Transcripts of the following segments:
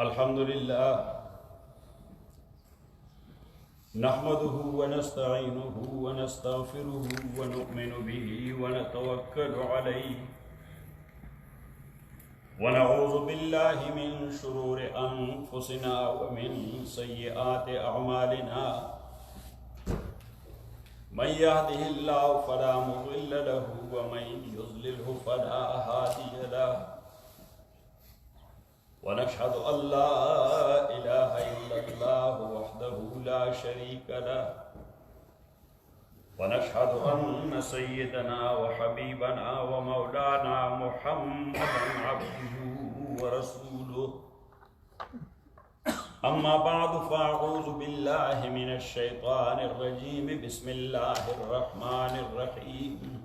الحمد لله نحمده ونستعينه ونستغفره ونؤمن به ونتوكل عليه ونعوذ بالله من شرور أنفسنا ومن سيئات أعمالنا من يهده الله فلا مضل له ومن يضلله فلا هادي له ونشهد أن لا إله إلا الله وحده لا شريك له ونشهد أن سيدنا وحبيبنا ومولانا محمدا عبده ورسوله أما بعد فأعوذ بالله من الشيطان الرجيم بسم الله الرحمن الرحيم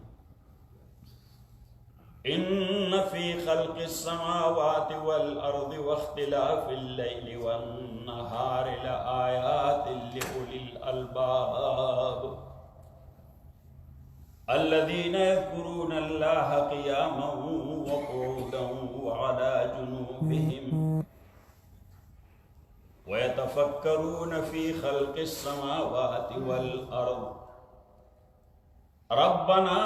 إن في خلق السماوات والأرض واختلاف الليل والنهار لآيات لأولي الألباب الذين يذكرون الله قياما وقعودا وعلى جنوبهم ويتفكرون في خلق السماوات والأرض ربنا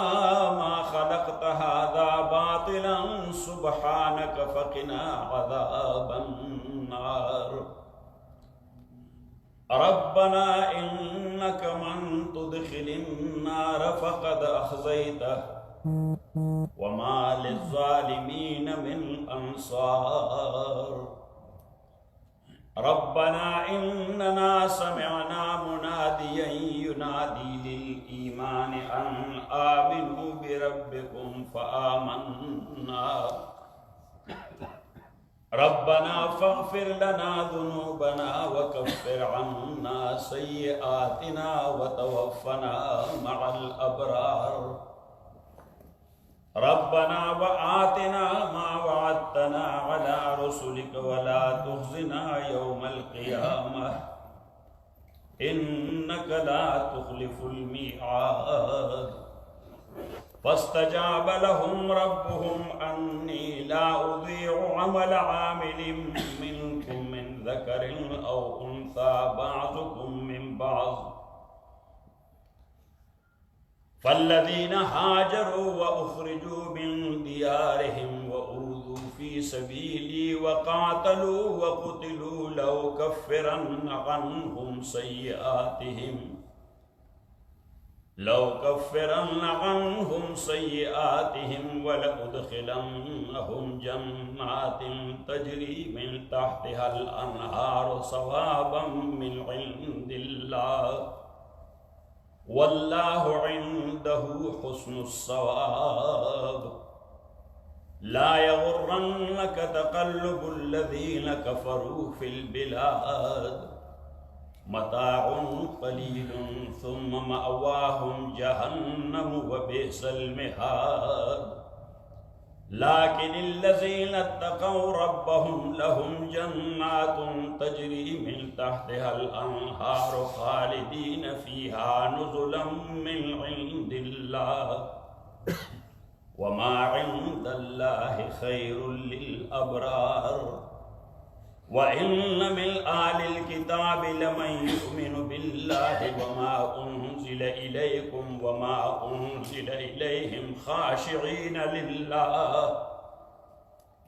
ما خلقت هذا باطلا سبحانك فقنا عذاب النار ربنا إنك من تدخل النار فقد أخزيته وما للظالمين من أنصار ربنا إننا سمعنا مناديا ينادي للإيمان أن آمنوا بربكم فآمنا ربنا فاغفر لنا ذنوبنا وكفر عنا سيئاتنا وتوفنا مع الأبرار ربنا وآتنا ما وعدتنا على رسلك ولا تخزنا يوم القيامة إنك لا تخلف الميعاد فاستجاب لهم ربهم أني لا أضيع عمل عامل منكم من ذكر أو أنثى بعضكم من بعض فالذين هاجروا وأخرجوا من ديارهم وأوذوا في سبيلي وقاتلوا وقتلوا لأكفرن عنهم سيئاتهم ولأدخلنهم جنات تجري من تحتها الأنهار ثوابا من عند الله والله عنده حسن الثواب لا يغرنك تقلب الذين كفروا في البلاد متاع قليل ثم مأواهم جهنم وبئس المهاد لكن الذين اتقوا ربهم لهم جنات تجري من تحتها الأنهار خالدين فيها نزلا من عند الله وما عند الله خير للأبرار وإن من آل الكتاب لمن يؤمن بالله وما أنزل إليكم وما أنزل إليهم خاشعين لله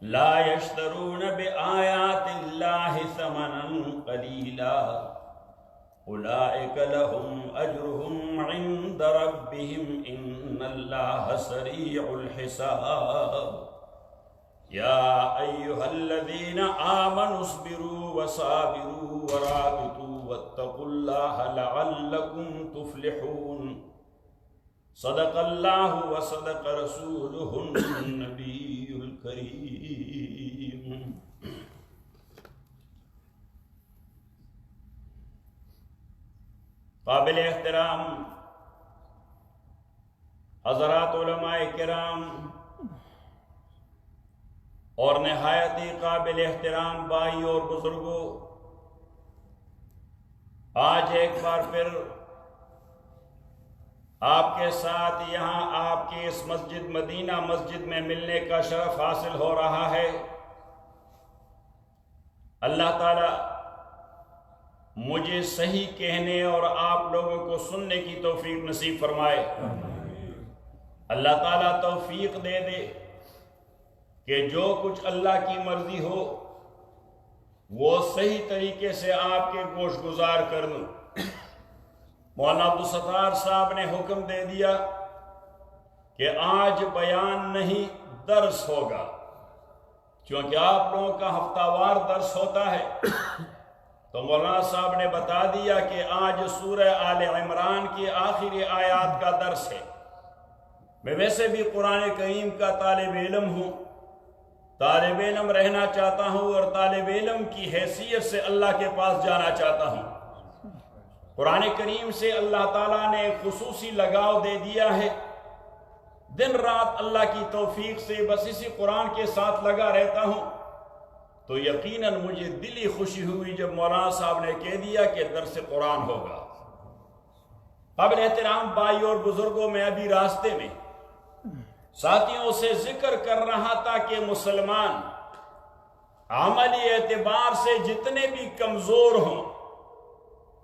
لا يشترون بآيات الله ثمنا قليلا أولئك لهم أجرهم عند ربهم إن الله سريع الحساب يا أيها الذين آمنوا اصبروا وصابروا ورابطوا واتقوا الله لعلكم تفلحون صدق الله وصدق رسوله النبي الكريم قابل احترام حضرات علماء کرام اور نہایت ہی قابل احترام بھائی اور بزرگوں، آج ایک بار پھر آپ کے ساتھ یہاں آپ کی اس مسجد مدینہ مسجد میں ملنے کا شرف حاصل ہو رہا ہے۔ اللہ تعالیٰ مجھے صحیح کہنے اور آپ لوگوں کو سننے کی توفیق نصیب فرمائے۔ اللہ تعالیٰ توفیق دے دے کہ جو کچھ اللہ کی مرضی ہو وہ صحیح طریقے سے آپ کے گوش گزار کر دوں۔ مولانا عبدالستار صاحب نے حکم دے دیا کہ آج بیان نہیں درس ہوگا، کیونکہ آپ لوگوں کا ہفتہ وار درس ہوتا ہے، تو مولانا صاحب نے بتا دیا کہ آج سورہ آل عمران کی آخری آیات کا درس ہے۔ میں ویسے بھی قرآن کریم کا طالب علم ہوں، طالب علم رہنا چاہتا ہوں اور طالب علم کی حیثیت سے اللہ کے پاس جانا چاہتا ہوں۔ قرآن کریم سے اللہ تعالیٰ نے خصوصی لگاؤ دے دیا ہے، دن رات اللہ کی توفیق سے بس اسی قرآن کے ساتھ لگا رہتا ہوں، تو یقیناً مجھے دلی خوشی ہوئی جب مولانا صاحب نے کہہ دیا کہ درس قرآن ہوگا۔ قابل احترام بھائی اور بزرگوں، میں ابھی راستے میں ساتھیوں سے ذکر کر رہا تھا کہ مسلمان عملی اعتبار سے جتنے بھی کمزور ہوں،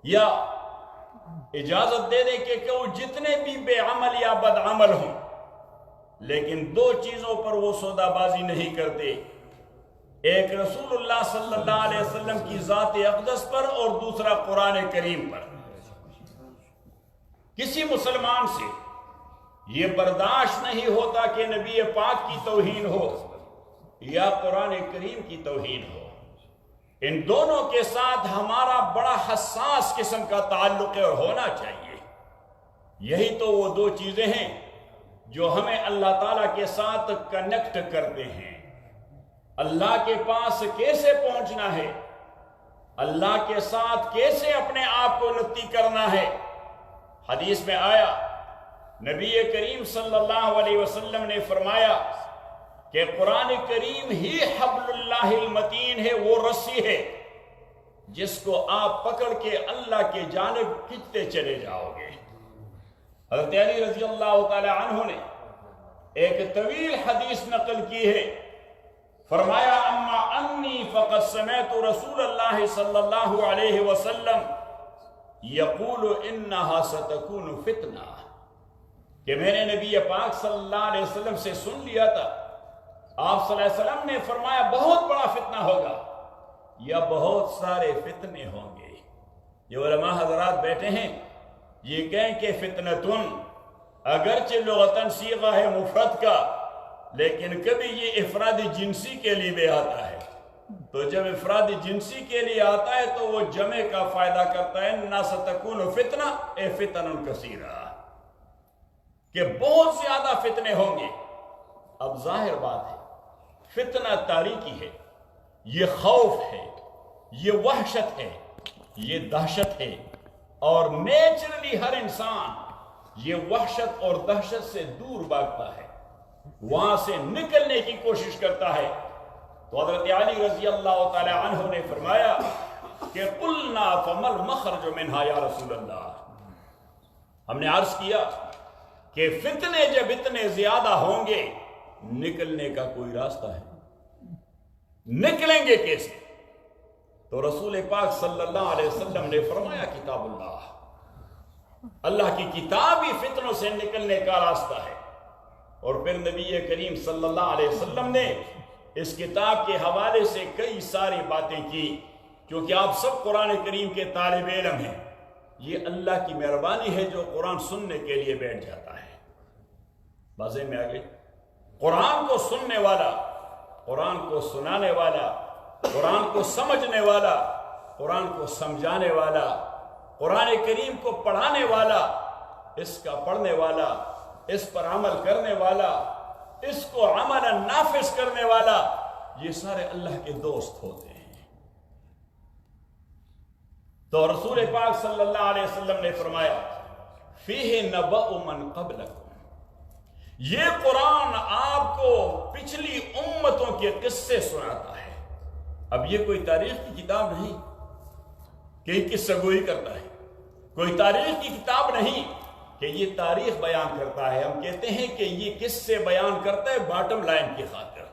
یا اجازت دے دیں کہ جتنے بھی بے عمل یا بد عمل ہوں، لیکن دو چیزوں پر وہ سودا بازی نہیں کرتے، ایک رسول اللہ صلی اللہ علیہ وسلم کی ذات اقدس پر اور دوسرا قرآن کریم پر۔ کسی مسلمان سے یہ برداشت نہیں ہوتا کہ نبی پاک کی توہین ہو یا قرآن کریم کی توہین ہو۔ ان دونوں کے ساتھ ہمارا بڑا حساس قسم کا تعلق ہے اور ہونا چاہیے۔ یہی تو وہ دو چیزیں ہیں جو ہمیں اللہ تعالیٰ کے ساتھ کنیکٹ کرتے ہیں۔ اللہ کے پاس کیسے پہنچنا ہے، اللہ کے ساتھ کیسے اپنے آپ کو لطی کرنا ہے۔ حدیث میں آیا، نبی کریم صلی اللہ علیہ وسلم نے فرمایا کہ قرآن کریم ہی حبل اللہ المتین ہے، وہ رسی ہے جس کو آپ پکڑ کے اللہ کے جانب کھینچتے چلے جاؤ گے۔ حضرت علی رضی اللہ تعالی عنہ نے ایک طویل حدیث نقل کی ہے، فرمایا اما انی فقد سمعت رسول اللہ صلی اللہ علیہ وسلم یقول انہا ستکون فتنہ، کہ میں نے نبی پاک صلی اللہ علیہ وسلم سے سن لیا تھا، آپ صلی اللہ علیہ وسلم نے فرمایا بہت بڑا فتنہ ہوگا یا بہت سارے فتنے ہوں گے۔ یہ علماء حضرات بیٹھے ہیں، یہ کہیں کہ فتنتن اگرچہ لغتاً صیغہ ہے مفرد کا، لیکن کبھی یہ افراد جنسی کے لیے بھی آتا ہے، تو جب افراد جنسی کے لیے آتا ہے تو وہ جمع کا فائدہ کرتا ہے، اِنَّا سَتَكُونُ فِتْنَةً اے فِتْنٌ کثیرہ، کہ بہت زیادہ فتنے ہوں گے۔ اب ظاہر بات ہے، فتنہ تاریکی ہے، یہ خوف ہے، یہ وحشت ہے، یہ دہشت ہے، اور نیچرلی ہر انسان یہ وحشت اور دہشت سے دور بھاگتا ہے، وہاں سے نکلنے کی کوشش کرتا ہے۔ تو حضرت علی رضی اللہ تعالی عنہ نے فرمایا کہ قلنا فما المخرج منہا یا رسول اللہ، ہم نے عرض کیا کہ فتنے جب اتنے زیادہ ہوں گے نکلنے کا کوئی راستہ ہے، نکلیں گے کیسے؟ تو رسول پاک صلی اللہ علیہ وسلم نے فرمایا کتاب اللہ، اللہ کی کتاب ہی فتنوں سے نکلنے کا راستہ ہے۔ اور پھر نبی کریم صلی اللہ علیہ وسلم نے اس کتاب کے حوالے سے کئی ساری باتیں کی، کیونکہ آپ سب قرآن کریم کے طالب علم ہیں، یہ اللہ کی مہربانی ہے جو قرآن سننے کے لیے بیٹھ جاتا ہے۔ واضح میں آگے، قرآن کو سننے والا، قرآن کو سنانے والا، قرآن کو سمجھنے والا، قرآن کو سمجھانے والا، قرآن کریم کو پڑھانے والا، اس کا پڑھنے والا، اس پر عمل کرنے والا، اس کو عمل نافذ کرنے والا، یہ سارے اللہ کے دوست ہوتے ہیں۔ تو رسول پاک صلی اللہ علیہ وسلم نے فرمایا فیہ نبأ من قبلکم، یہ قرآن آپ کو پچھلی امتوں کے قصے سناتا ہے۔ اب یہ کوئی تاریخ کی کتاب نہیں کہ یہ قصہ گوئی کرتا ہے، کوئی تاریخ کی کتاب نہیں کہ یہ تاریخ بیان کرتا ہے۔ ہم کہتے ہیں کہ یہ قصے بیان کرتا ہے باٹم لائن کی خاطر،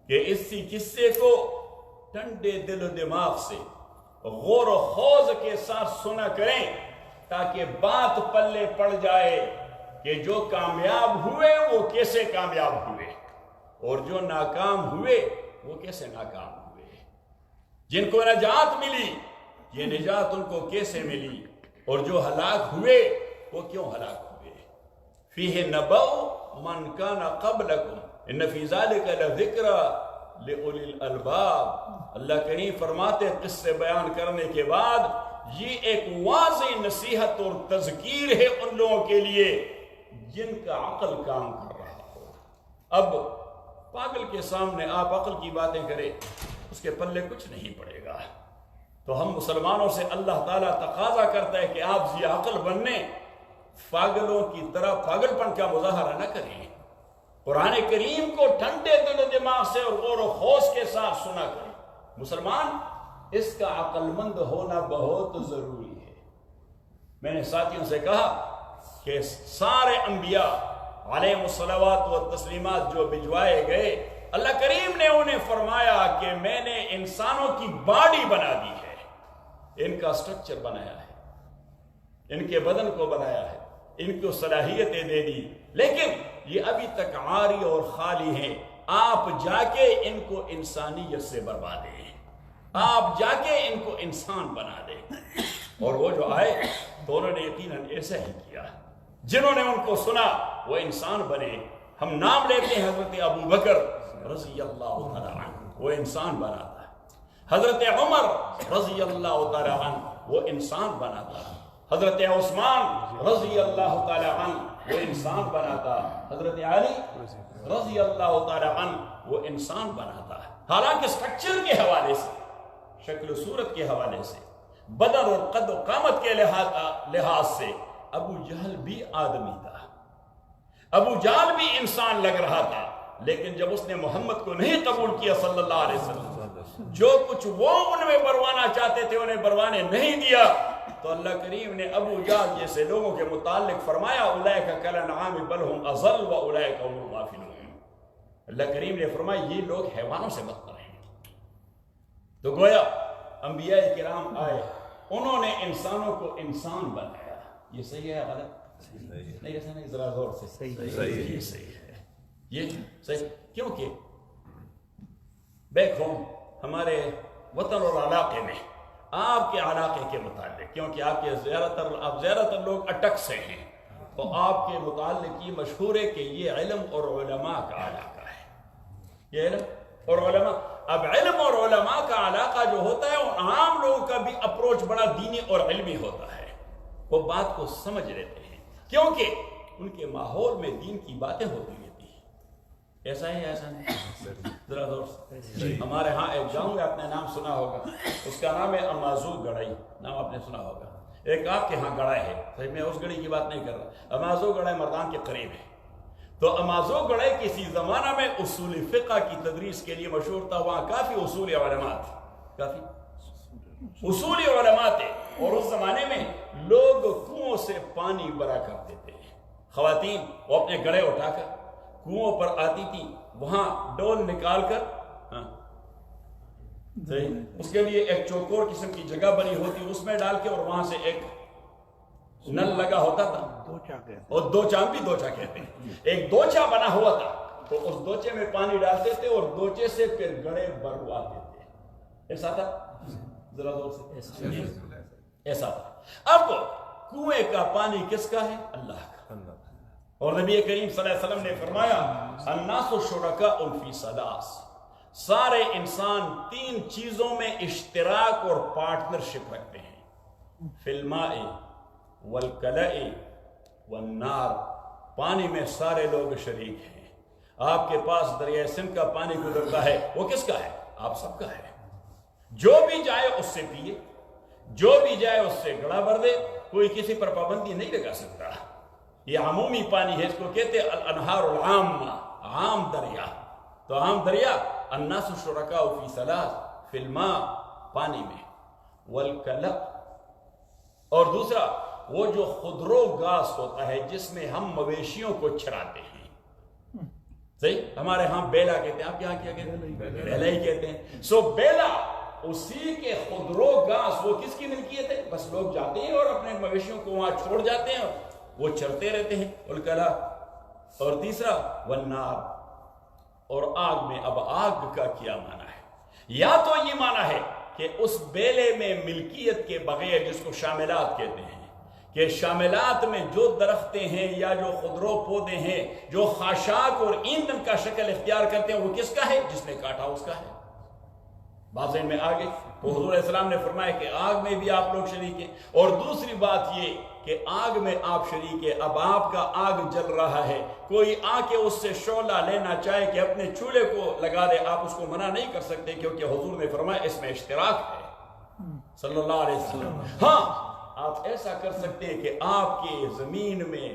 کہ اسی قصے کو ٹھنڈے دل و دماغ سے غور و خوض کے ساتھ سنا کریں تاکہ بات پلے پڑ جائے کہ جو کامیاب ہوئے وہ کیسے کامیاب ہوئے اور جو ناکام ہوئے وہ کیسے ناکام ہوئے، جن کو نجات ملی یہ نجات ان کو کیسے ملی، اور جو ہلاک ہوئے وہ کیوں ہلاک ہوئے۔ فیہ نبأ من کان قبلکم ان فی ذلک لذکرى لأولی الالباب۔ اللہ کریم فرماتے قصے بیان کرنے کے بعد یہ ایک واضح نصیحت اور تذکیر ہے ان لوگوں کے لیے جن کا عقل کام کر رہا ہو۔ اب پاگل کے سامنے آپ عقل کی باتیں کریں اس کے پلے کچھ نہیں پڑے گا، تو ہم مسلمانوں سے اللہ تعالیٰ تقاضا کرتا ہے کہ آپ ذی عقل بننے، پاگلوں کی طرح پاگل پن کا مظاہرہ نہ کریں، قرآن کریم کو ٹھنڈے دل و دماغ سے اور غور و خوض کے ساتھ سنا کریں۔ مسلمان اس کا عقل مند ہونا بہت ضروری ہے۔ میں نے ساتھیوں سے کہا کہ سارے انبیاء علیہ الصلوات و تسلیمات جو بھجوائے گئے، اللہ کریم نے انہیں فرمایا کہ میں نے انسانوں کی باڈی بنا دی ہے، ان کا سٹرکچر بنایا ہے، ان کے بدن کو بنایا ہے، ان کو صلاحیتیں دے دی، لیکن یہ ابھی تک عاری اور خالی ہیں۔ آپ جا کے ان کو انسانیت سے برباد دیں، آپ جا کے ان کو انسان بنا دیں۔ اور وہ جو آئے تو انہوں نے یقیناً ایسا ہی کیا، جنہوں نے ان کو سنا وہ انسان بنے۔ ہم نام لیتے ہیں حضرت ابو بکر رضی اللہ تعالیٰ عنہ، وہ انسان بنا تھا، حضرت عمر رضی اللہ تعالیٰ عنہ وہ انسان بنا تھا، حضرت عثمان رضی اللہ تعالیٰ عنہ وہ انسان بنا تھا، حضرت علی رضی اللہ تعالیٰ عنہ وہ انسان بنا تھا۔ حالانکہ سٹرکچر کے حوالے سے، شکل و صورت کے حوالے سے، بدن اور قد و قامت کے لحاظ سے ابو جہل بھی آدمی تھا، ابو جہل بھی انسان لگ رہا تھا، لیکن جب اس نے محمد کو نہیں قبول کیا صلی اللہ علیہ وسلم، جو کچھ وہ ان میں بروانا چاہتے تھے انہیں بروانے نہیں دیا، تو اللہ کریم نے ابو جہل جیسے لوگوں کے متعلق فرمایا اولئک کالانعام بل ہم اضل واولئک هم الغافلون۔ اللہ کریم نے فرمایا یہ لوگ حیوانوں سے بدتر ہیں۔ تو گویا انبیاء کرام آئے، انہوں نے انسانوں کو انسان بنایا۔ یہ صحیح ہے غلط؟ نہیں ایسا نہیں، ذرا غور سے صحیح ہے، یہ صحیح، کیونکہ بیک ہوم ہمارے وطن اور علاقے میں آپ کے علاقے کے متعلق، کیونکہ آپ زیادہ تر لوگ اٹک سے ہیں، تو آپ کے متعلق یہ مشہور ہے کہ یہ علم اور علماء کا علاقہ ہے، یہ علم اور علماء۔ اب علم اور علماء کا علاقہ جو ہوتا ہے وہ عام لوگوں کا بھی اپروچ بڑا دینی اور علمی ہوتا ہے، وہ بات کو سمجھ لیتے ہیں کیونکہ ان کے ماحول میں دین کی باتیں ہوتی رہتی ہیں۔ ایسا ہے ایسا نہیں؟ ذرا دور سے ہمارے ہاں ایک گاؤں ہے، آپ نے نام سنا ہوگا، اس کا نام ہے امازو گڑھائی، نام آپ نے سنا ہوگا۔ ایک آپ کے ہاں گڑھا ہے، میں اس گڑھی کی بات نہیں کر رہا، امازو گڑھائی مردان کے قریب ہے۔ تو امازو گڑھائی کسی زمانہ میں اصول فقہ کی تدریس کے لیے مشہور تھا، وہاں کافی اصول علماء تھے، کافی اصول علماء تھے، اور اس زمانے میں لوگ کنویں سے پانی بھرا کرتے تھے، خواتین وہ اپنے گڑھے اٹھا کر کنویں پر آتی تھی، وہاں ڈول نکال کر اس کے لیے ایک چوکور قسم کی جگہ بنی ہوتی، اس میں ڈال کے، اور وہاں سے ایک نل لگا ہوتا تھا، اور دوچا بھی دوچا کہتے ہیں، ایک دوچا بنا ہوا تھا، تو اس دوچے میں پانی ڈالتے تھے اور دوچے سے پھر گڑھے بھرواتے تھے۔ ایسا تھا، ذرا دور سے ایسا تھا۔ اب کنویں کا پانی کس کا ہے؟ اللہ کا، اور نبی کریم صلی اللہ علیہ وسلم نے فرمایا الناس شرکاء فی ثلاث، سارے انسان تین چیزوں میں اشتراک اور پارٹنرشپ رکھتے ہیں، فی الماء والکلأ والنار، پانی میں سارے لوگ شریک ہیں۔ آپ کے پاس دریائے سندھ کا پانی گزرتا ہے، وہ کس کا ہے؟ آپ سب کا ہے، جو بھی جائے اس سے پیے، جو بھی جائے اس سے گڑا بھر دے، کوئی کسی پر پابندی نہیں لگا سکتا۔ یہ عمومی پانی ہے، اس کو کہتے ہیں الانہار العامہ، عام دریا۔ تو عام دریا، الناس شرکاء فی ثلاث، فی الماء پانی میں، والکلأ، اور دوسرا وہ جو خودرو گھاس ہوتا ہے جس میں ہم مویشیوں کو چراتے ہیں، صحیح، ہمارے ہاں بیلا کہتے ہیں، آپ کے ہاں کیا کہتے ہیں؟ بیلا ہی کہتے ہیں. سو بیلا اسی کے خودرو گھاس وہ کس کی ملکیت ہے؟ بس لوگ جاتے ہیں اور اپنے مویشیوں کو وہاں چھوڑ جاتے ہیں، وہ چرتے رہتے ہیں. الکلا. اور تیسرا والنار، اور آگ میں. اب آگ کا کیا معنی ہے؟ یا تو یہ معنی ہے کہ اس بیلے میں ملکیت کے بغیر، جس کو شاملات کہتے ہیں، کہ شاملات میں جو درختیں ہیں یا جو خضرو پودے ہیں جو خاشاک اور ایندھن کا شکل اختیار کرتے ہیں، وہ کس کا ہے؟ جس نے کاٹا اس کا ہے. بات ذہن میں آگے. تو حضور علیہ السلام نے فرمایا کہ آگ میں بھی آپ لوگ شریک ہیں. اور دوسری بات یہ کہ آگ میں آپ شریک ہیں. اب آپ کا آگ جل رہا ہے، کوئی آ کے اس سے شعلہ لینا چاہے کہ اپنے چولہے کو لگا دے، آپ اس کو منع نہیں کر سکتے، کیونکہ حضور نے فرمایا اس میں اشتراک ہے صلی اللہ علیہ وسلم. ہاں، آپ ایسا کر سکتے ہیں کہ آپ کی زمین میں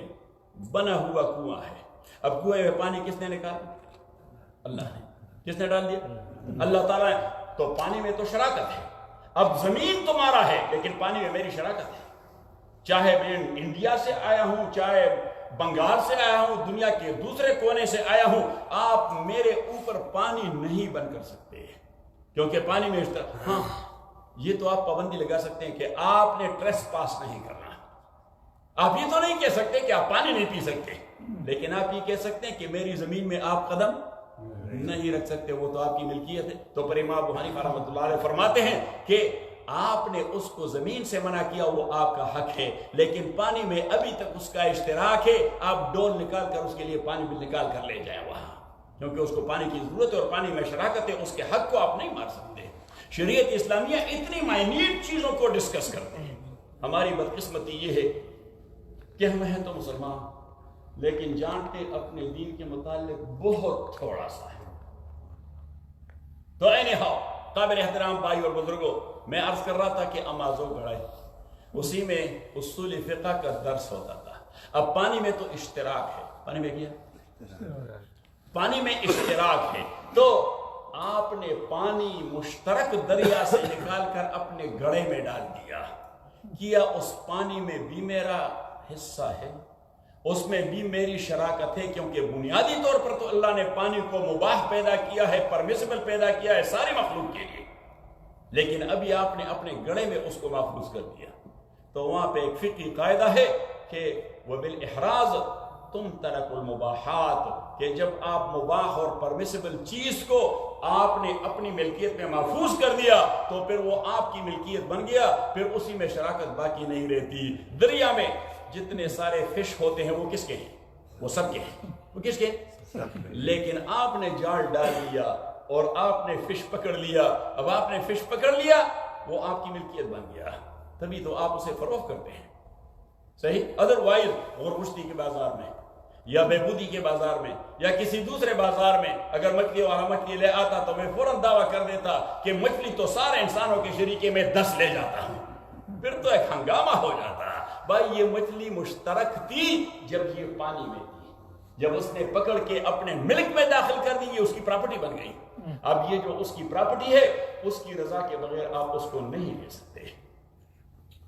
بنا ہوا کنواں ہے. اب کنویں میں پانی کس نے نکالا؟ اللہ نے. کس نے ڈال دیا؟ اللہ تعالیٰ نے. تو پانی میں تو شراکت ہے. اب زمین تمہارا ہے لیکن پانی میں میری شراکت ہے. چاہے میں انڈیا سے آیا ہوں، چاہے بنگال سے آیا ہوں، دنیا کے دوسرے کونے سے آیا ہوں، آپ میرے اوپر پانی نہیں بن کر سکتے، کیونکہ پانی میں اشتراک. ہاں، یہ تو آپ پابندی لگا سکتے ہیں کہ آپ نے ٹریس پاس نہیں کرنا. آپ یہ تو نہیں کہہ سکتے کہ آپ پانی نہیں پی سکتے، لیکن آپ یہ کہہ سکتے ہیں کہ میری زمین میں آپ قدم نہیں رکھ سکتے، وہ تو آپ کی ملکیت ہے. تو پر امام ابو حنیفہ رحمۃ اللہ علیہ فرماتے ہیں کہ آپ نے اس کو زمین سے منع کیا، وہ آپ کا حق ہے، لیکن پانی میں ابھی تک اس کا اشتراک ہے. آپ ڈول نکال کر اس کے لیے پانی بھی نکال کر لے جائیں وہاں، کیونکہ اس کو پانی کی ضرورت ہے اور پانی میں شراکت ہے. اس کے حق کو آپ نہیں مار سکتے. شریعت اسلامیہ اتنی مائنیٹ چیزوں کو ڈسکس کرتے ہیں. ہماری بدقسمتی یہ ہے کہ ہم ہیں تو مسلمان، لیکن جانتے اپنے دین کے متعلق بہت تھوڑا سا ہے. تو قابل احترام بھائی اور بزرگوں، میں عرض کر رہا تھا کہ امازو گھڑائی، اسی میں اصول فقہ کا درس ہوتا تھا. اب پانی میں تو اشتراک ہے، پانی میں کیا؟ پانی میں اشتراک ہے. تو آپ نے پانی مشترک دریا سے نکال کر اپنے گڑھے میں ڈال دیا. کیا اس پانی میں بھی میرا حصہ ہے؟ اس میں بھی میری شراکت ہے؟ کیونکہ بنیادی طور پر تو اللہ نے پانی کو مباح پیدا کیا ہے، پرمیسیبل پیدا کیا ہے ساری مخلوق کے لیے، لیکن ابھی آپ نے اپنے گڑھے میں اس کو محفوظ کر دیا. تو وہاں پہ ایک فقہی قاعدہ ہے کہ وَبِالْإِحْرَازِ تم ترک المباحات، کہ جب آپ مباح اور پرمیسیبل چیز کو آپ نے اپنی ملکیت میں محفوظ کر دیا تو پھر وہ آپ کی ملکیت بن گیا، پھر اسی میں شراکت باقی نہیں رہتی. دریا میں جتنے سارے فش ہوتے ہیں وہ کس کے ہیں؟ وہ سب کے ہیں. وہ کس کے ہیں؟ لیکن آپ نے جال ڈال دیا اور آپ نے فش پکڑ لیا. اب آپ نے فش پکڑ لیا، وہ آپ کی ملکیت بن گیا، تبھی تو آپ اسے فروخت کرتے ہیں. صحیح. ادروائز غور پشتی کے بازار میں یا بہبودی کے بازار میں یا کسی دوسرے بازار میں اگر مچھلی والا مچھلی لے آتا تو میں فوراً دعویٰ کر دیتا کہ مچھلی تو سارے انسانوں کے شریکے میں 10 لے جاتا ہوں. پھر تو ایک ہنگامہ ہو جاتا. بھائی یہ مچھلی مشترک تھی جب یہ پانی میں تھی، جب اس نے پکڑ کے اپنے ملک میں داخل کر دی، یہ اس کی پراپرٹی بن گئی. اب یہ جو اس کی پراپرٹی ہے، اس کی رضا کے بغیر آپ اس کو نہیں لے سکتے.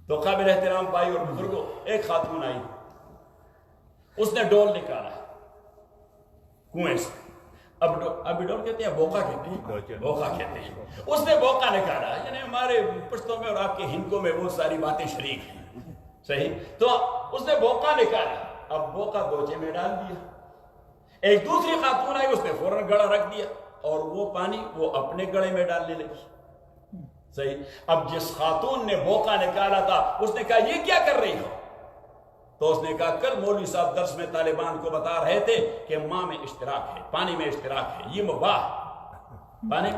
تو قابل احترام بھائی اور بزرگوں، ایک خاتون آئی، اس نے ڈول نکالا کنویں سے. اب ڈول کہتے ہیں، بوقا کہتے ہیں، بوقا کہتے ہیں. اس نے بوقا نکالا، یعنی ہمارے پشتوں میں اور آپ کے ہندکوں میں بہت ساری باتیں شریک ہیں. صحیح. تو اس نے بوقا نکالا، اب بوقا دوچے میں ڈال دیا. ایک دوسری خاتون آئی، اس نے فوراً گڑھا رکھ دیا اور وہ پانی وہ اپنے گڑھے میں ڈالنے لگی. صحیح. اب جس خاتون نے بوقا نکالا تھا اس نے کہا یہ کیا کر رہی ہو؟ تو اس نے کہا کل مولوی صاحب درس میں طالبان کو بتا رہے تھے کہ ماں میں اشتراک ہے، پانی میں اشتراک ہے، یہ مباح، پانی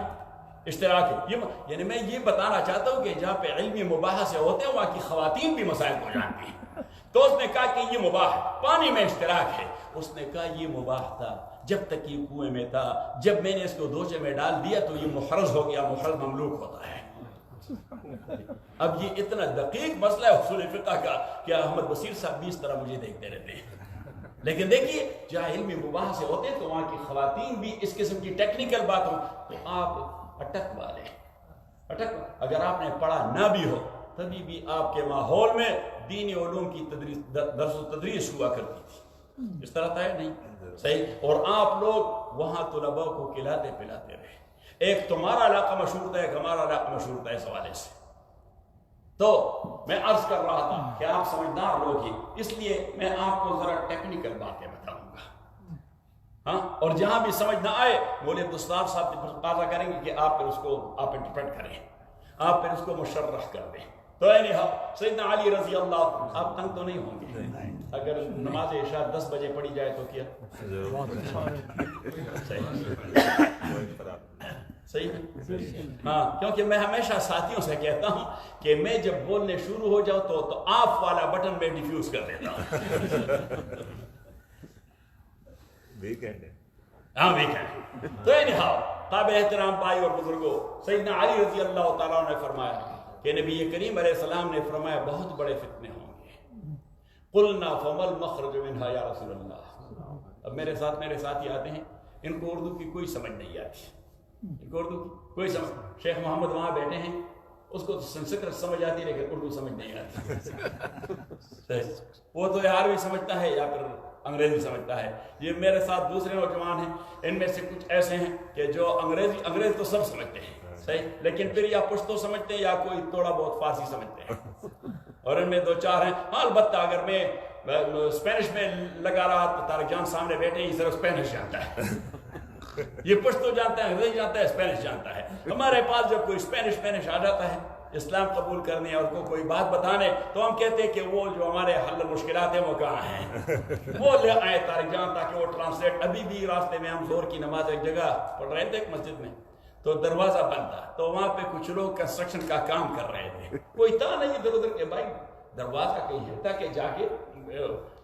اشتراک ہے. یعنی میں یہ بتانا چاہتا ہوں کہ جہاں پہ علمی مباح سے ہوتے ہیں وہاں کی خواتین بھی مسائل کو جانتی ہیں. تو اس نے کہا کہ یہ مباح ہے، پانی میں اشتراک ہے. اس نے کہا یہ مباح تھا جب تک یہ کنویں میں تھا، جب میں نے اس کو دوچے میں ڈال دیا تو یہ محرز ہو گیا. محرز مملوک ہوتا ہے. اب یہ اتنا دقیق مسئلہ ہے اصول فقہ کا کہ احمد بصیر صاحب بھی اس طرح مجھے دیکھتے رہتے ہیں. لیکن دیکھیے جہاں علمی مباح سے ہوتے ہیں تو وہاں کی خواتین بھی اس قسم کی ٹیکنیکل بات ہو تو آپ اٹک والے. اگر آپ نے پڑھا نہ بھی ہو تبھی بھی آپ کے ماحول میں دینی علوم کی درس و تدریس ہوا کرتی تھی. اس طرح تھا نہیں صحیح. اور آپ لوگ وہاں طلباء کو کھلاتے پلاتے رہے. ایک تمہارا علاقہ مشہور تھا, ایک ہمارا علاقہ مشہور تھا اس حوالے سے. تو میں عرض کر رہا تھا کہ آپ سمجھدار لوگ ہی, اس لیے میں آپ کو ذرا ٹیکنیکل باتیں بتاؤں گا. ہاں, اور جہاں بھی سمجھ نہ آئے مولوی عبدالستار صاحب تقاضا کریں گے کہ آپ پھر اس کو آپ انٹرپریٹ کریں, آپ پھر اس کو مشرح کر دیں. تو سیدنا علی رضی اللہ, آپ تنگ تو نہیں ہوں گے اگر نماز عشاء 10 بجے پڑھی جائے تو کیا صحیح ہے؟ ہاں, کیونکہ میں ہمیشہ ساتھیوں سے کہتا ہوں کہ میں جب بولنے شروع ہو جاؤ تو آف والا بٹن میں ڈیفیوز کر دیتا ہوں. ہاں ویکینڈ. تو قابل احترام بھائی اور بزرگوں, سیدنا علی رضی اللہ تعالیٰ نے فرمایا کہ نبی کریم علیہ السلام نے فرمایا بہت بڑے فتنے ہوں گے. قلنا فمل مخرج منہا یا رسول اللہ. اب میرے ساتھی آتے ہیں, ان کو اردو کی کوئی سمجھ نہیں آتی, ان کو اردو کی کوئی سمجھ. شیخ محمد وہاں بیٹھے ہیں, اس کو سنسکرت سمجھ آتی ہے لیکن اردو سمجھ نہیں آتی. وہ تو عربی سمجھتا ہے یا پھر انگریزی سمجھتا ہے. یہ میرے ساتھ دوسرے نوجوان ہیں, ان میں سے کچھ ایسے ہیں کہ جو انگریزی تو سب سمجھتے ہیں صحیح, لیکن پھر یا پشتو سمجھتے ہیں یا کوئی تھوڑا بہت فارسی سمجھتے ہیں. اور ان میں 2-4 ہیں. ہاں البتہ اگر میں اسپینش میں لگا رہا تو طارق جان سامنے بیٹھے ہیں, یہ صرف اسپینش جانتا ہے. یہ پشتو جانتا ہے, انگریزی جانتا ہے, اسپینش جانتا ہے. ہمارے پاس جب کوئی اسپینش آ جاتا ہے اسلام قبول کرنے اور کوئی بات بتانے, تو ہم کہتے ہیں کہ وہ جو ہمارے حل مشکلات ہیں وہ کہاں ہیں, وہ لے آئے طارق جان تاکہ وہ ٹرانسلیٹ. ابھی بھی راستے میں ہم زور کی نماز ایک جگہ پڑھ رہے تھے ایک مسجد میں, تو دروازہ بند تھا, تو وہاں پہ کچھ لوگ کنسٹرکشن کا کام کر رہے تھے. کوئی تھا نہیں ادھر ادھر کہ بھائی دروازہ کہیں ہے تاکہ جا کے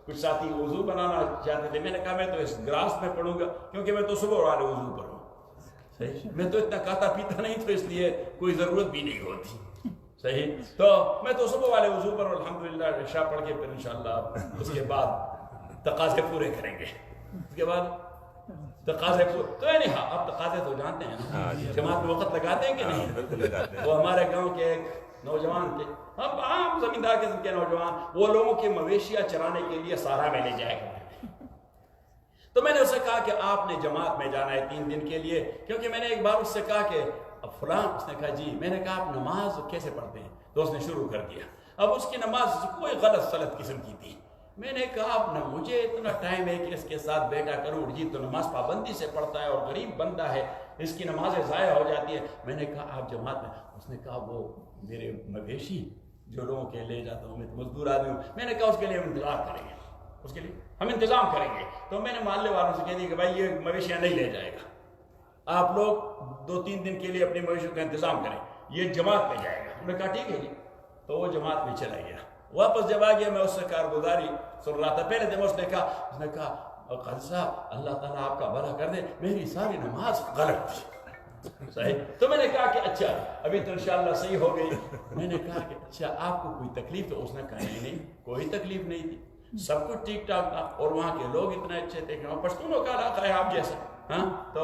کچھ ساتھی وضو بنانا چاہتے تھے. میں نے کہا میں تو اس گراس میں پڑھوں گا کیونکہ میں تو صبح والے وضو پر ہوں صحیح, میں تو اتنا کھاتا پیتا نہیں تو اس لیے کوئی ضرورت بھی نہیں ہوتی صحیح. تو میں تو صبح والے وضو پر الحمدللہ عشاء پڑھ کے پھر انشاءاللہ اس کے بعد تقاضے پورے کریں گے. اس کے بعد تقاضے پورے تو ہاں آپ تقاضے تو جانتے ہیں نا, جماعت میں وقت لگاتے ہیں کہ نہیں. وہ ہمارے گاؤں کے ایک نوجوان تھے, اب عام زمیندار قسم کے نوجوان, وہ لوگوں کی مویشیاں چرانے کے لیے سہارا میں لے جائے گا. تو میں نے اسے کہا کہ آپ نے جماعت میں جانا ہے 3 دن کے لیے, کیونکہ میں نے ایک بار اس سے کہا کہ اب فلاں, اس نے کہا جی. میں نے کہا آپ نماز کیسے پڑھتے ہیں, تو اس نے شروع کر دیا. اب اس کی نماز کوئی غلط قسم کی تھی. میں نے کہا اب نہ مجھے اتنا ٹائم ہے کہ اس کے ساتھ بیٹھا کروں, جی تو نماز پابندی سے پڑھتا ہے اور غریب بندہ ہے, اس کی نمازیں ضائع ہو جاتی ہیں. میں نے کہا آپ جماعت میں, اس نے کہا وہ میرے مویشی جو لوگوں کے لے جاتا ہوں, میں مزدور آدمی ہوں. میں نے کہا اس کے لیے ہم انتظار کریں گے, اس کے لیے ہم انتظام کریں گے. تو میں نے محلے والوں سے کہہ دیا کہ بھائی یہ مویشیاں نہیں لے جائے گا, آپ لوگ 2-3 دن کے لیے اپنی مویشیوں کا انتظام کریں, یہ جماعت میں جائے گا. انہوں نے کہا ٹھیک ہے جی. تو وہ جماعت میں چلا گیا. واپس جب آ گیا میں اس سے کارگزاری سن رہا تھا. پہلے دن اس نے کہا قاضی صاحب اللہ تعالیٰ آپ کا بھلا کر دے, میری ساری نماز غلط تھی صحیح. تو میں نے کہا کہ اچھا ابھی تو انشاءاللہ صحیح ہو گئی. میں نے کہا کہ اچھا آپ کو کوئی تکلیف؟ تو اس نے کہا نہیں کوئی تکلیف نہیں تھی, سب کچھ ٹھیک ٹھاک تھا, اور وہاں کے لوگ اتنے اچھے تھے کہ وہاں پشتونوں کا علاقہ ہے آپ جیسا. ہاں, تو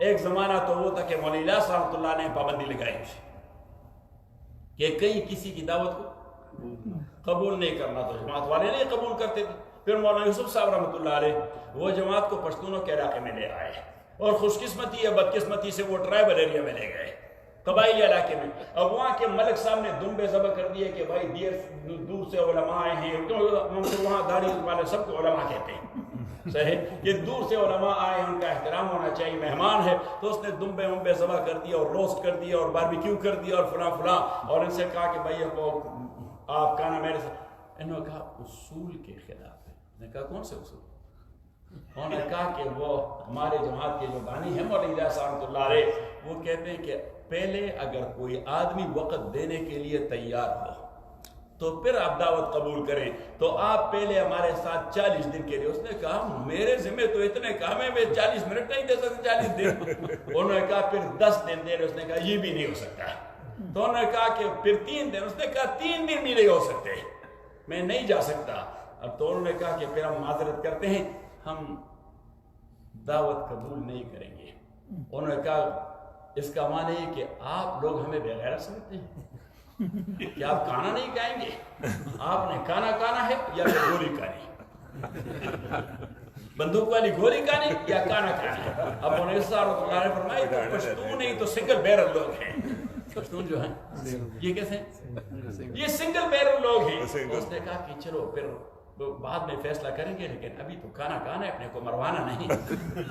ایک زمانہ تو وہ تھا کہ مولانا الیاس رحمۃ اللہ نے پابندی لگائی تھی کہ کہیں کسی کی دعوت کو قبول نہیں کرنا, تو جماعت والے نہیں قبول کرتے تھے. پھر مولانا یوسف صاحب رحمۃ اللہ علیہ وہ جماعت کو پشتونوں کے علاقے میں لے آئے, اور خوش قسمتی یا بدقسمتی سے وہ ٹرائبل ایریا میں لے گئے, قبائلی علاقے میں. اب وہاں کے ملک صاحب نے دمبے ذبح کر دیے کہ بھائی دور سے علماء آئے ہیں, وہاں داڑھی والے سب کو علماء کہتے ہیں صحیح, کہ دور سے علماء آئے ہیں, ان کا احترام ہونا چاہیے, مہمان ہے. تو اس نے دمبے ذبح کر دیا اور روسٹ کر دیا اور باربیکیو کر دیا اور فلاں, اور ان سے کہا کہ بھائی آپ کھانا میرے ساتھ. انہوں نے کہا اصول کے خلاف ہے. نے کہا کون سے اصول؟ انہوں نے کہا کہ وہ ہمارے جماعت کے جو بانی ہیں مولانا الیاس رحمۃ اللہ علیہ, وہ کہتے ہیں کہ پہلے اگر کوئی آدمی وقت دینے کے لیے تیار ہو تو پھر آپ دعوت قبول کریں, تو آپ پہلے ہمارے ساتھ 40 دن کے لیے. اس نے کہا میرے ذمہ تو اتنے کام ہے, میں 40 منٹ نہیں دے سکتا, 40 دن. انہوں نے کہا پھر 10 دن دے رہے. اس نے کہا یہ بھی نہیں ہو سکتا. تو انہوں نے کہا کہ پھر 3 دن. اس نے کہا 3 دن بھی نہیں ہو سکتے, میں نہیں جا سکتا. اب تو انہوں نے کہا کہ پھر ہم معذرت کرتے ہیں, ہم دعوت قبول نہیں کریں گے. انہوں نے کہا اس کا معنی ہے کہ آپ لوگ ہمیں بغیر سمجھتے ہیں کہ آپ کھانا نہیں کھائیں گے, آپ نے کھانا کھانا ہے یا پھر گولی کھانی. بندوق والی گولی کھانی یا کھانا کھانا؟ اب انیس اللہ نے فرمایا تو پشتون نہیں تو سنگل بیرل لوگ ہیں. پشتون جو ہیں یہ کیسے ہیں؟ یہ سنگل بیرل لوگ ہیں. اس نے کہا کہ چلو پھر بعد میں فیصلہ کریں گے لیکن ابھی تو کھانا کھانا ہے, اپنے کو مروانا نہیں.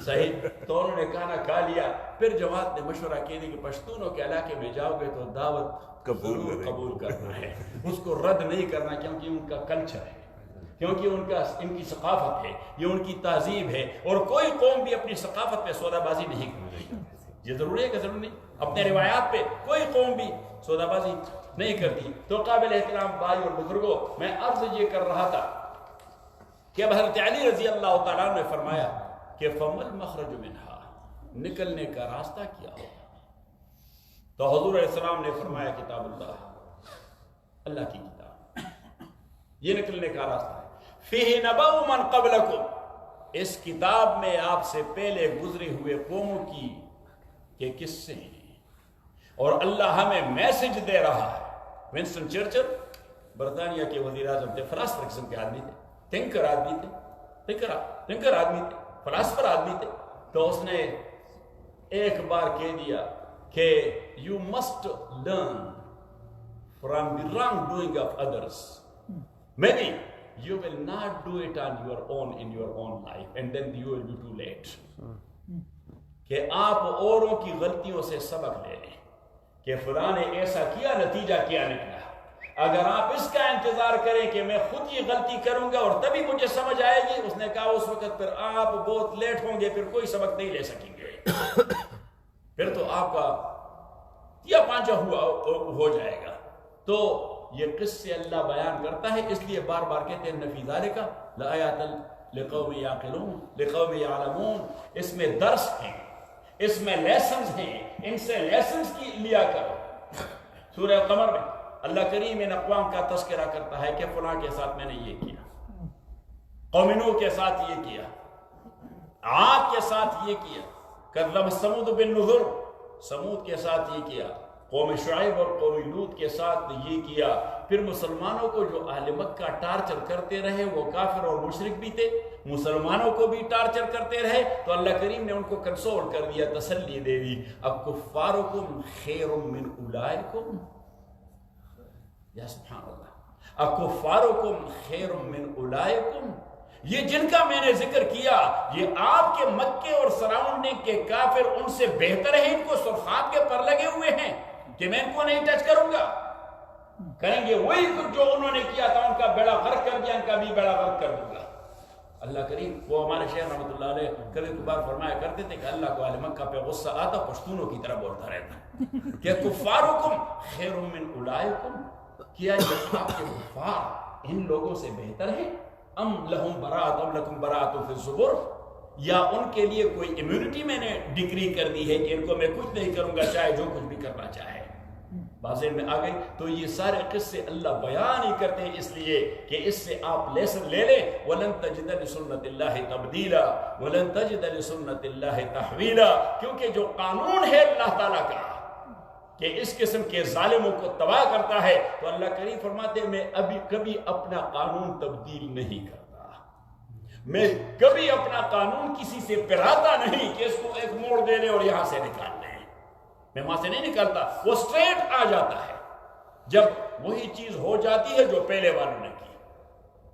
صحیح. تو انہوں نے کھانا کھا لیا. پھر جماعت نے مشورہ کیا کہ پشتونوں کے علاقے میں جاؤ گے تو دعوت قبول کرنا ہے, اس کو رد نہیں کرنا, کیونکہ ان کا کلچر ہے, کیونکہ ان کی ثقافت ہے, یہ ان کی تہذیب ہے, اور کوئی قوم بھی اپنی ثقافت پہ سودا بازی نہیں کرتی. یہ ضروری ہے کہ ضروری نہیں؟ اپنے روایات پہ کوئی قوم بھی سودا بازی نہیں کرتی. تو قابل احترام بھائی اور بزرگوں, میں عرض یہ کر رہا تھا کہ حضرت علی رضی اللہ تعالیٰ نے فرمایا کہ فَمَا الْمَخْرَجُ مِنْهَا, نکلنے کا راستہ کیا ہوگا؟ تو حضور علیہ السلام نے فرمایا کتاب اللہ, اللہ کی کتاب, یہ نکلنے کا راستہ ہے. فِيهِ نَبَأُ مَنْ قَبْلَكُمْ, اس کتاب میں آپ سے پہلے گزرے ہوئے قوموں کی کہ قصے ہیں, اور اللہ ہمیں میسج دے رہا ہے. ونسٹن چرچل برطانیہ کے وزیر اعظم تھے, فلاسفر قسم کے آدمی تھے, تھنکر آدمی تھے, تھنکر آدمی تھے, فلاسفر آدمی تھے. تو اس نے ایک بار کہہ دیا کہ you must learn from the wrongdoing of others. Maybe you will not do it on your own in your own life, and then you will be too late. کہ آپ اوروں کی غلطیوں سے سبق لے لیں کہ فلاں نے ایسا کیا, نتیجہ کیا نکلا. اگر آپ اس کا انتظار کریں کہ میں خود یہ غلطی کروں گا اور تبھی مجھے سمجھ آئے گی, اس نے کہا اس وقت پھر آپ بہت لیٹ ہوں گے, پھر کوئی سبق نہیں لے سکیں گے, پھر تو آپ کا یا پانچا ہو جائے گا. تو یہ قصے اللہ بیان کرتا ہے, اس لیے بار بار کہتے ہیں نفی ذالک لآیات لقوم یعقلون لقوم یعلمون. اس میں درس ہیں, اس میں لیسنز ہیں, ان سے لیسنز کی لیا کرو. سورہ قمر میں اللہ کریم ان اقوام کا تذکرہ کرتا ہے کہ فلاں کے ساتھ میں نے یہ کیا, قوم نوح کے ساتھ یہ کیا, عاد کے ساتھ یہ کیا, کذب ثمود بالنذر, سمود کے ساتھ یہ کیا, قوم شعیب اور قوم لوط کے ساتھ یہ کیا. پھر مسلمانوں کو جو اہل مکہ ٹارچر کرتے رہے, وہ کافر اور مشرک بھی تھے, مسلمانوں کو بھی ٹارچر کرتے رہے, تو اللہ کریم نے ان کو کنسول کر دیا, تسلی دے دی. اب کفارکم خیر من اولئکم, یا سبحان اللہ, اکفارکم خیر من اولئکم, یہ جن کا میں نے ذکر کیا یہ آپ کے مکے اور سراؤنڈنگ کے کافر ان سے بہتر ہیں, ان کو سرخاب کے پر لگے ہوئے ہیں کہ میں ان کو نہیں ٹچ کروں گا. کریں گے وہی کچھ جو انہوں نے کیا تھا, ان کا بیڑا غرق کر دیا, ان کا بھی بیڑا غرق کر دوں گا. اللہ کریم, وہ ہمارے شیخ رحمۃ اللہ علیہ کبھی کبھار فرمایا کرتے تھے کہ اللہ کو اہل مکہ پہ غصہ آتا, پشتونوں کی طرح بولتا رہتا کہ کفارکم خیر من اولئکم, کیا یہ آپ کے کفار ان لوگوں سے بہتر ہیں, ام لہم براءۃ ام لکم براءۃ فی الزبر, یا ان کے لیے کوئی امیونٹی میں نے ڈگری کر دی ہے کہ ان کو میں کچھ نہیں کروں گا چاہے جو کچھ بھی کرنا چاہے. بازے میں آ گئی. تو یہ سارے قصے اللہ بیان ہی کرتے ہیں اس لیے کہ اس سے آپ لیسن لے لیں. وَلَن تَجِدَ لِسُنَّتِ اللَّهِ تَبْدِيلًا وَلَن تَجِدَ لِسُنَّتِ اللَّهِ تَحْوِيلًا. کیونکہ جو قانون ہے اللہ تعالیٰ کا کہ اس قسم کے ظالموں کو تباہ کرتا ہے, تو اللہ کریم فرماتے ہیں میں ابھی کبھی اپنا قانون تبدیل نہیں کرتا, میں کبھی اپنا قانون کسی سے پراتا نہیں کہ اس کو ایک موڑ دے لے اور یہاں سے نکال لیں. میں وہاں سے نہیں نکالتا, وہ سٹریٹ آ جاتا ہے جب وہی چیز ہو جاتی ہے جو پہلے والوں نے کی.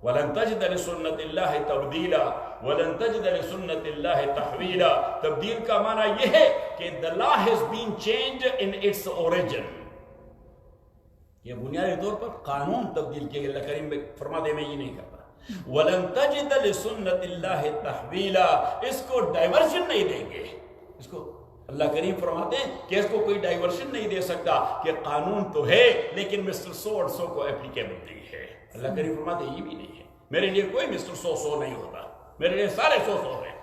وَلَن تَجِدَ لِسُنَّتِ اللَّهِ تَبْدِيلًا وَلَن تَجِدَ لِسُنَّتِ اللَّهِ تَحْوِيلًا. تبدیل کا معنی یہ ہے کہ the law has been changed in its origin. یہ بنیادی طور پر قانون تبدیل کیا گیا. اللہ کریم فرماتے میں یہ نہیں کرتا. وَلَن تَجِدَ لِسُنَّتِ اللَّهِ تَحْوِيلًا. اس کو ڈائیورشن نہیں دیں گے. اس کو اللہ کریم فرماتے ہیں کہ اس کو کوئی ڈائیورشن نہیں دے سکتا کہ قانون تو ہے لیکن مسٹر سو اور سو کو اپلیکیبل نہیں ہے. اللہ کریم فرماتے ہیں یہ بھی نہیں ہے, میرے لیے کوئی مسٹر سو سو نہیں ہوتا, میرے لیے سارے سو سو ہیں.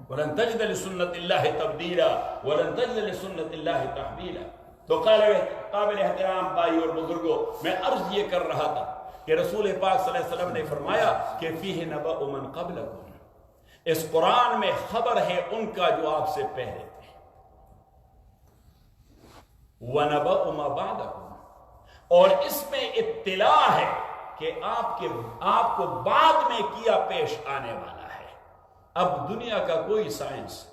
وَلَن تَجِدَ لِسُنَّتِ اللَّهِ تَبْدِيلًا وَلَن تَجِدَ لِسُنَّتِ اللَّهِ تَحْوِيلًا. تو قابل احترام بھائی اور بزرگوں, میں عرض یہ کر رہا تھا کہ رسول پاک صلی اللہ علیہ وسلم نے فرمایا کہ فِيهِ نَبَأُ مَنْ قَبْلَكُمْ, اس قرآن میں خبر ہے ان کا جو آپ سے پہلے تھے. وَنَبَأُ مَا بَعْدَكُمْ, اور اس میں اطلاع ہے کہ آپ کو بعد میں کیا پیش آنے والا ہے۔ اب دنیا کا کوئی سائنس،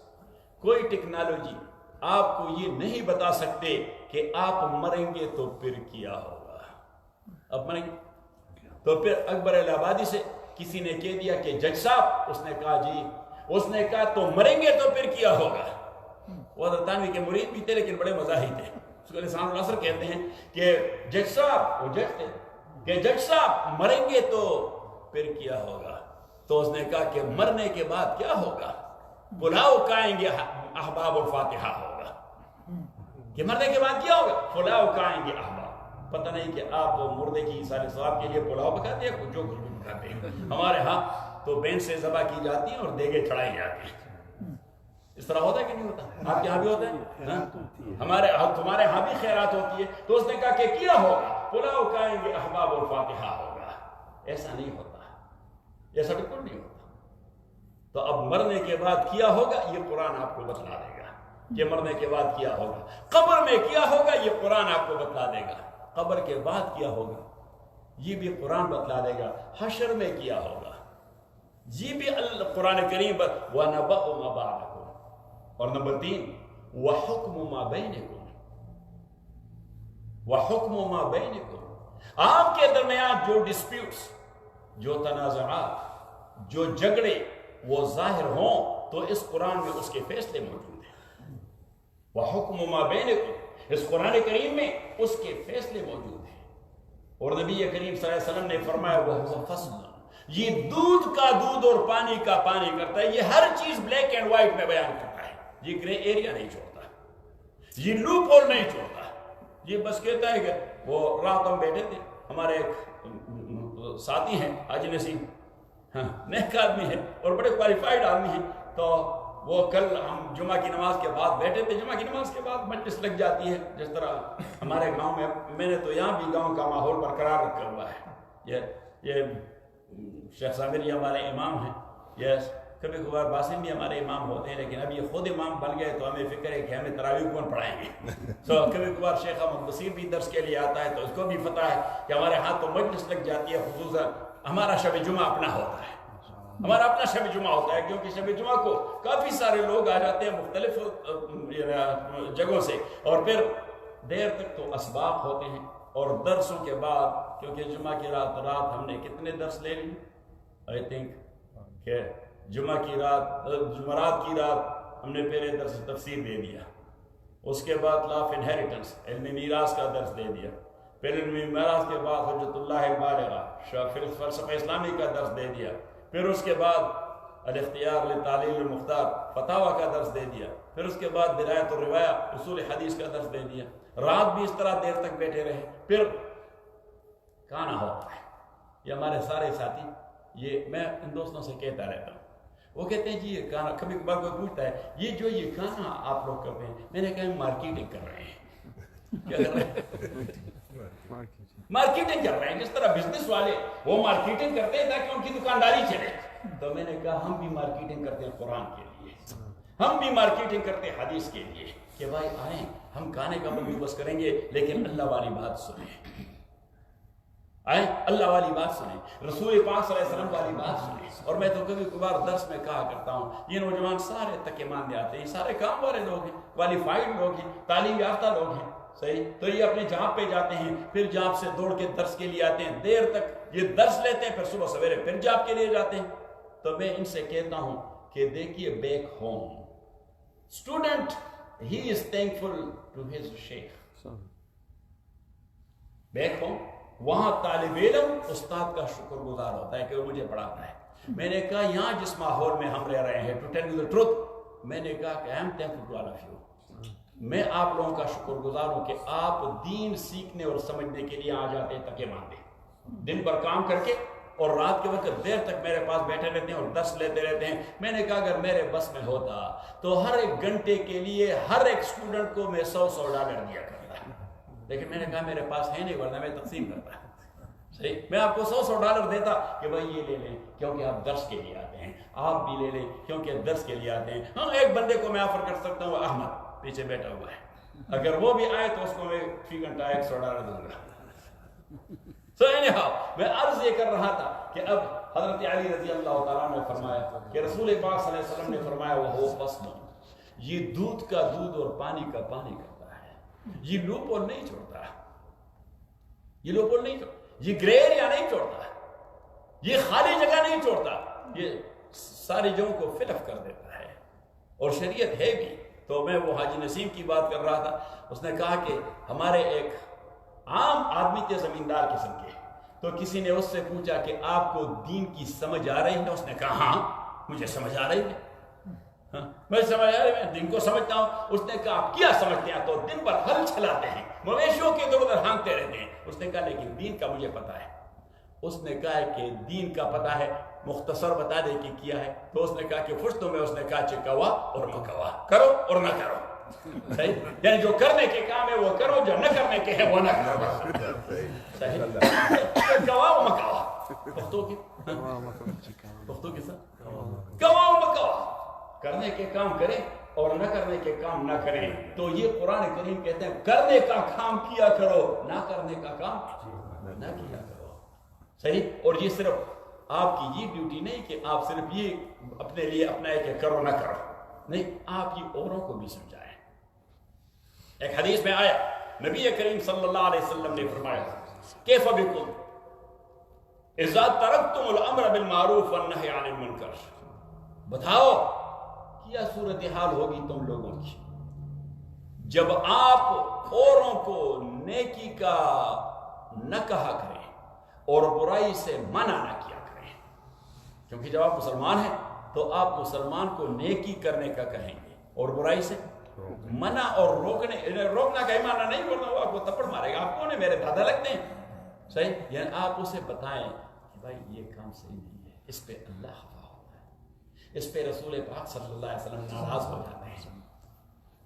کوئی ٹیکنالوجی آپ کو یہ نہیں بتا سکتے کہ آپ مریں گے تو پھر کیا ہوگا۔ اب مریں گے تو پھر اکبر الہ آبادی سے کسی نے کہہ دیا کہ جج صاحب، اس نے کہا جی، اس نے کہا تو مریں گے تو پھر کیا ہوگا۔ وہ حضرت تھانوی کے مرید بھی تھے لیکن بڑے مزاحی تھے، اس کو لسان العصر کہتے ہیں کہ جج صاحب، وہ جج تھے، کہ جج صاحب مریں گے تو پھر کیا ہوگا؟ تو اس نے کہا کہ مرنے کے بعد کیا ہوگا؟ پلاؤ کھائیں گے احباب اور فاتحہ ہوگا۔ کہ مرنے کے بعد کیا ہوگا؟ پلاؤ کھائیں گے احباب۔ پتہ نہیں کہ آپ مردے کی سارے ثواب کے لیے پلاؤ پکاتے ہیں، جو کچھ بھی پکاتے ہیں۔ ہمارے ہاں تو بین سے ذبح کی جاتی ہیں اور دیگیں چڑھائی جاتی ہیں۔ اس طرح ہوتا ہے کہ نہیں ہوتا؟ آپ کے ہاں بھی ہوتا ہے؟ تمہارے ہاں بھی خیرات ہوتی ہے۔ تو اس نے کہا کہ کیا ہوگا؟ پلاؤ کھائیں گے احباب اور فاتحہ ہوگا۔ ایسا نہیں ہوتا، ایسا بالکل نہیں ہوتا۔ تو اب مرنے کے بعد کیا ہوگا یہ قرآن آپ کو بتلا دے گا کہ مرنے کے بعد کیا ہوگا۔ قبر میں کیا ہوگا یہ قرآن آپ کو بتلا دے گا۔ قبر کے بعد کیا ہوگا یہ بھی قرآن بتلا دے گا۔ حشر میں کیا ہوگا یہ بھی قرآن کریم وَنَبَأُ مَا بَعْدَكُمْ۔ اور نمبر 3 وَحُكْمُ مَا بَيْنِكُمْ، وَحُكْمُ مَا بَيْنِكُمْ۔ آپ کے درمیان جو ڈسپیوٹس، جو تنازعات، جو جھگڑے وہ ظاہر ہوں تو اس قرآن میں اس کے فیصلے موجود ہیں۔ وَحُكْمُ مَا بَيْنِكُمْ، اس قرآن کریم میں اس کے فیصلے موجود ہیں۔ اور نبی کریم صلی اللہ علیہ وسلم نے فرمایا وَهُوَ فَصْلٌ، یہ دودھ کا دودھ اور پانی کا پانی کرتا ہے۔ یہ ہر چیز بلیک اینڈ وائٹ میں بیان کرتا ہے، یہ گرے ایریا نہیں چھوڑتا، یہ لوپ ہول نہیں چھوڑتا۔ یہ بس کہتا ہے کہ وہ رات ہم بیٹھے تھے، ہمارے ایک ساتھی ہیں حاجی نسیم، نیک آدمی ہے اور بڑے کوالیفائڈ آدمی ہیں، تو وہ کل ہم جمعہ کی نماز کے بعد بیٹھے تھے۔ جمعہ کی نماز کے بعد مجلس لگ جاتی ہے، جس طرح ہمارے گاؤں میں نے تو یہاں بھی گاؤں کا ماحول برقرار رکھا ہوا ہے۔ یہ شیخ سامر یہ ہمارے امام ہیں، یہ کبھی کبھار باسم بھی ہمارے امام ہوتے ہیں، لیکن اب یہ خود امام بن گئے تو ہمیں فکر ہے کہ ہمیں تراویح کون پڑھائیں گے۔ تو کبھی کبھار شیخ احمد بصیر بھی درس کے لیے آتا ہے، تو اس کو بھی پتہ ہے کہ ہمارے ہاں تو مجلس لگ جاتی ہے۔ خصوصاً ہمارا شب جمعہ اپنا ہوتا ہے، ہمارا اپنا شب جمعہ ہوتا ہے، کیونکہ شب جمعہ کو کافی سارے لوگ آ جاتے ہیں مختلف جگہوں سے، اور پھر دیر تک تو اسباق ہوتے ہیں۔ اور درسوں کے بعد، کیونکہ جمعہ کی رات ہم نے کتنے درس لے لی؟ آئی تھنک کہ جمعرات کی رات ہم نے پہلے درس تفسیر دے دیا، اس کے بعد لا آف انہیریٹنس علم میراث کا درس دے دیا، پھر علم میراث کے بعد حجت اللہ البالغہ فلسفہ اسلامی کا درس دے دیا، پھر اس کے بعد الاختیار لتعلیل المختار فتاوی کا درس دے دیا، پھر اس کے بعد درایت الروایہ اصول حدیث کا درس دے دیا۔ رات بھی اس طرح دیر تک بیٹھے رہے۔ پھر کھانا ہوتا ہے، یہ ہمارے سارے ساتھی، یہ میں ان دوستوں سے کہتا رہتا ہوں، وہ کہتے ہیں جی یہ کھانا، کبھی کبھار کوئی پوچھتا ہے یہ کھانا آپ لوگ کرتے ہیں؟ میں نے کہا مارکیٹنگ کر رہے ہیں۔ کیا کر رہے ہیں؟ مارکیٹنگ کر رہے ہیں، جس طرح بزنس والے وہ مارکیٹنگ کرتے ہیں تاکہ ان کی دکانداری چلے۔ تو میں نے کہا ہم بھی مارکیٹنگ کرتے ہیں قرآن کے لیے، ہم بھی مارکیٹنگ کرتے ہیں حدیث کے لیے، کہ بھائی آئیں ہم کھانے کا بندوبست کریں گے لیکن اللہ والی بات سنیں، آئیں اللہ والی بات سنیں، رسول پاک صلی اللہ علیہ وسلم والی بات سنیں۔ اور میں تو کبھی کبھار درس میں کہا کرتا ہوں یہ نوجوان سارے تکے ماندے آتے ہیں، سارے کام والے لوگ ہیں، کوالیفائڈ لوگ ہیں، تعلیم یافتہ لوگ ہیں، صحیح، تو یہ اپنے جاب پہ جاتے ہیں، پھر جاب سے دوڑ کے درس کے لیے آتے ہیں، دیر تک یہ درس لیتے ہیں، پھر صبح سویرے پھر جاب کے لیے جاتے ہیں۔ تو میں ان سے کہتا ہوں کہ دیکھیے back home student he is thankful to his sheikh, back home وہاں طالب علم استاد کا شکر گزار ہوتا ہے کہ وہ مجھے پڑھاتا ہے۔ میں نے کہا یہاں جس ماحول میں ہم رہ رہے ہیں، to tell you the truth, میں نے کہا کہ I am thankful to all of you, میں آپ لوگوں کا شکر گزار ہوں کہ آپ دین سیکھنے اور سمجھنے کے لیے آ جاتے ہیں تکے ماندے، دن بھر کام کر کے اور رات کے وقت دیر تک میرے پاس بیٹھے رہتے ہیں اور درس لیتے رہتے ہیں۔ میں نے کہا اگر میرے بس میں ہوتا تو ہر ایک گھنٹے کے لیے ہر ایک اسٹوڈنٹ کو میں $100 دیا کرتا، لیکن میں نے کہا میرے پاس ہے نہیں، ورنہ میں تقسیم کرتا، صحیح، میں آپ کو $100 دیتا کہ بھائی یہ لے لیں کیونکہ آپ درس کے لیے آتے ہیں، آپ بھی لے لیں کیونکہ درس کے لیے آتے ہیں۔ ہاں ایک بندے کو میں آفر کر سکتا ہوں، احمد پیچھے بیٹھا ہوا ہے، اگر وہ بھی آئے تو اس کو میں فی گھنٹہ $100 دوں گا، میں عرض یہ کر رہا تھا کہ اب حضرت علی رضی اللہ تعالیٰ نے فرمایا کہ رسول پاک صلی اللہ علیہ وسلم نے فرمایا وہ فصل، یہ دودھ کا دودھ اور پانی کا پانی کرتا ہے، یہ لوپول نہیں چھوڑتا، یہ لوپول نہیں چھوڑتا، یہ گرے ایریا نہیں چھوڑتا، یہ خالی جگہ نہیں چھوڑتا، یہ ساری جگہوں کو فل اپ کر دیتا ہے، اور شریعت ہے بھی۔ تو میں وہ حاجی نسیم کی بات کر رہا تھا، اس نے کہا کہ ہمارے ایک عام آدمی تھے زمیندار قسم کے، تو کسی نے اس سے پوچھا کہ آپ کو دین کی سمجھ آ رہی ہے؟ اس نے کہا ہاں مجھے سمجھ آ رہی ہے، میں سمجھ آ رہی ہے، میں دین کو سمجھتا ہوں۔ اس نے کہا آپ کیا سمجھتے ہیں؟ تو دن بھر ہل چلاتے ہیں، مویشیوں کے ادھر ادھر ہانکتے رہتے ہیں۔ اس نے کہا لیکن دین کا مجھے پتا ہے۔ اس نے کہا کہ دین کا پتا ہے، مختصر بتا دے کہ کیا ہے؟ تو اس نے کہا کہ فرشتوں میں اس نے کہا چکوا اور مکوا، کرو اور نہ کرو، صحیح، یعنی جو کرنے کے کام ہے وہ کرو، جو نہ کرنے کے ہے وہ نہ کرو، صحیح، گوا و مکوا، پختوں کے ساتھ گوا و مکوا، کرنے کے کام کریں اور نہ کرنے کے کام نہ کریں۔ تو یہ قرآن کریم کہتے ہیں کرنے کا کام کیا کرو، نہ کرنے کا کام نہ کیا کرو، صحیح۔ اور یہ صرف آپ کی یہ ڈیوٹی نہیں کہ آپ صرف یہ اپنے لیے اپنائے کہ کرو نہ کرو، نہیں، آپ یہ اوروں کو بھی سمجھائیں۔ ایک حدیث میں آیا نبی کریم صلی اللہ علیہ وسلم نے فرمایا کیف بکم اذا ترکتم الامر بالمعروف والنہی عن المنکر، بتاؤ کیا صورتحال ہوگی تم لوگوں کی جب آپ اوروں کو نیکی کا نہ کہا کریں اور برائی سے منع نہ کیا کریں، کیونکہ جب آپ مسلمان ہیں تو آپ مسلمان کو نیکی کرنے کا کہیں گے اور برائی سے منع اور روکنا کا ایمان نہیں کرنا، وہ آپ کو تپڑ مارے گا، آپ کون ہے، میرے دادا لگتے ہیں، صحیح، یعنی آپ اسے بتائیں کہ بھائی یہ کام صحیح نہیں ہے، اس پہ اللہ خفا ہوتا ہے، اس پہ رسول پاک صلی اللہ علیہ وسلم ناراض ہو جاتے ہیں۔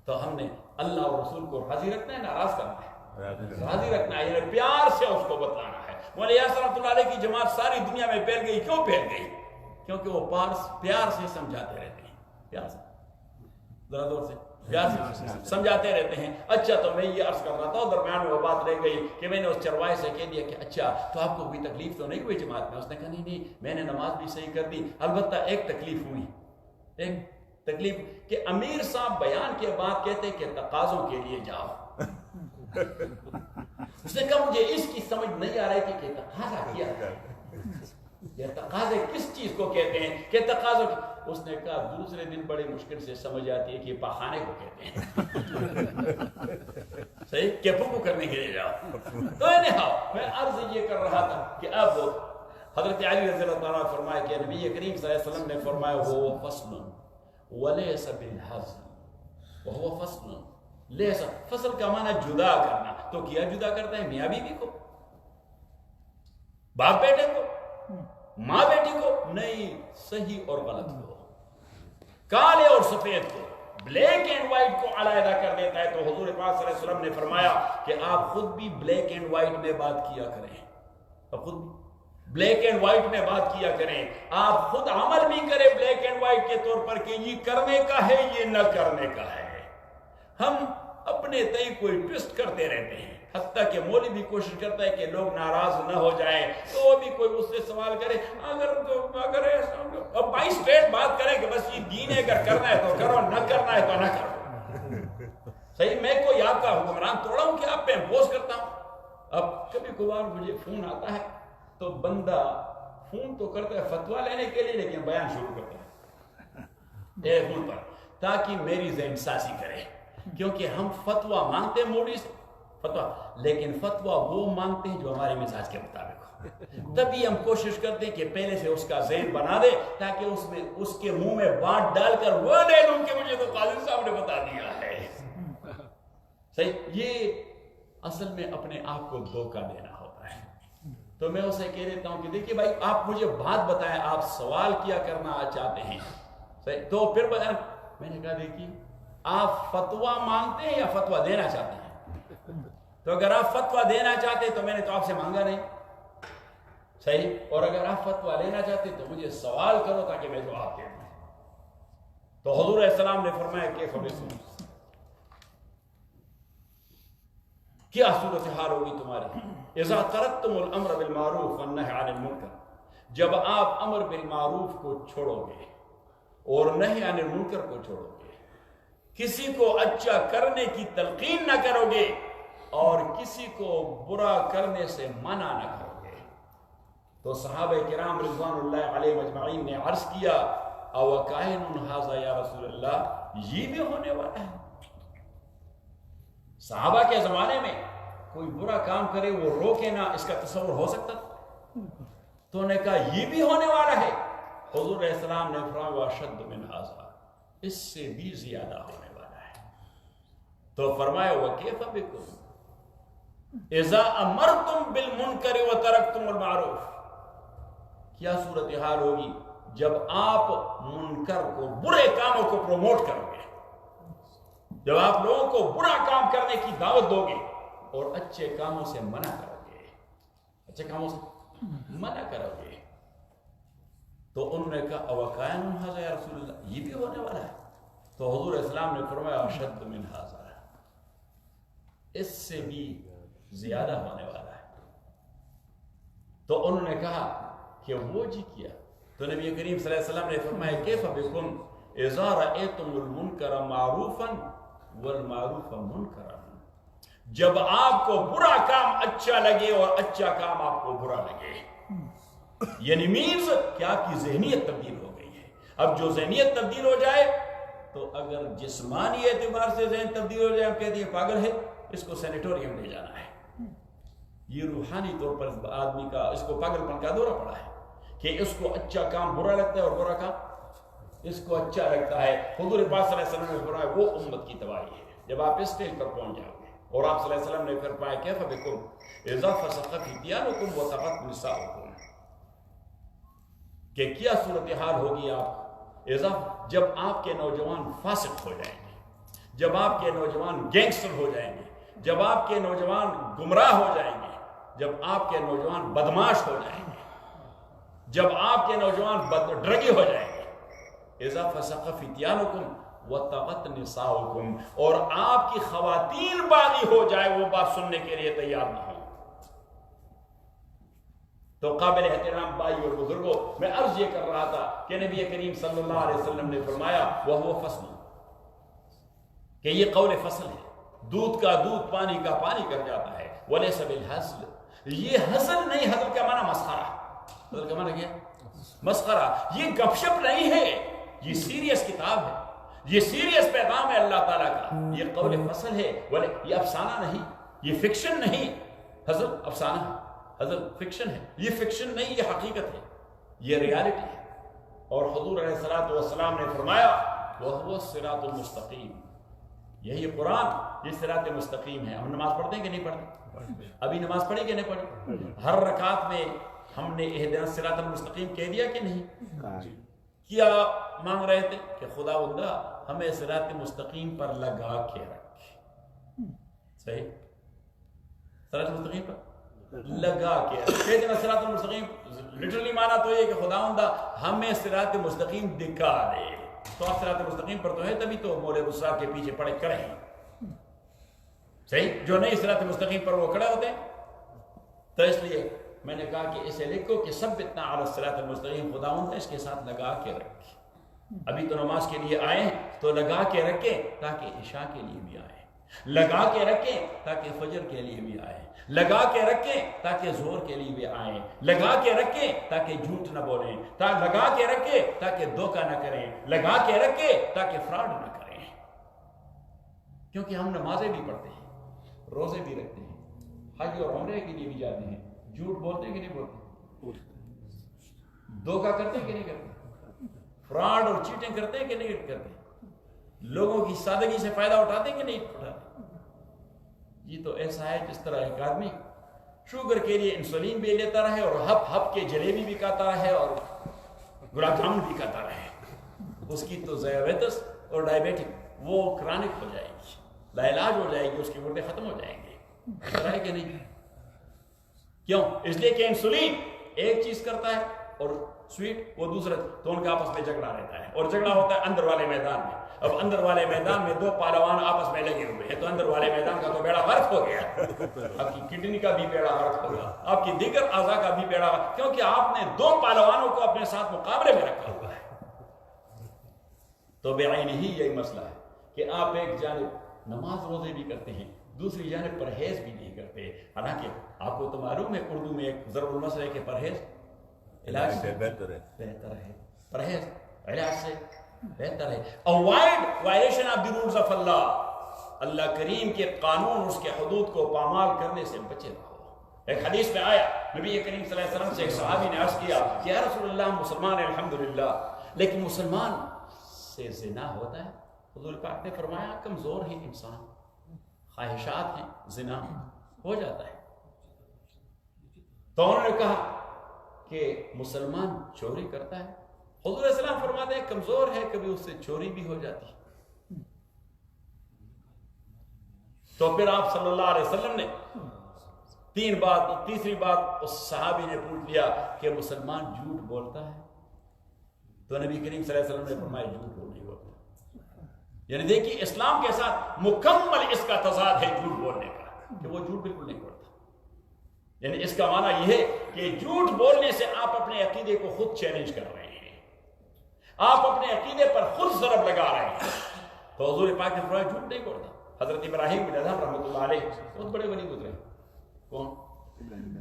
تو ہم نے اللہ اور رسول کو راضی رکھنا ہے، ناراض کرنا ہے، راضی رکھنا ہے، یعنی پیار سے اس کو بتانا ہے۔ مولانا یاسر رحمۃ اللہ علیہ کی جماعت ساری دنیا میں پھیل گئی، کیوں پھیل گئی؟ کیونکہ وہ پیار سے سمجھاتے رہتے ہیں، پیار سے، ذرا دور سے پیار سے سمجھاتے رہتے ہیں۔ اچھا تو میں یہ عرض کر رہا تھا، درمیان میں وہ بات رہ گئی کہ میں نے اس چرواہے سے کہہ دیا کہ اچھا تو آپ کو کوئی تکلیف تو نہیں ہوئی جماعت میں؟ اس نے کہا نہیں میں نے نماز بھی صحیح کر دی، البتہ ایک تکلیف ہوئی، ایک تکلیف کہ امیر صاحب بیان کے بعد کہتے کہ تقاضوں کے لیے جاؤ۔ اس نے کہا مجھے اس کی سمجھ نہیں آ رہی تھی کہ تقاضا کیا ہے، یہ تقاضے کس چیز کو کہتے ہیں کہ تقاضوں کی؟ اس نے کہا دوسرے دن بڑی مشکل سے سمجھ آتی ہے کہ پاخانے کو کہتے ہیں، صحیح، کہ پھپھو کرنے کے لیے جاؤ۔ تو میں عرض یہ کر رہا تھا کہ اب حضرت علی رضی اللہ تعالیٰ فرمایا کہ نبی کریم صلی اللہ علیہ وسلم نے فرمایا وہ فصل ولیس بالحزن وهو فصل، لیس، فصل کا معنی جدا کرنا، تو کیا جدا کرتا ہے؟ میاں بیوی کو، باپ بیٹے کو، ماں بیٹی کو نہیں، صحیح اور غلط کو، کالے اور سفید کو، بلیک اینڈ وائٹ کو علیحدہ کر دیتا ہے۔ تو حضور پاک صلی اللہ علیہ وسلم نے فرمایا کہ آپ خود بھی بلیک اینڈ وائٹ میں بات کیا کریں، آپ خود بلیک اینڈ وائٹ میں بات کیا کریں، آپ خود عمل بھی کریں بلیک اینڈ وائٹ کے طور پر کہ یہ کرنے کا ہے یہ نہ کرنے کا ہے۔ ہم اپنے تئیں کوئی ٹوسٹ کرتے رہتے ہیں، حتیٰ کہ مولوی بھی کوشش کرتا ہے کہ لوگ ناراض نہ ہو جائیں، تو وہ بھی کوئی اس سے سوال کرے اگر اب بھائی اسٹریٹ بات کریں کہ بس یہ دین ہے، اگر کرنا ہے تو کرو، نہ کرنا ہے تو نہ کرو، صحیح۔ میں کوئی آپ کا حکمران توڑا ہوں کہ آپ پہ امپوز کرتا ہوں؟ اب کبھی کبھار مجھے فون آتا ہے تو بندہ فون تو کرتا ہے فتویٰ لینے کے لیے، لیکن بیان شروع کرتا ہے فون پر تاکہ میری ذہن سازی کرے، کیونکہ ہم فتویٰ مانگتے ہیں موڑی سے فتویٰ، لیکن فتویٰ وہ مانگتے ہیں جو ہمارے مزاج کے مطابق ہو۔ تبھی ہم کوشش کرتے ہیں کہ پہلے سے اس کا ذہن بنا دے تاکہ اس کے منہ میں بات ڈال کر وہ لے لوں کہ مجھے تو قاضی صاحب نے بتا دیا ہے، صحیح۔ یہ اصل میں اپنے آپ کو دھوکہ دینا ہوتا ہے۔ تو میں اسے کہہ دیتا ہوں کہ دیکھیے بھائی آپ مجھے بات بتائیں، آپ سوال کیا کرنا چاہتے ہیں، صحیح، تو پھر میں نے کہا دیکھیے آپ فتویٰ مانگتے ہیں یا فتویٰ دینا چاہتے ہیں؟ تو اگر آپ فتویٰ دینا چاہتے ہیں تو میں نے تو آپ سے مانگا نہیں، صحیح، اور اگر آپ فتویٰ لینا چاہتے ہیں تو مجھے سوال کرو تاکہ میں جواب دے دوں۔ تو حضور علیہ السلام نے فرمایا کہ کیا صورتحال ہوگی تمہاری اذا ترکتم الامر بالمعروف والنہی عن المنکر، جب آپ امر بالمعروف کو چھوڑو گے اور نہی عن المنکر کو چھوڑو گے، کسی کو اچھا کرنے کی تلقین نہ کرو گے اور کسی کو برا کرنے سے منع نہ کرو گے، تو صحابہ کرام رضوان اللہ علیہ مجمعین نے عرض کیا اوکائن ھذا یا رسول اللہ، یہ بھی ہونے والا ہے؟ صحابہ کے زمانے میں کوئی برا کام کرے وہ روکے نہ، اس کا تصور ہو سکتا؟ تو انہوں نے کہا یہ بھی ہونے والا ہے۔ حضور علیہ السلام نے فرمایا واشد من ھذا، اس سے بھی زیادہ ہونے والا ہے۔ تو فرمایا وکیف بکم اذا امرتم بالمنکر وترکتم المعروف، کیا صورتحال ہوگی جب آپ منکر کو، برے کاموں کو پروموٹ کرو گے، جب آپ لوگوں کو برا کام کرنے کی دعوت دو گے اور اچھے کاموں سے منع کرو گے، اچھے کاموں سے منع کرو گے۔ تو انہوں نے کہا اوکائن ھذا یا رسول اللہ، یہ بھی ہونے والا ہے؟ تو حضور اسلام نے فرمایا اشد من ھذا، اس سے بھی زیادہ ہونے والا ہے۔ تو انہوں نے کہا کہ وہ جی کیا؟ تو نبی کریم صلی اللہ علیہ وسلم نے فرمایا کیف بکم اذا رأیتم المنکر معروفا والمعروف منکرا، جب آپ کو برا کام اچھا لگے اور اچھا کام آپ کو برا لگے، یعنی مینز کہ آپ کی ذہنیت تبدیل ہو گئی ہے۔ اب جو ذہنیت تبدیل ہو جائے تو اگر جسمانی اعتبار سے ذہن تبدیل ہو جائے، ہم کہتے ہیں پاگل ہے، اس کو سینیٹوریم لے جانا ہے۔ یہ روحانی طور پر آدمی کا، اس کو پاگل پن کا دورہ پڑا ہے کہ اس کو اچھا کام برا لگتا ہے اور برا کام اس کو اچھا لگتا ہے۔ حضور پاک صلی اللہ علیہ وسلم نے فرمایا وہ امت کی تباہی ہے جب آپ اس اسٹیج پر پہنچ جاؤ گے۔ اور آپ صلی اللہ علیہ وسلم نے فرمایا کیف بکم اذا فسق فتیانکم وطغت نساؤکم، کہ کیا صورتحال ہوگی آپ جب آپ کے نوجوان فاسق ہو جائیں گے، جب آپ کے نوجوان گینگسٹر ہو جائیں گے، جب آپ کے نوجوان گمراہ ہو جائیں گے، جب آپ کے نوجوان بدماش ہو جائیں گے، جب آپ کے نوجوان ڈرگی ہو جائیں گے۔ اذا فسق فتیانکم وطغت نساؤکم، اور آپ کی خواتین باغی ہو جائے، وہ بات سننے کے لیے تیار نہ ہو۔ تو قابل احترام بھائی اور بزرگوں، میں عرض یہ کر رہا تھا کہ نبی کریم صلی اللہ علیہ وسلم نے فرمایا وَهُوَ فَصْلٌ، کہ یہ قول فصل ہے، دودھ کا دودھ پانی کا پانی کر جاتا ہے۔ وَلَيْسَ بِالْحَزْلِ، یہ حزل نہیں، حزل کا معنی مسخرہ، حزل کا معنی کیا؟ مسخرہ، یہ گپ شپ نہیں ہے، یہ سیریس کتاب ہے، یہ سیریس پیغام ہے اللہ تعالیٰ کا۔ یہ قول فصل ہے، یہ افسانہ نہیں، یہ فکشن نہیں۔ حزل افسانہ ہے، حزل فکشن ہے، یہ فکشن نہیں، یہ حقیقت ہے، یہ ریالٹی ہے۔ اور حضور علیہ الصلوۃ والسلام نے فرمایا وَهُوَ الصِّرَاطُ الْمُسْتَقِيمُ، یہی قرآن یہ صراط مستقیم ہے۔ ہم نماز پڑھتے ہیں کہ نہیں پڑھتے؟ ابھی نماز پڑھی کہ نہیں پڑھی؟ ہر رکعت میں ہم نے اہدنا الصراط المستقیم کہہ دیا کہ نہیں؟ کیا مانگ رہے تھے کہ خداوندہ ہمیں صراط مستقیم پر لگا کے رکھ، صحیح، صراط مستقیم پر لگا کے رکھ۔ صراط المستقیم لٹرلی مانا تو یہ کہ خداوندہ ہمیں صراط مستقیم دکھا دے۔ تو آپ صراط مستقیم پر تو ہے، تبھی تو مولے بسرا کے پیچھے پڑے کھڑے ہیں، صحیح، جو نہیں صراط مستقیم پر وہ کھڑے ہوتے ہیں۔ تو اس لیے میں نے کہا کہ اسے لکھو کہ ثبتنا علی الصراط المستقیم، خداوند اس کے ساتھ لگا کے رکھے۔ ابھی تو نماز کے لیے آئے ہیں تو لگا کے رکھیں تاکہ عشاء کے لیے بھی آئے، لگا کے رکھیں تاکہ فجر کے لیے بھی آئے، لگا کے رکھیں تاکہ ظہر کے لیے بھی آئیں، لگا کے رکھیں تاکہ جھوٹ نہ بولیں، لگا کے رکھیں تاکہ دھوکہ نہ کریں، لگا کے رکھیں تاکہ فراڈ نہ کریں۔ کیونکہ ہم نمازیں بھی پڑھتے ہیں، روزے بھی رکھتے ہیں، حج اور عمرے کے لیے بھی جاتے ہیں، جھوٹ بولتے ہیں کہ نہیں بولتے؟ دھوکہ کرتے ہیں کہ نہیں کرتے؟ فراڈ اور چیٹنگ کرتے ہیں کہ نہیں کرتے؟ لوگوں کی سادگی سے فائدہ اٹھاتے ہیں کہ نہیں اٹھاتے؟ یہ تو ایسا ہے جس طرح ایک آدمی شوگر کے لیے انسولین بھی لیتا رہے اور ہپ ہپ کے جلیبی بھی کھاتا رہے اور گلاب جامن بھی کھاتا رہے، اس کی تو ذیابیطس اور ڈائبیٹک وہ کرانک ہو جائے گی، لا علاج ہو جائے گی، اس کے گردے ختم ہو جائیں گے۔ ایسا ہے کہ نہیں؟ کیوں؟ اس لیے کہ انسولین ایک چیز کرتا ہے اور سویٹ وہ دوسرا، تو ان کا آپس میں جھگڑا رہتا ہے، اور جھگڑا ہوتا ہے اندر والے میدان میں۔ اب اندر والے میدان میں دو پہلوان آپس میں لگے ہوئے ہیں، تو اندر والے میدان کا تو بیڑا غرق ہو گیا، آپ کی کڈنی کا بھی بیڑا غرق ہوگا، آپ کی دیگر اعضاء کا بھی بیڑا غرق، کیونکہ آپ نے دو پہلوانوں کو اپنے ساتھ مقابلے میں رکھا ہوا ہے۔ تو بعین ہی یہی مسئلہ ہے کہ آپ ایک جانب نماز روزے بھی کرتے ہیں، دوسری جانب پرہیز بھی نہیں کرتے، حالانکہ آپ کو تو معلوم ہے اردو میں ایک ضرب المثل ہے کہ پرہیز علاج سے بہتر ہے، پرہیز علاج سے بہتر ہے۔ Avoid violation of the rules of Allah, Allah کریم کے قانون، اس کے حدود کو پامال کرنے سے بچے رہو۔ ایک حدیث میں آیا، نبی کریم صلی اللہ علیہ وسلم سے ایک صحابی نے عرض کیا کہ یا رسول اللہ مسلمان ہے الحمدللہ، لیکن مسلمان سے زنا ہوتا ہے؟ حضور پاک نے فرمایا کمزور ہی انسان، خواہشات ہیں، زنا ہو جاتا ہے۔ تو انہوں نے کہا کہ مسلمان چوری کرتا ہے؟ حضور علیہ السلام فرماتے ہیں کمزور ہے، کبھی اس سے چوری بھی ہو جاتی ہے۔ تو پھر آپ صلی اللہ علیہ وسلم نے تیسری بات اس صحابی نے پوچھ لیا کہ مسلمان جھوٹ بولتا ہے؟ تو نبی کریم صلی اللہ علیہ وسلم نے فرمایا جھوٹ نہیں بولتا۔ یعنی دیکھیے اسلام کے ساتھ مکمل اس کا تضاد ہے جھوٹ بولنے کا، کہ وہ جھوٹ بالکل نہیں بولتا۔ یعنی اس کا معنی یہ ہے کہ جھوٹ بولنے سے آپ اپنے عقیدے کو خود چیلنج کر رہے ہیں، آپ اپنے عقیدے پر خود ضرب لگا رہے ہیں۔ تو حضور پاک نے فرمایا جھوٹ نہیں بولتا۔ حضرت ابراہیم بن ادہم رحمۃ اللہ علیہ بہت بڑے ولی گزرے، کون؟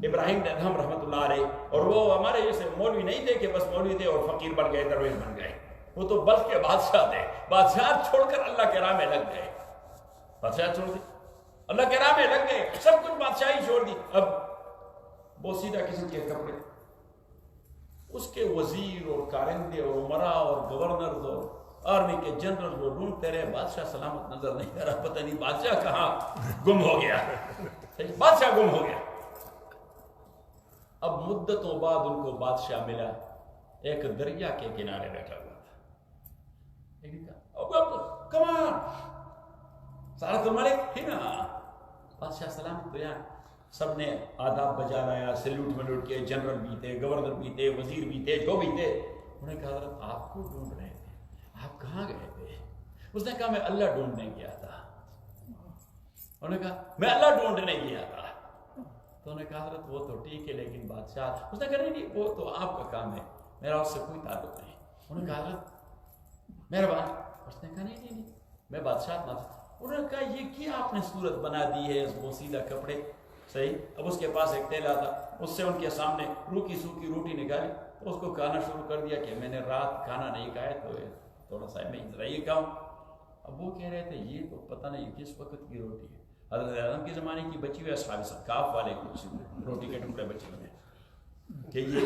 ابراہیم بن ادہم رحمۃ اللہ علیہ، اور وہ ہمارے جیسے مولوی نہیں تھے کہ بس مولوی تھے اور فقیر بن گئے، درویش بن گئے، وہ تو بلخ کے بادشاہ تھے، بادشاہ چھوڑ کر اللہ کے راہ میں لگ گئے، بادشاہ چھوڑ دی، اللہ کے راہ میں لگ گئے، سب کچھ بادشاہی چھوڑ دی۔ اب بوسیدہ قسم کے کپڑے، اس کے وزیر اور کارندے اور عمراء اور گورنرز اور آرمی کے جنرل وہ ڈھونڈتے رہے، بادشاہ سلامت نظر نہیں آ رہا، پتہ نہیں بادشاہ کہاں گم ہو گیا، بادشاہ گم ہو گیا۔ اب مدتوں بعد ان کو بادشاہ ملا، ایک دریا کے کنارے بیٹھا ہوا تھا، کمان سارت الملک ہی نا، بادشاہ سلامت تو یہاں، سب نے آداب بجا لایا، سیلوٹ ملوٹ کے، جنرل بھی تھے، گورنر بھی تھے، وزیر بھی تھے، جو بھی تھے۔ انہوں نے کہا حضرت آپ کو ڈھونڈ رہے تھے، آپ کہاں گئے تھے؟ اس نے کہا میں اللہ ڈھونڈنے گیا تھا۔ انہوں نے کہا میں اللہ ڈھونڈنے گیا تھا۔ تو انہوں نے کہا حضرت وہ تو ٹھیک ہے لیکن بادشاہ، اس نے کہا نہیں وہ تو آپ کا کام ہے، میرا اس سے کوئی تعلق نہیں۔ انہوں نے کہا حضرت مہربان، اس نے کہا نہیں میں بادشاہ نہ تھا۔ انہوں نے کہا یہ کیا آپ نے صورت بنا دی ہے اس بوسیدہ کپڑے، صحیح؟ اب اس کے پاس ایک تیلا تھا، اس سے ان کے سامنے روکی سوکھی روٹی نکالی، تو اس کو کھانا شروع کر دیا کہ میں نے رات کھانا نہیں کھایا تو تھوڑا سا میں ذرا یہ کھاؤں۔ اب وہ کہہ رہے تھے یہ تو پتہ نہیں کس وقت کی روٹی ہے، حضرت اعظم کے زمانے کی بچی ہوئی، اصحاب کاف والے کچھ روٹی کے ٹکڑے بچے ہوئے کہ یہ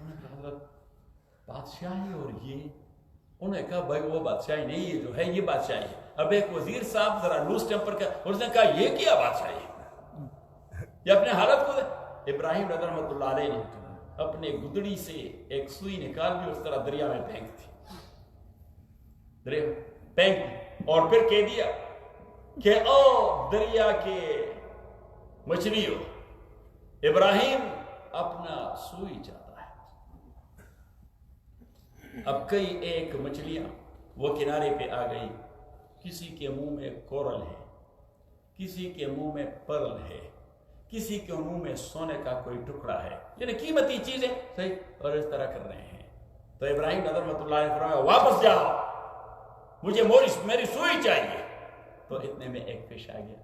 حضرت بادشاہی اور یہ، انہوں نے کہا بھائی وہ بادشاہی نہیں ہے جو ہے یہ بادشاہی ہے۔ اب ایک وزیر صاحب ذرا لوز ٹیمپر کا، اس نے کہا یہ کیا بادشاہی ہے، یہ اپنے حالت کو دے۔ ابراہیم رحمۃ اللہ علیہ نے اپنے گدڑی سے ایک سوئی نکال دی، اس طرح دریا میں پھینک دی، دریا پھینک دی، اور پھر کہہ دیا کہ او دریا کے مچھلیوں، ابراہیم اپنا سوئی چاہتا ہے۔ اب کئی ایک مچھلیاں وہ کنارے پہ آ گئی، کسی کے منہ میں کورل ہے، کسی کے منہ میں پرل ہے، کسی کے منہ میں سونے کا کوئی ٹکڑا ہے، یعنی قیمتی چیزیں، صحیح، اور اس طرح کر رہے ہیں۔ تو ابراہیم رحمۃ اللہ نے فرمایا واپس جاؤ، مجھے میری سوئی چاہیے۔ تو اتنے میں ایک فش آ گیا،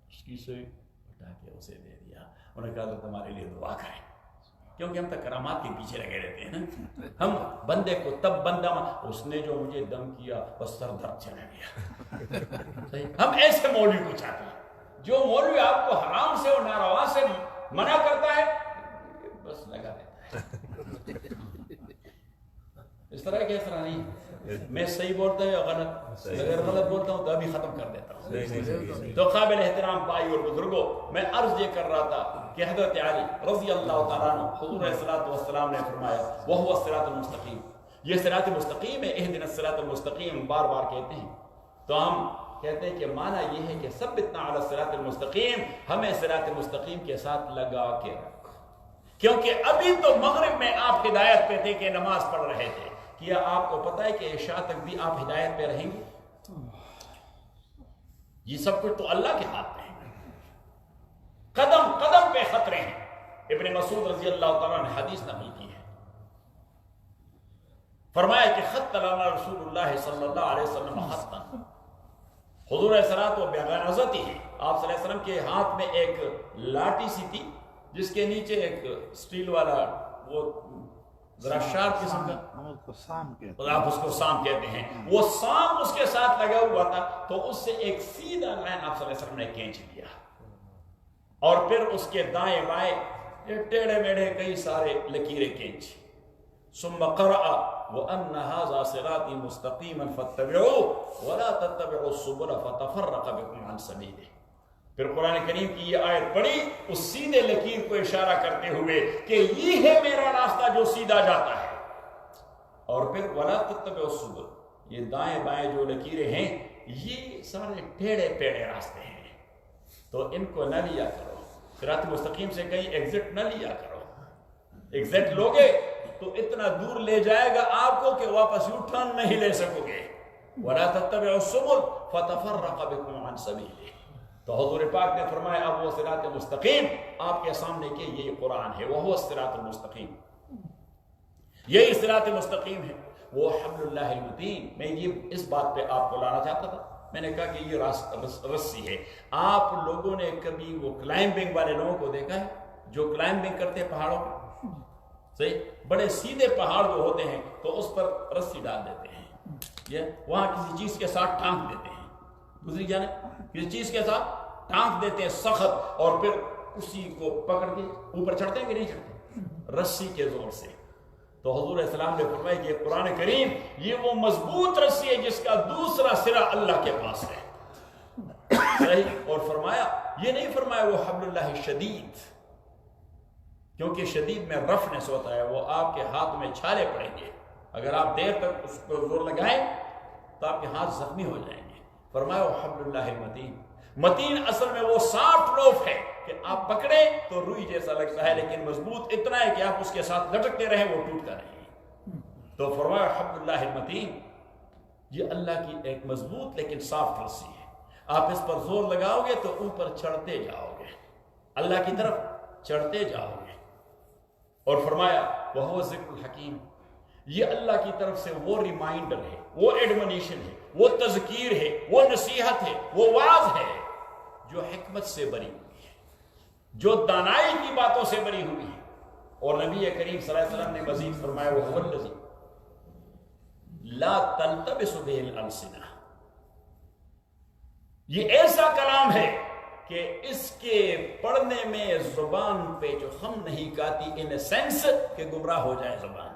اس کی سوئی اٹھا کے اسے دے دیا۔ انہوں نے کہا تو تمہارے لیے دعا کریں، کیونکہ ہم تو کرامات کے پیچھے لگے رہتے ہیں نا، ہم بندے کو تب بندہ، اس نے جو مجھے دم کیا بس سر درد چلا گیا۔ ہم ایسے مولوی کو چاہتے ہیں، جو مولوی آپ کو حرام سے اور ناروا سے منع کرتا ہے بس لگا رہتا ہے، اس طرح کے اس طرح نہیں۔ میں صحیح بولتا ہوں یا غلط، اگر غلط بولتا ہوں تو ابھی ختم کر دیتا ہوں۔ تو قابل احترام بھائی اور بزرگوں، میں عرض یہ کر رہا تھا کہ حضرت علی رضی اللہ تعالیٰ عنہ، حضور علیہ الصلوۃ والسلام نے فرمایا وَهُوَ الصِّرَاطُ الْمُسْتَقِيمُ، یہ صراط مستقیم ہے، اهدنا الصراط المستقیم بار بار کہتے ہیں، تو ہم کہتے ہیں کہ معنی یہ ہے کہ ثبتنا علی الصراط المستقیم، ہمیں صراط مستقیم کے ساتھ لگا کے رکھ، کیونکہ ابھی تو مغرب میں آپ ہدایت پہ تھے کہ نماز پڑھ رہے تھے. کیا آپ کو پتا ہے کہ عشاء تک بھی آپ ہدایت پہ رہیں گے؟ یہ سب کچھ تو اللہ کے ہاتھ میں ہے. قدم قدم پہ خطرے ہیں. ابن مسعود رضی اللہ تعالیٰ نے حدیث نقل کی ہے، فرمایا کہ خط لنا رسول اللہ صلی اللہ علیہ وسلم خطا. حضور علیہ الصلوۃ و بغرضت ہی آپ صلی اللہ علیہ وسلم کے ہاتھ میں ایک لاٹھی سی تھی جس کے نیچے ایک سٹیل والا وہ ذرا شارپ قسم کا، آپ اس کو سام کہتے ہیں، وہ سام اس کے ساتھ لگا ہوا تھا. تو اس سے ایک سیدھا لائن آپ صلی اللہ علیہ وسلم نے کھینچ لیا اور پھر اس کے دائیں بائیں ٹیڑھے میڑھے کئی سارے لکیریں کھینچی. ثم قرأ وَأَنَّ هَذَا صِرَاطِي مُسْتَقِيمًا فَاتَّبِعُوهُ وَلَا تَتَّبِعُوا السُّبُلَ فَتَفَرَّقَ بِكُمْ عَنْ سَبِيلِهِ. پھر قرآن کریم کی یہ آیت پڑھی اس سیدھے لکیر کو اشارہ کرتے ہوئے کہ یہ ہے میرا راستہ جو سیدھا جاتا ہے. اور پھر وَلَا تَتَّبِعُوا السُّبُلَ، یہ دائیں بائیں جو لکیریں ہیں یہ سارے ٹیڑھے پیڑے راستے ہیں، تو ان کو نہ لیا کرو. صراط مستقیم سے کہیں ایگزٹ نہ لیا کرو. ایگزٹ لوگے تو اتنا دور لے جائے گا آپ کو کہ واپس یو ٹرن نہیں لے سکو گے. وَلَا تَتَّبِعُوا السُّبُلَ فَتَفَرَّقَ بِكُمْ عَنْ سَبِيلِهِ. تو حضور پاک نے فرمایا اب وہ صراط مستقیم آپ کے سامنے کہ یہ قرآن ہے، وہ الصراط المستقیم، یہی صراط مستقیم ہے، وہ حبل اللہ المتین. میں یہ اس بات پہ آپ کو لانا چاہتا تھا. میں نے کہا کہ یہ رسی ہے. آپ لوگوں نے کبھی وہ کلائمبنگ والے لوگوں کو دیکھا ہے جو کلائمبنگ کرتے ہیں پہاڑوں پہ؟ صحیح، بڑے سیدھے پہاڑ جو ہوتے ہیں تو اس پر رسی ڈال دیتے ہیں، یہ وہاں کسی چیز کے ساتھ ٹانک دیتے ہیں، دوسری جانب کسی چیز کے ساتھ ٹانک دیتے ہیں سخت، اور پھر اسی کو پکڑ کے اوپر چڑھتے ہیں کہ نہیں چڑھتے رسی کے زور سے. تو حضور علیہ السلام نے فرمایا کہ قرآن کریم یہ وہ مضبوط رسی ہے جس کا دوسرا سرا اللہ کے پاس ہے. صحیح. اور فرمایا یہ نہیں فرمایا وہ حبل اللہ شدید، کیونکہ شدید میں رفنس ہوتا ہے، وہ آپ کے ہاتھ میں چھالے پڑیں گے. اگر آپ دیر تک اس کو زور لگائیں تو آپ کے ہاتھ زخمی ہو جائیں گے. فرمایا وہ حبل اللہ متین. متین اصل میں وہ سافٹ لوف ہے کہ آپ پکڑے تو روئی جیسا لگتا ہے، لیکن مضبوط اتنا ہے کہ آپ اس کے ساتھ لٹکتے رہیں وہ ٹوٹتا نہیں. تو فرمایا حبل اللہ المتین، یہ اللہ کی ایک مضبوط لیکن صاف رسی ہے. آپ اس پر زور لگاؤ گے تو اوپر چڑھتے جاؤ گے، اللہ کی طرف چڑھتے جاؤ گے. اور فرمایا وہ ذکر الحکیم، یہ اللہ کی طرف سے وہ ریمائنڈر ہے، وہ ایڈمونیشن ہے، وہ تذکیر ہے، وہ نصیحت ہے، وہ واعظ ہے جو حکمت سے بری ہوئی ہے، جو دانائی کی باتوں سے بری ہوئی ہے. اور نبی کریم صلی اللہ علیہ وسلم نے مزید فرمایا وہ الذی لا تلتبس بہ الالسنہ، یہ ایسا کلام ہے کہ اس کے پڑھنے میں زبان پہ جو خم نہیں کاتی، ان اے سینس کہ گمراہ ہو جائے، زبان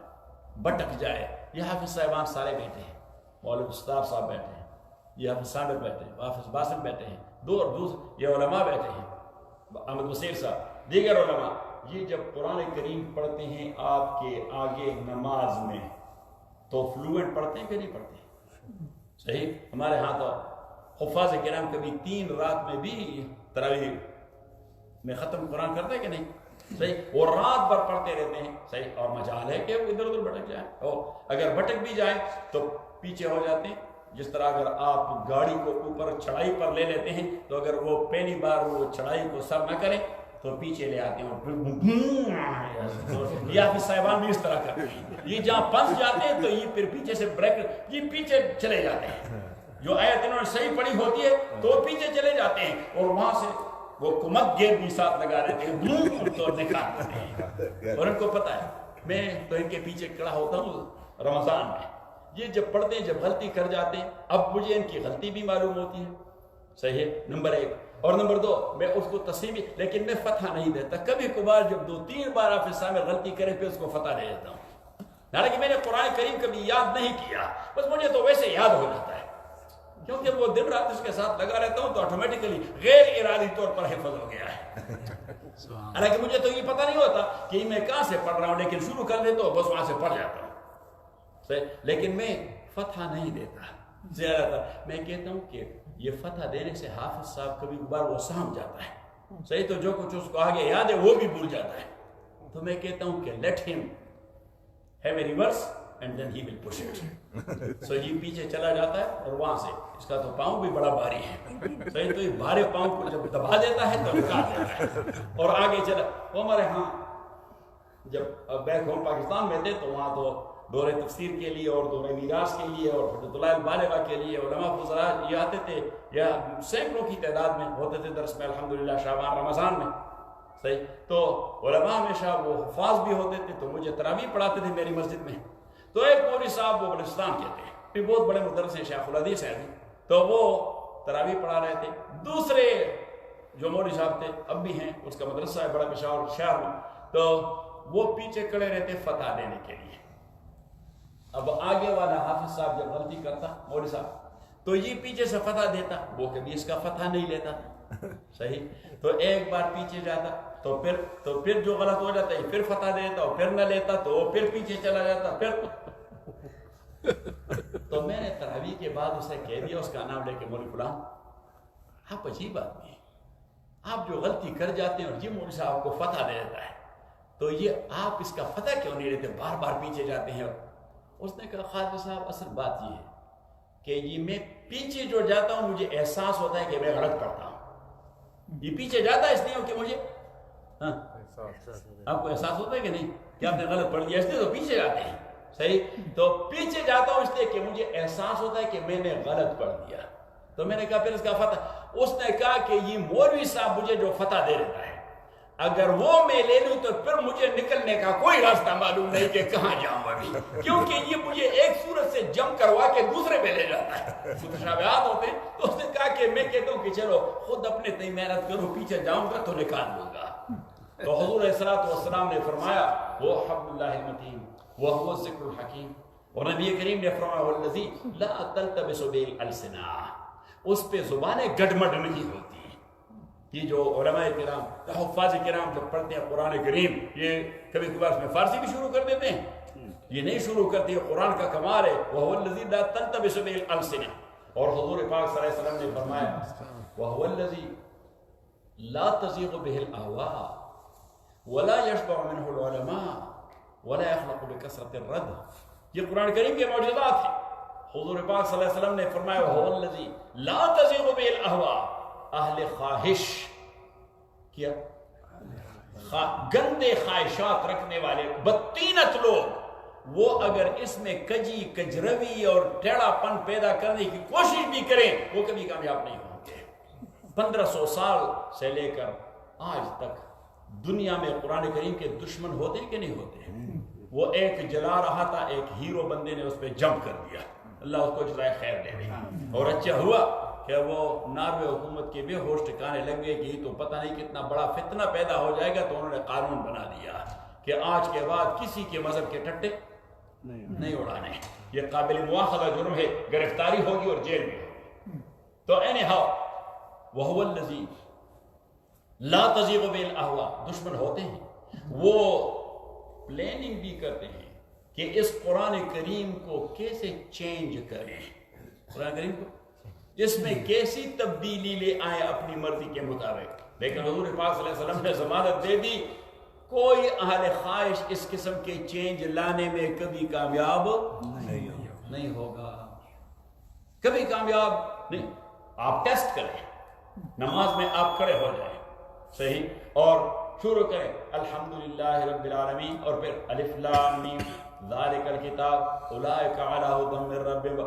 بٹک جائے. یہ حافظ صاحبان سارے بیٹھے ہیں، مولوی مصطفیٰ صاحب بیٹھے ہیں، یہ حافظ صابر بیٹھے ہیں، حافظ باسم بیٹھے ہیں، یہ علماء بیٹھے ہیں، احمد بصیر صاحب، دیگر علماء. یہ جب قرآن کریم پڑھتے ہیں آپ کے آگے نماز میں تو فلوئنٹ پڑھتے ہیں کہ نہیں پڑھتے؟ صحیح. ہمارے ہاں تو حفاظ کرام کبھی 3 رات میں بھی تراویح میں ختم قرآن کرتے ہیں کہ نہیں؟ صحیح. وہ رات بھر پڑھتے رہتے ہیں. صحیح. اور مجال ہے کہ وہ ادھر ادھر بھٹک جائیں، اور اگر بھٹک بھی جائیں تو پیچھے ہو جاتے ہیں. جس طرح اگر آپ گاڑی کو اوپر چڑھائی پر لے لیتے ہیں تو اگر وہ پہلی بار وہ چڑھائی کو سر نہ کریں تو پیچھے لے آتے ہیں، اور یہ حافظ صاحبان بھی اس طرح کرتے ہیں. یہ جہاں پھنس جاتے ہیں تو یہ پھر پیچھے سے بریک، یہ پیچھے چلے جاتے ہیں. جو آیت انہوں نے صحیح پڑھی ہوتی ہے تو پیچھے چلے جاتے ہیں، اور وہاں سے وہ کمک گیٹ بھی ساتھ لگا رہتے ہیں تو نکال دیتے ہیں. اور ان کو پتا ہے میں تو ان کے پیچھے کھڑا ہوتا ہوں رمضان میں. یہ جب پڑھتے ہیں، جب غلطی کر جاتے ہیں، اب مجھے ان کی غلطی بھی معلوم ہوتی ہے. صحیح ہے، نمبر 1. اور نمبر 2، میں اس کو تسلیم، لیکن میں فتح نہیں دیتا. کبھی کبھار جب 2-3 بار آپ سامنے غلطی کریں پھر اس کو فتح دے دیتا ہوں، حالانکہ میں نے قرآن کریم کبھی یاد نہیں کیا، بس مجھے تو ویسے یاد ہو جاتا ہے کیونکہ وہ دن رات اس کے ساتھ لگا رہتا ہوں تو آٹومیٹکلی غیر ارادی طور پر حفظ ہو گیا ہے. حالانکہ مجھے تو یہ پتہ نہیں ہوتا کہ میں کہاں سے پڑھ رہا ہوں، لیکن شروع کر دیتا ہوں بس وہاں سے پڑھ جاتا ہوں. لیکن میں فتح نہیں دیتا زیادہ تر. میں کہتا ہوں کہ یہ فتح دینے سے حافظ صاحب کبھی کبھار وہ سہم جاتا ہے. صحیح. تو جو کچھ اس کو آگے یاد ہے وہ بھی بھول جاتا ہے. تو میں کہتا ہوں کہ لیٹ ہم have a reverse and then he will push it. So یہ پیچھے چلا جاتا ہے اور وہاں سے اس کا تو پاؤں بھی بڑا بھاری ہے صحیح, تو یہ بھارے پاؤں کو جب دبا دیتا ہے تو نکال دیتا ہے اور آگے چلا. وہ ہمارے ہاں جب بیک ہوم پاکستان میں تھے تو وہاں تو دورے تفسیر کے لیے اور دورے میراث کے لیے اور حجت اللہ البالغہ کے لیے علماء فضلاء یہ آتے تھے, یا سینکڑوں کی تعداد میں ہوتے تھے درس میں الحمدللہ شعبان رمضان میں صحیح. تو علماء ہمیشہ وہ حفاظ بھی ہوتے تھے, تو مجھے تراویح پڑھاتے تھے میری مسجد میں. تو ایک مولوی صاحب وہ بلوچستان کے تھے, بھی بہت بڑے مدرس ہیں, شیخ الحدیث ہیں, تو وہ تراویح پڑھا رہے تھے. دوسرے جو مولوی صاحب تھے اب بھی ہیں, اس کا مدرسہ ہے بڑا پشاور شہر میں, تو وہ پیچھے کھڑے رہتے فتح دینے کے لیے. اب آگے والا حافظ صاحب جب غلطی کرتا مولوی صاحب, تو یہ پیچھے سے فتح دیتا, وہ کبھی اس کا فتح نہیں لیتا صحیح. تو ایک بار پیچھے جاتا تو پھر جو غلط ہو جاتا ہے پھر فتح دیتا, اور پھر نہ لیتا تو وہ پھر پیچھے چلا جاتا پھر. تو میں نے تراویح کے بعد اسے کہہ دیا, اس کا نام لے کے, مولوی فلان آپ عجیب آدمی ہیں, آپ جو غلطی کر جاتے ہیں اور یہ مولوی صاحب کو فتح دے دیتا ہے, تو یہ آپ اس کا فتح کیوں نہیں لیتے, بار بار پیچھے جاتے ہیں. اس نے کہا خواجہ صاحب اصل بات یہ ہے کہ یہ میں پیچھے جو جاتا ہوں مجھے احساس ہوتا ہے کہ میں غلط کرتا ہوں. یہ پیچھے جاتا ہے اس لیے کہ مجھے, ہاں آپ کو احساس ہوتا ہے کہ نہیں کہ آپ نے غلط پڑھ لیا, اس لیے تو پیچھے جاتے ہیں صحیح. تو پیچھے جاتا ہوں اس لیے کہ مجھے احساس ہوتا ہے کہ میں نے غلط پڑھ دیا. تو میں نے کہا پھر اس کا فتح, اس نے کہا کہ یہ مولوی صاحب مجھے جو فتح دے دیتا ہے اگر وہ میں لے لوں تو پھر مجھے نکلنے کا کوئی راستہ معلوم نہیں کہ کہاں جاؤں ابھی, کیونکہ یہ مجھے ایک صورت سے جم کروا کے دوسرے پہ لے جاتا ہے. متشابہات ہوتے ہیں. تو اس نے کہا کہ میں کہتا ہوں کہ چلو خود اپنے تئیں محنت کرو, پیچھے جاؤں گا تو نکال دوں گا. تو حضور علیہ السلام نے فرمایا وہ حبل اللہ المتین وہو الذکر الحکیم, اور نبی کریم نے فرمایا والذی لا تلتبس بالالسنہ, اس پہ زبانیں گڈمڈ نہیں ہوتی. یہ جو علماء کرام حفاظ کرام جب پڑھتے ہیں قرآن کریم, یہ کبھی کبھار اس میں فارسی بھی شروع کر دیتے ہیں, یہ نہیں شروع کرتے. قرآن کا کمال ہے وَهُوَ الَّذِي لَا تَلْتَبِسُ بِهِ الْأَلْسِنَةُ, اور حضور پاک صلی اللہ علیہ وسلم نے فرمایا وَهُوَ الَّذِي لَا تَزِيغُ بِهِ الْأَهْوَاءُ وَلَا يَشْبَعُ مِنْهُ الْعُلَمَاءُ وَلَا يَخْلَقُ بِكَثْرَةِ الرَّدِّ. یہ قرآن کریم کے معجزات ہیں. حضور پاک صلی اللہ علیہ وسلم نے فرمایا وَهُوَ الَّذِي لَا تَزِيغُ بِهِ الْأَهْوَاءُ, اہل خواہش کیا گندے خواہشات رکھنے والے بدطینت لوگ, وہ اگر اس میں کجی کجروی اور ٹیڑھا پن پیدا کرنے کی کوشش بھی کریں وہ کبھی کامیاب نہیں ہوں گے. 1500 سال سے لے کر آج تک دنیا میں قرآن کریم کے دشمن ہوتے کہ نہیں ہوتے. وہ ایک جلا رہا تھا, ایک ہیرو بندے نے اس پہ جمپ کر دیا, اللہ اس کو جزائے خیر دے دے. اور اچھا ہوا کہ وہ ناروے حکومت کے بے ہوش ٹھکانے لگ گئے کہ تو پتہ نہیں کتنا بڑا فتنہ پیدا ہو جائے گا, تو انہوں نے قانون بنا دیا کہ آج کے بعد کسی کے مذہب کے ٹٹے نہیں اڑانے. یہ قابل مواخذہ جرم ہے, گرفتاری ہوگی اور جیل میں ہوگی. تو اینی ہاؤ وَهُوَ الَّذِي لَا تَزِيغُ بِهِ الْأَهْوَاءُ, دشمن ہوتے ہیں, وہ پلاننگ بھی کرتے ہیں کہ اس قرآن کریم کو کیسے چینج کریں, قرآن کریم کو اس میں کیسی تبدیلی لے آئے اپنی مرضی کے مطابق. لیکن حضور پاک صلی اللہ علیہ وسلم نے ضمانت دے دی کوئی اہل خواہش اس قسم کے چینج لانے میں کبھی کامیاب نہیں ہوگا, کبھی کامیاب نہیں. آپ ٹیسٹ کریں, نماز میں آپ کھڑے ہو جائیں صحیح, اور شروع کریں الحمدللہ رب العالمین, اور پھر الف لام میم ذالک الکتاب اولئک علی ھدی من ربہم,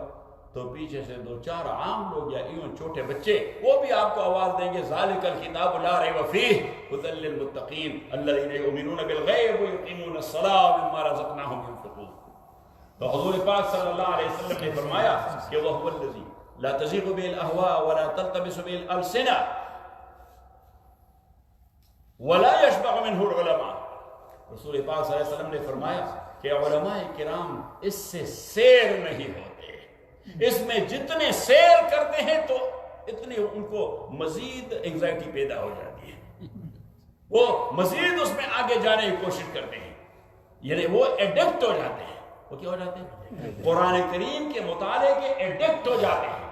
تو پیچھے سے دو چار عام لوگ یا ایون چھوٹے بچے وہ بھی آپ کو آواز دیں گے ذالک الکتاب لا ریب فیہ ھدی للمتقین الذین یؤمنون بالغیب ویقیمون الصلاۃ ومما رزقناہم ينفقون. تو حضور پاک صلی اللہ علیہ وسلم نے فرمایا کہ وَهُوَ الَّذِي لَا تَزِيغُ بِهِ الْأَهْوَاءُ وَلَا تَلْتَبِسُ بِهِ الْأَلْسِنَةُ وَلَا يَشْبَعُ مِنْهُ الْعُلَمَاءُ. رسول پاک صلی اللہ علیہ وسلم نے فرمایا کہ علماء کرام اس سے سیر نہیں ہوتے, اس میں جتنے سیر کرتے ہیں تو اتنی ان کو مزید انگزائٹی پیدا ہو جاتی ہے, وہ مزید اس میں آگے جانے کی کوشش کرتے ہیں, یعنی وہ ایڈکٹ ہو جاتے ہیں. وہ کیا ہو جاتے ہیں؟ قرآن کریم کے مطالعے کے ایڈکٹ ہو جاتے ہیں.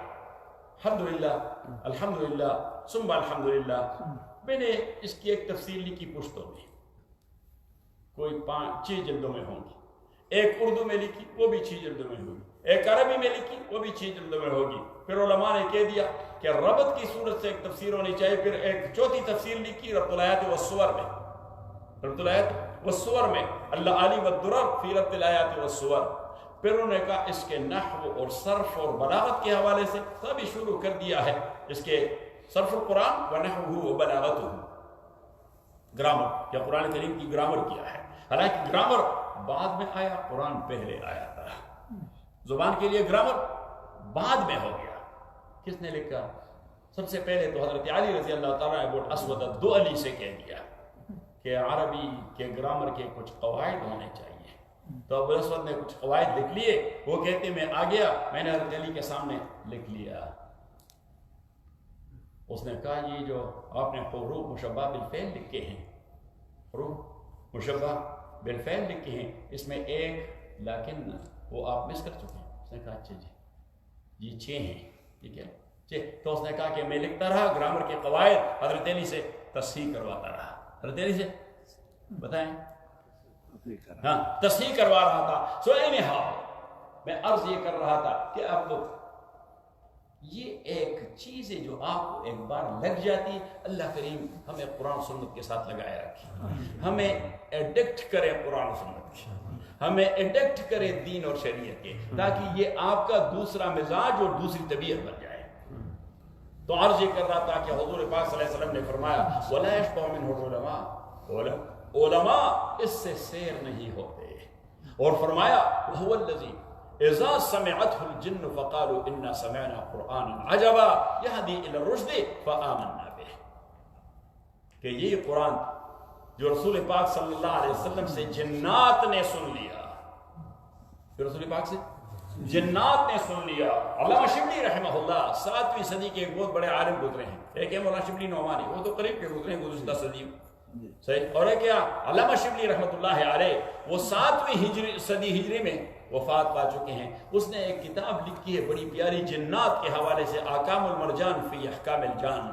الحمدللہ الحمدللہ ثم الحمدللہ. میں نے اس کی ایک تفصیل لکھی پشتوں میں, کوئی 6 جلدوں میں ہوں گی. ایک اردو میں لکھی وہ بھی 6 جلدوں میں ہوگی, ایک عربی میں لکھی وہ بھی 6 جلدوں میں ہوگی. پھر علماء نے کہہ دیا کہ ربط کی صورت سے ایک تفسیر ہونی چاہیے. پھر ایک چوتھی تفسیر لکھی ربط الآیات والسور میں, ربط الآیات والسور میں اللہ علی والدرر فی ربط الآیات والسور. پھر انہوں نے کہا اس کے نحو اور صرف اور بلاغت کے حوالے سے تبھی شروع کر دیا ہے اس کے صرف القرآن و نحوہ و بلاغتہ, گرامر, کیا قرآن کریم کی گرامر کیا ہے. حالانکہ گرامر بعد میں آیا, قرآن پہلے آیا تھا. زبان کے لیے گرامر بعد میں ہو گیا. کس نے لکھا؟ سب سے پہلے تو حضرت علی رضی اللہ تعالیٰ ابو الاسود الدؤلی سے کہہ دیا کہ عربی کے گرامر کے کچھ قواعد ہونے چاہیے. تو ابو الاسود نے کچھ قواعد لکھ لیے. وہ کہتے میں آ گیا, میں نے حضرت علی کے سامنے لکھ لیا. اس نے کہا یہ جو آپ نے حروف مشبہ بالفعل لکھے ہیں, حروف مشبہ بالفعل لکھے ہیں, اس میں ایک لیکن وہ آپ مس کر چکے ہیں. اس نے کہا اچھا جی یہ 6 ہیں, ٹھیک ہے 6. تو اس نے کہا کہ میں لکھتا رہا گرامر کے قواعد, حضرت علی سے تصحیح کرواتا رہا. حضرت علی سے بتائیں, ہاں تصحیح کروا رہا تھا. سو anyhow میں عرض یہ کر رہا تھا کہ اب یہ ایک چیز ہے جو آپ کو ایک بار لگ جاتی ہے. اللہ کریم ہمیں قرآن سنت کے ساتھ لگائے رکھے, ہمیں ایڈکٹ کرے قرآن سنت کی, ہمیں ایڈکٹ کرے دین اور شریعت کے, تاکہ یہ آپ کا دوسرا مزاج اور دوسری طبیعت بن جائے. تو عرض یہ کر رہا تھا کہ حضور پاک صلی اللہ علیہ وسلم نے فرمایا وَلَا يَشْبَعُ مِنْهُ الْعُلَمَاءُ, علماء اس سے سیر نہیں ہوتے. اور فرمایا وَهُوَ الَّذِي اذا سمعته الجن فقالوا انا سمعنا قرانا عجبا يهدي الى الرشد فآمنا به. کہ یہ قرآن جو رسول پاک صلی اللہ علیہ وسلم سے جنات نے سن لیا, جو رسول پاک سے جنات نے سن لیا. علامہ شبلی رحمہ اللہ 7ویں صدی کے ایک بہت بڑے عالم گزرے ہیں. ایک ہے مولانا شبلی نعمانی, وہ تو قریب کے گزرے ہیں, گزشتہ صدی صحیح. اور ایک کیا علامہ شبلی رحمۃ اللہ علیہ, وہ 7ویں صدی ہجری میں وفات پا چکے ہیں. اس نے ایک کتاب لکھی ہے بڑی پیاری جنات کے حوالے سے, احکام المرجان فی احکام الجان.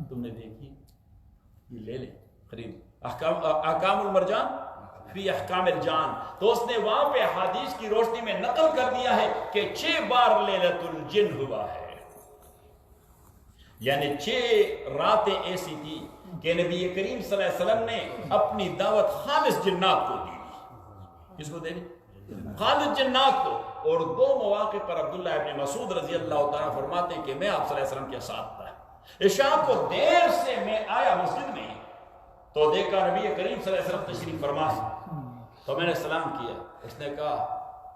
تم نے دیکھی؟ یہ لے لیں خرید, احکام المرجان فی احکام الجان. تو اس نے وہاں پہ حدیث کی روشنی میں نقل کر دیا ہے کہ 6 بار لیلۃ الجن ہوا ہے, یعنی 6 راتیں ایسی تھی کہ نبی کریم صلی اللہ علیہ وسلم نے اپنی دعوت خالص جنات کو دی. کس کو دے دی؟ خالد جنات کو. اور 2 مواقع پر عبداللہ ابن مسعود رضی اللہ تعالیٰ فرماتے ہیں کہ میں آپ صلی اللہ علیہ وسلم کے ساتھ تھا. عشاء کو دیر سے میں آیا مسجد میں, تو دیکھا نبی کریم صلی اللہ علیہ وسلم تشریف فرما, تو میں نے سلام کیا. اس نے کہا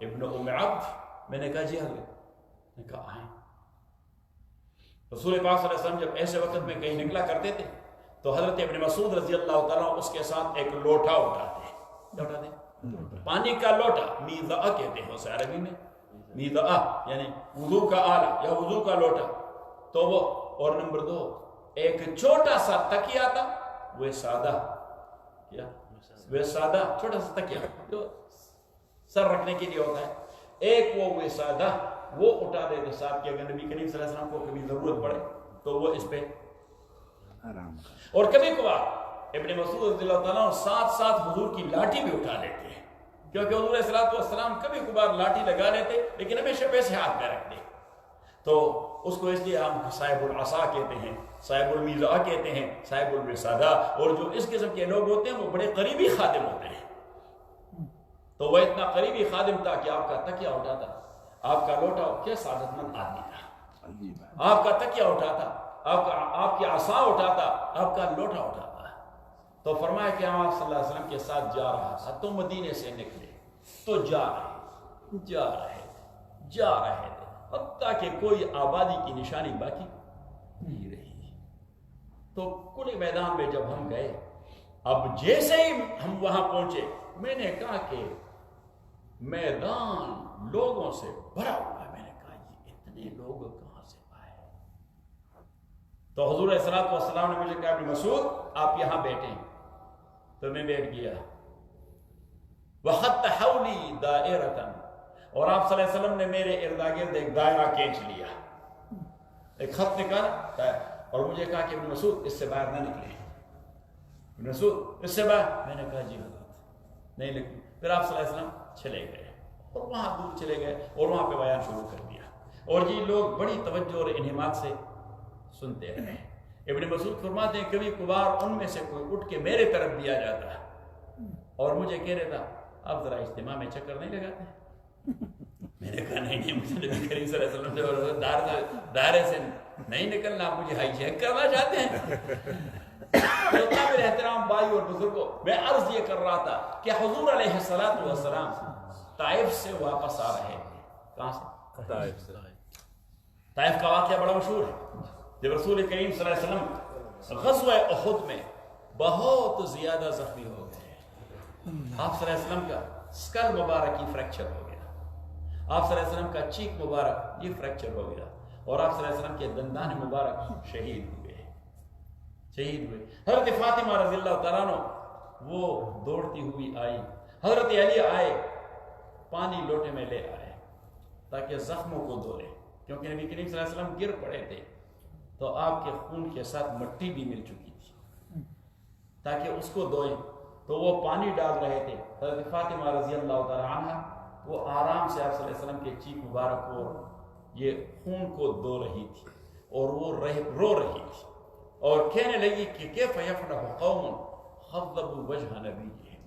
ابن ام عبد. میں نے کہا جی حضرت. نے کہا آئیں. رسول پاک صلی اللہ علیہ وسلم جب ایسے وقت میں کہیں نکلا کرتے تھے تو حضرت ابن مسعود رضی اللہ تعالیٰ اس کے ساتھ ایک لوٹا اٹھاتے. کیا اٹھاتے؟ پانی کا لوٹا, میزا کہتے ہیں اسے عربی میں, میزا یعنی وضو کا آلہ یا وضو کا لوٹا. تو وہ, اور نمبر 2 ایک چھوٹا سا تکیہ تھا, وہ سادہ, کیا وہ سادہ چھوٹا سا تکیہ جو سر رکھنے کے لیے ہوتا ہے, ایک وہ سادہ وہ اٹھا دیتے ساتھ, کہ اگر نبی کریم صلی اللہ علیہ وسلم کو کبھی ضرورت پڑے تو وہ اس پہ آرام. اور کبھی کبھار ابن مسعود رضی اللہ تعالیٰ ساتھ حضور کی لاٹھی بھی اٹھا لیتے ہیں, کیونکہ حضور علیہ السلام کبھی کبھار لاٹھی لگا لیتے لیکن ہمیشہ پیسے ہاتھ میں رکھتے. تو اس کو اس لیے ہم صاحب العصا کہتے ہیں, صاحب المیزا کہتے ہیں, صاحب الوسادہ. اور جو اس قسم کے لوگ ہوتے ہیں وہ بڑے قریبی خادم ہوتے ہیں. تو وہ اتنا قریبی خادم تھا کہ آپ کا تکیہ اٹھاتا, آپ کا لوٹا, کیا سعادت مند آدمی تھا, آپ کا تکیہ اٹھاتا, آپ کی عصا اٹھاتا, آپ کا لوٹا اٹھاتا. تو فرمایا کہ ہم آپ صلی اللہ علیہ وسلم کے ساتھ جا رہا تھا, تو مدینے سے نکلے تو جا رہے تھے حتیٰ کہ کوئی آبادی کی نشانی باقی نہیں رہی. تو کھلے میدان میں جب ہم گئے, اب جیسے ہی ہم وہاں پہنچے, میں نے کہا کہ میدان لوگوں سے بھرا ہوا ہے. میں نے کہا یہ اتنے لوگ کہاں سے آئے؟ تو حضور علیہ السلام نے مجھے کہا ابن مسعود آپ یہاں بیٹھیں. تو میں بیٹھ گیا. وَخَطَّ حَوْلِي دَائِرَةً, اور آپ صلی اللہ علیہ وسلم نے میرے ارد گرد ایک دائرہ کھینچ لیا, ایک خط نکالا اور مجھے کہا کہ ابن مسعود اس سے باہر نہ نکلے. ابن مسعود اس سے باہر. میں نے کہا جی حضرت. نہیں لکھوں. پھر آپ صلی اللہ علیہ وسلم چلے گئے اور وہاں دور چلے گئے اور وہاں پہ بیان شروع کر دیا. اور یہ لوگ بڑی توجہ اور انہماک سے سنتے رہے. ابن مسعود فرماتے ہیں کبھی کبھار ان میں سے کوئی اٹھ کے میرے طرف بھی آ جاتا اور مجھے کہہ رہا تھا آپ ذرا اجتماع میں چکر نہیں لگاتے. میں نے کہا نہیں مجھے نبی کریم صلی اللہ علیہ وسلم سے دائرے سے نہیں نکلنا, آپ مجھے ہائی جیک کرنا چاہتے ہیں. میرے احترام بھائی اور بزرگوں, میں عرض یہ کر رہا تھا کہ حضور علیہ السلام طائف سے واپس آ رہے تھے. کہاں سے؟ طائف سے. طائف کا واقعہ بڑا مشہور ہے. جب رسول کریم صلی اللہ علیہ وسلم غزوہ احد میں بہت زیادہ زخمی ہو گئے, آپ صلی اللہ علیہ وسلم کا سکل مبارک کی فریکچر ہو گیا, آپ صلی اللہ علیہ وسلم کا چیک مبارک یہ فریکچر ہو گیا, اور آپ صلی اللہ علیہ وسلم کے دندان مبارک شہید ہوئے. حضرت فاطمہ رضی اللہ تعالیٰ عنہ وہ دوڑتی ہوئی آئی, حضرت علی آئے, پانی لوٹے میں لے آئے تاکہ زخموں کو دھولے, کیونکہ نبی کریم صلی اللہ علیہ وسلم گر پڑے تھے تو آپ کے خون کے ساتھ مٹی بھی مل چکی تھی تاکہ اس کو دھوئیں. تو وہ پانی ڈال رہے تھے. حضرت فاطمہ رضی اللہ تعالیٰ عنہ وہ آرام سے آپ صلی اللہ علیہ وسلم کے چیک مبارک کو یہ خون کو دھو رہی تھی اور وہ رو رہی تھی اور کہنے لگی کہ کیف یفلح قوم خضبوا وجہ نبیہم,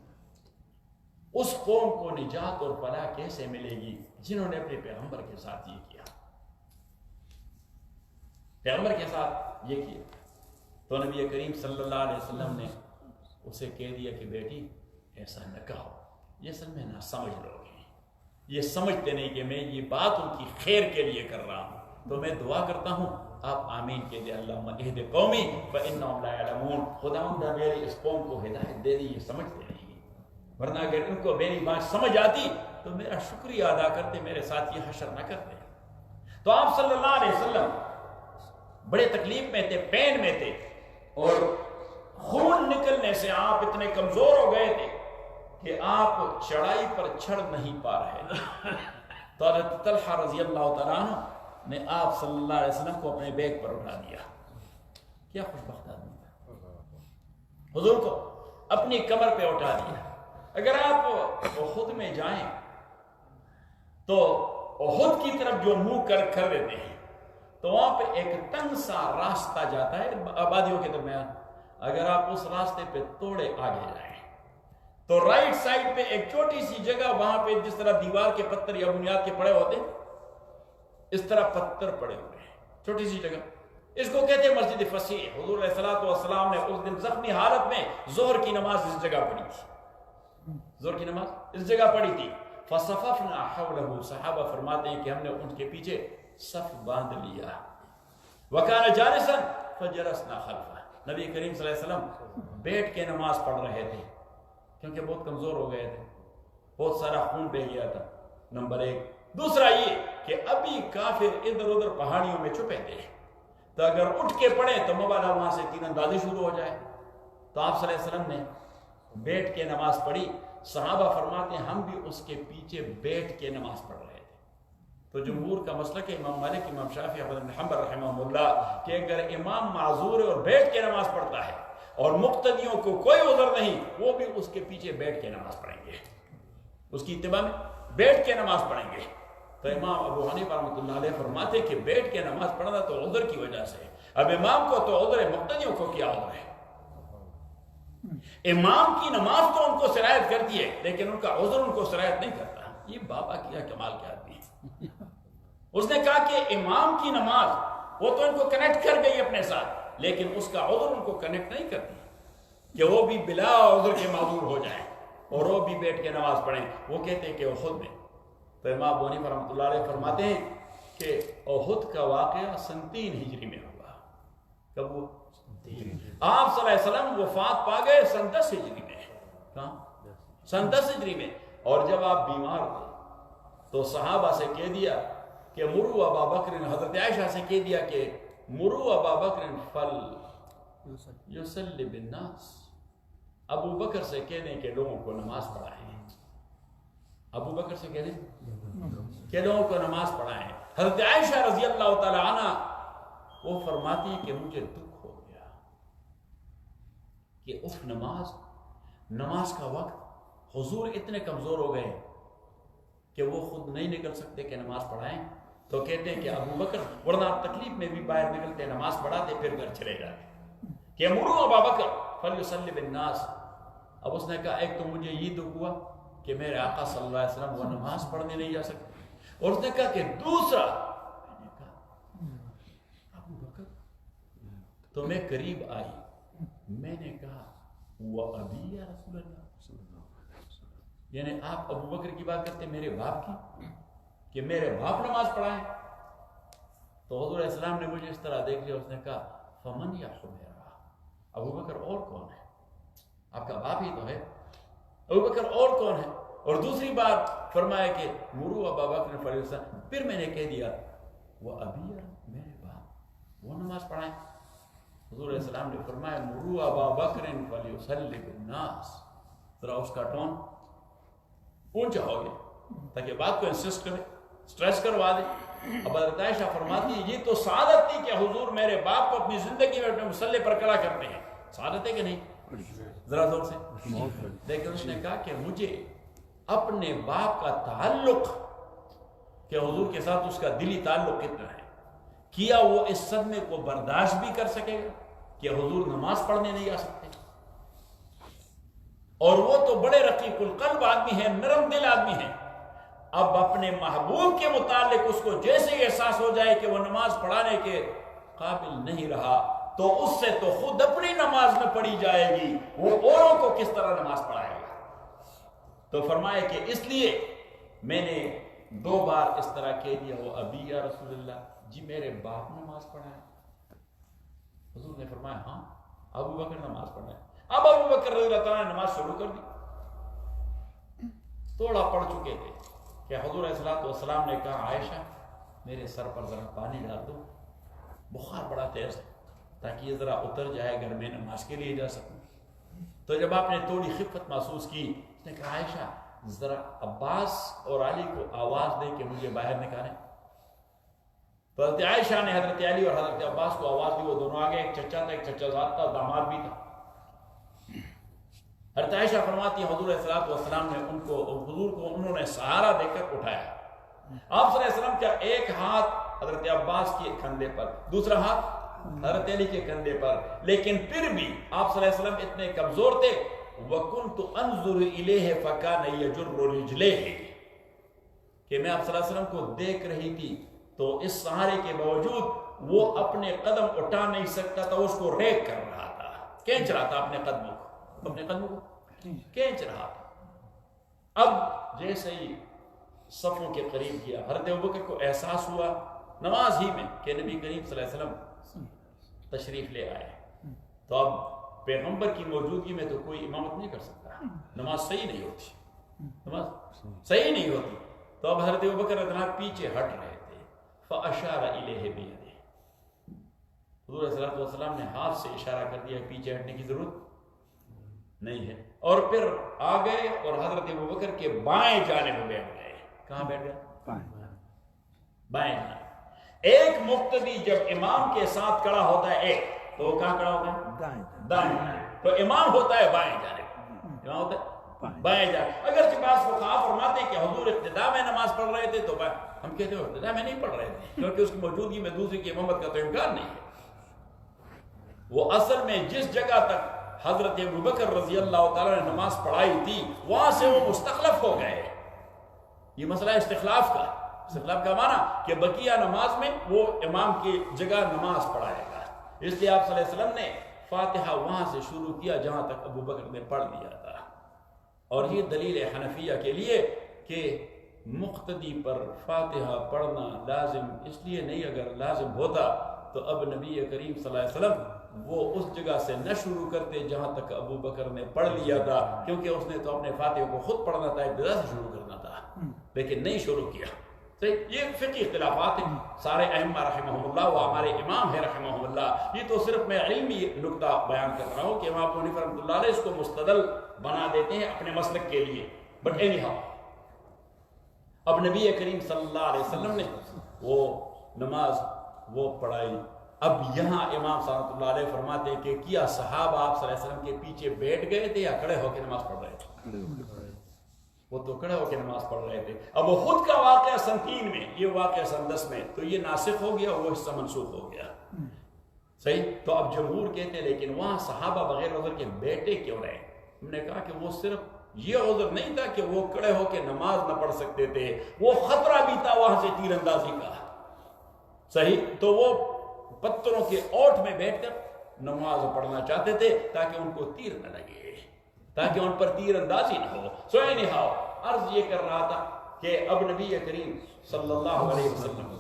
اس قوم کو نجات اور فلاح کیسے ملے گی جنہوں نے اپنے پیغمبر کے ساتھ یہ کیا, پیغمبر کے ساتھ یہ کیا. تو نبی کریم صلی اللہ علیہ وسلم نے اسے کہہ دیا کہ بیٹی ایسا نہ کہو, یہ اصل میں نہ سمجھ لوگ ہیں, یہ سمجھتے نہیں کہ میں یہ بات ان کی خیر کے لیے کر رہا ہوں. تو میں دعا کرتا ہوں آپ آمین کہہ دیں, اللہم اہد قومی فانہم لا یعلمون, خداوند میری اس قوم کو ہدایت دے دی, یہ سمجھتے نہیں, ورنہ اگر ان کو میری بات سمجھ آتی تو میرا شکریہ ادا کرتے, میرے ساتھ یہ حشر نہ کرتے. تو آپ صلی اللہ علیہ وسلم بڑے تکلیف میں تھے, پین میں تھے, اور خون نکلنے سے آپ اتنے کمزور ہو گئے تھے کہ آپ چڑھائی پر چڑھ نہیں پا رہے. تو حضرت طلحہ رضی اللہ تعالیٰ عنہ نے آپ صلی اللہ علیہ وسلم کو اپنے بیگ پر اٹھا دیا. کیا خوشبخت آدمی تھا, حضور کو اپنی کمر پہ اٹھا دیا. اگر آپ احد میں جائیں تو احد کی طرف جو منہ کر دیتے ہیں تو وہاں پہ ایک تنگ سا راستہ جاتا ہے آبادیوں کے درمیان. اگر آپ اس راستے پہ تھوڑے آگے جائیں تو رائٹ سائڈ پہ ایک چھوٹی سی جگہ, وہاں پہ جس طرح دیوار کے پتھر یا بنیاد کے پڑے ہوتے ہیں اس طرح پتھر پڑے ہوئے ہیں, چھوٹی سی جگہ, اس کو کہتے ہیں مسجد فسیح. حضور علیہ الصلوۃ والسلام نے اس دن زخمی حالت میں ظہر کی نماز اس جگہ پڑھی تھی, ظہر کی نماز اس جگہ پڑھی تھی. فصففنا حولہ, صحابہ فرماتے ہیں کہ ہم نے ان کے پیچھے صف باندھ لیا. وکان جالسا فجلسنا خلفہ, نبی کریم صلی اللہ علیہ وسلم بیٹھ کے نماز پڑھ رہے تھے کیونکہ بہت کمزور ہو گئے تھے, بہت سارا خون بہہ گیا تھا, نمبر ایک. دوسرا یہ کہ ابھی کافر ادھر ادھر پہاڑیوں میں چھپے تھے, تو اگر اٹھ کے پڑے تو مبادا وہاں سے تیر اندازی شروع ہو جائے. تو آپ صلی اللہ علیہ وسلم نے بیٹھ کے نماز پڑھی. صحابہ فرماتے ہیں ہم بھی اس کے پیچھے بیٹھ کے نماز پڑھ رہے تھے. تو جمہور کا مسلک ہے, امام مالک, امام شافعی, احمد بن حنبل رحمہ اللہ, کہ اگر امام معذور ہے اور بیٹھ کے نماز پڑھتا ہے اور مقتدیوں کو کوئی عذر نہیں, وہ بھی اس کے پیچھے بیٹھ کے نماز پڑھیں گے, اس کی اتباع میں بیٹھ کے نماز پڑھیں گے. تو امام ابو حنیفہ رحمۃ اللہ علیہ فرماتے کہ بیٹھ کے نماز پڑھنا تو عذر کی وجہ سے, اب امام کو تو عذر ہے, مقتدیوں کو کیا عذر ہے؟ امام کی نماز تو ان کو سرایت کرتی ہے لیکن ان کا عذر ان کو سرایت نہیں کرتا. یہ بابا کیا کمال کے آدمی ہے. اس نے کہا کہ امام کی نماز وہ تو ان کو کنیکٹ کر گئی اپنے ساتھ, لیکن اس کا عذر ان کو کنیکٹ نہیں کرتی کہ وہ بھی بلا عذر کے معذور ہو جائیں اور وہ بھی بیٹھ کے نماز پڑھیں. وہ کہتے ہیں کہ احد میں, تو امام ابو حنیفہ رحمۃ اللہ علیہ فرماتے ہیں کہ احد کا واقعہ 3 ہجری میں ہوا. کب وہ آپ صلی اللہ علیہ وسلم وفات پا گئے 10 ہجری میں. کہاں؟ 10 ہجری میں. اور جب آپ بیمار تھے تو صحابہ سے کہہ دیا کہ مرو ابا بکر, حضرت عائشہ سے کہہ دیا کہ مرو ابا بکر فل یصلی بالناس, ابو بکر سے کہہ دیں کہ لوگوں کو نماز پڑھائیں. ابو بکر سے کہہ دیں کہ لوگوں کو نماز پڑھائیں. حضرت عائشہ رضی اللہ تعالی عنہ وہ فرماتی ہے کہ مجھے دکھ ہو گیا کہ نماز کا وقت حضور اتنے کمزور ہو گئے کہ وہ خود نہیں نکل سکتے کہ نماز پڑھائیں، تو کہتے ہیں کہ ابو بکر، ورنہ تکلیف میں بھی باہر نکلتے، نماز پڑھاتے پھر گھر چلے جاتے، کہ مروا ابا بکر فلیصلی بالناس۔ اب اس نے کہا ایک تو مجھے یہ دکھ ہوا کہ میرے آقا صلی اللہ علیہ وسلم وہ نماز پڑھنے نہیں جا سکتے، اور اس نے کہا کہ دوسرا، میں نے کہا ابو بکر، تو میں قریب آئی، میں نے کہا وہ ابھی یا رسول اللہ، یعنی آپ ابو بکر کی بات کرتے میرے باپ کی، کہ میرے باپ نماز پڑھائیں؟ تو حضور علیہ السلام نے مجھے اس طرح دیکھ لیا، اس نے کہا فمن یا حمیرہ، ابو بکر اور کون ہے؟ آپ کا باپ ہی تو ہے، ابو بکر اور کون ہے؟ اور دوسری بات فرمایا کہ مرو ابا بکر فلیصلی، پھر میں نے کہہ دیا وہ ابھی یا میرے باپ وہ نماز پڑھائیں؟ حضور علیہ السلام نے فرمایا مرو ابا بکر فلیصلی بالناس، ذرا اس کا ٹون اونچا ہو گیا تاکہ بات کو انسسٹ کرے، سٹریس کروا دے۔ اب حضرت عائشہ فرماتی ہے یہ تو سعادت تھی کہ حضور میرے باپ کو اپنی زندگی میں اپنے مصلی پر کھڑا کرتے ہیں، سعادت ہے کہ نہیں؟ ذرا زور سے۔ لیکن اس نے کہا کہ مجھے اپنے باپ کا تعلق، کہ حضور کے ساتھ اس کا دلی تعلق کتنا ہے، کیا وہ اس صدمے کو برداشت بھی کر سکے گا کہ حضور نماز پڑھنے نہیں آ سکتے؟ اور وہ تو بڑے رقیق القلب آدمی ہیں، نرم دل آدمی ہیں، اب اپنے محبوب کے متعلق اس کو جیسے احساس ہو جائے کہ وہ نماز پڑھانے کے قابل نہیں رہا، تو اس سے تو خود اپنی نماز نہ پڑھی جائے گی، وہ اوروں کو کس طرح نماز پڑھائے گا؟ تو فرمایا کہ اس لیے میں نے 2 بار اس طرح کہہ دیا وہ ابھی یا رسول اللہ، جی میرے باپ نماز پڑھائے؟ حضور نے فرمایا ہاں ابو بکر نماز پڑھائے۔ اب ابو بکر رضی اللہ تعالیٰ نے نماز شروع کر دی، تھوڑا پڑھ چکے تھے کہ حضور علیہ السلام نے کہا عائشہ میرے سر پر ذرا پانی ڈال دو، بخار بڑا تیز ہے، تاکہ یہ ذرا اتر جائے اگر میں نماز کے لیے جا سکوں۔ تو جب آپ نے تھوڑی خفت محسوس کی، اس نے کہا عائشہ ذرا عباس اور علی کو آواز دے کہ مجھے باہر نکالیں۔ تو حضرت عائشہ نے حضرت علی اور حضرت عباس کو آواز دی، وہ دونوں آگے، ایک چچا تھا ایک چچا زاد تھا، داماد بھی تھا۔ حضرت عائشہ فرماتی ہیں حضور علیہ السلام نے حضور کو انہوں نے سہارا دے کر اٹھایا۔ آپ صلی اللہ علیہ وسلم کا ایک ہاتھ حضرت عباس کے کندھے پر، دوسرا ہاتھ حضرت علی کے کندھے پر، لیکن پھر بھی آپ صلی اللہ علیہ وسلم اتنے کمزور تھے، وَكُنْتُ أَنظُرُ إِلَيْهِ فَكَانَ يَجُرُّ رِجْلَيْهِ، کہ میں آپ صلی اللہ علیہ وسلم کو دیکھ رہی تھی تو اس سہارے کے باوجود وہ اپنے قدم اٹھا نہیں سکتا تھا، اس کو ریک کر رہا تھا، کھینچ رہا تھا اپنے قدموں کو کھینچ رہا تھا۔ اب جیسے ہی صفوں کے قریب کیا، حضرت ابوبکر کو احساس ہوا نماز ہی میں کہ نبی کریم صلی اللہ علیہ وسلم تشریف لے آئے، تو اب پیغمبر کی موجودگی میں تو کوئی امامت نہیں کر سکتا، نماز صحیح نہیں ہوتی، نماز صحیح نہیں ہوتی۔ تو اب حضرت ابوبکر رضی اللہ عنہ پیچھے ہٹ رہے تھے، فَأَشَارَ إِلَيْهِ بِيَدِهِ، حضور صلی اللہ علیہ وسلم نے ہاتھ سے اشارہ کر دیا پیچھے ہٹنے کی ضرورت نہیں ہے، اور پھر آ گئے اور حضرت ابوبکر کے بائیں جانب بیٹھ گئے۔ کہاں بیٹھ گئے؟ بائیں جانب۔ ایک مقتدی جب امام کے ساتھ کھڑا ہوتا ہے ایک، تو وہ کہاں کھڑا ہوتا ہے؟ دائیں جانب۔ تو امام ہوتا ہے بائیں جانب، امام ہوتا ہے بائیں جانب۔ اگرچہ بعض فقہا فرماتے ہیں کہ حضور ابتدا میں نماز پڑھ رہے تھے، تو ہم کہتے ہیں ابتدا میں نہیں پڑھ رہے تھے، کیونکہ اس کی موجودگی میں دوسرے کی امامت کا تو امکان نہیں ہے۔ وہ اصل میں جس جگہ تک حضرت ابوبکر رضی اللہ تعالیٰ نے نماز پڑھائی تھی، وہاں سے وہ مستخلف ہو گئے۔ یہ مسئلہ استخلاف کا، استخلاف کا معنی کہ بقیہ نماز میں وہ امام کی جگہ نماز پڑھائے گا، اس لیے آپ صلی اللہ علیہ وسلم نے فاتحہ وہاں سے شروع کیا جہاں تک ابوبکر نے پڑھ دیا تھا۔ اور یہ دلیل حنفیہ کے لیے کہ مقتدی پر فاتحہ پڑھنا لازم اس لیے نہیں، اگر لازم ہوتا تو اب نبی کریم صلی اللہ علیہ وسلم وہ اس جگہ سے نہ شروع کرتے جہاں تک ابو بکر نے پڑھ لیا تھا، کیونکہ اس نے تو اپنے فاتحہ کو خود پڑھنا تھا، ابتدا سے شروع کرنا تھا، لیکن نہیں شروع کیا۔ یہ فقہی اختلافات ہیں، سارے ائمہ رحمہم اللہ و ہمارے امام ہیں رحمہم اللہ، یہ تو صرف میں علمی نکتہ بیان کر رہا ہوں کہ امام ابو حنیفہ رحمۃ اللہ علیہ اس کو مستدل بنا دیتے ہیں اپنے مسلک کے لیے، بٹ اینی ہاؤ اب نبی کریم صلی اللہ علیہ وسلم نے وہ نماز وہ پڑھائی۔ اب یہاں امام صلی اللہ علیہ فرماتے ہیں کہ کیا صحابہ آپ صلی اللہ علیہ وسلم کے پیچھے بیٹھ گئے تھے یا کھڑے ہو کے نماز پڑھ رہے تھے؟ وہ تو کھڑے ہو کے نماز پڑھ رہے تھے. اب خود کا واقعہ سن 3 میں، یہ واقعہ سن 10 میں، تو یہ ناسخ ہو گیا، وہ حصہ منسوخ ہو گیا. صحیح. تو اب جمہور کہتے ہیں لیکن وہاں صحابہ بغیر عذر کے بیٹھے کیوں رہے؟ ہم نے کہا کہ وہ صرف یہ عذر نہیں تھا کہ وہ کھڑے ہو کے نماز نہ پڑھ سکتے تھے، وہ خطرہ بھی تھا وہاں سے تیر اندازی کا. صحیح. تو وہ پتھروں کے اوٹ میں بیٹھ کر نماز پڑھنا چاہتے تھے تاکہ ان کو تیر نہ لگے، تاکہ ان پر تیر اندازی نہ ہو. سو anyhow عرض یہ کر رہا تھا کہ اب نبی کریم صلی اللہ علیہ وسلم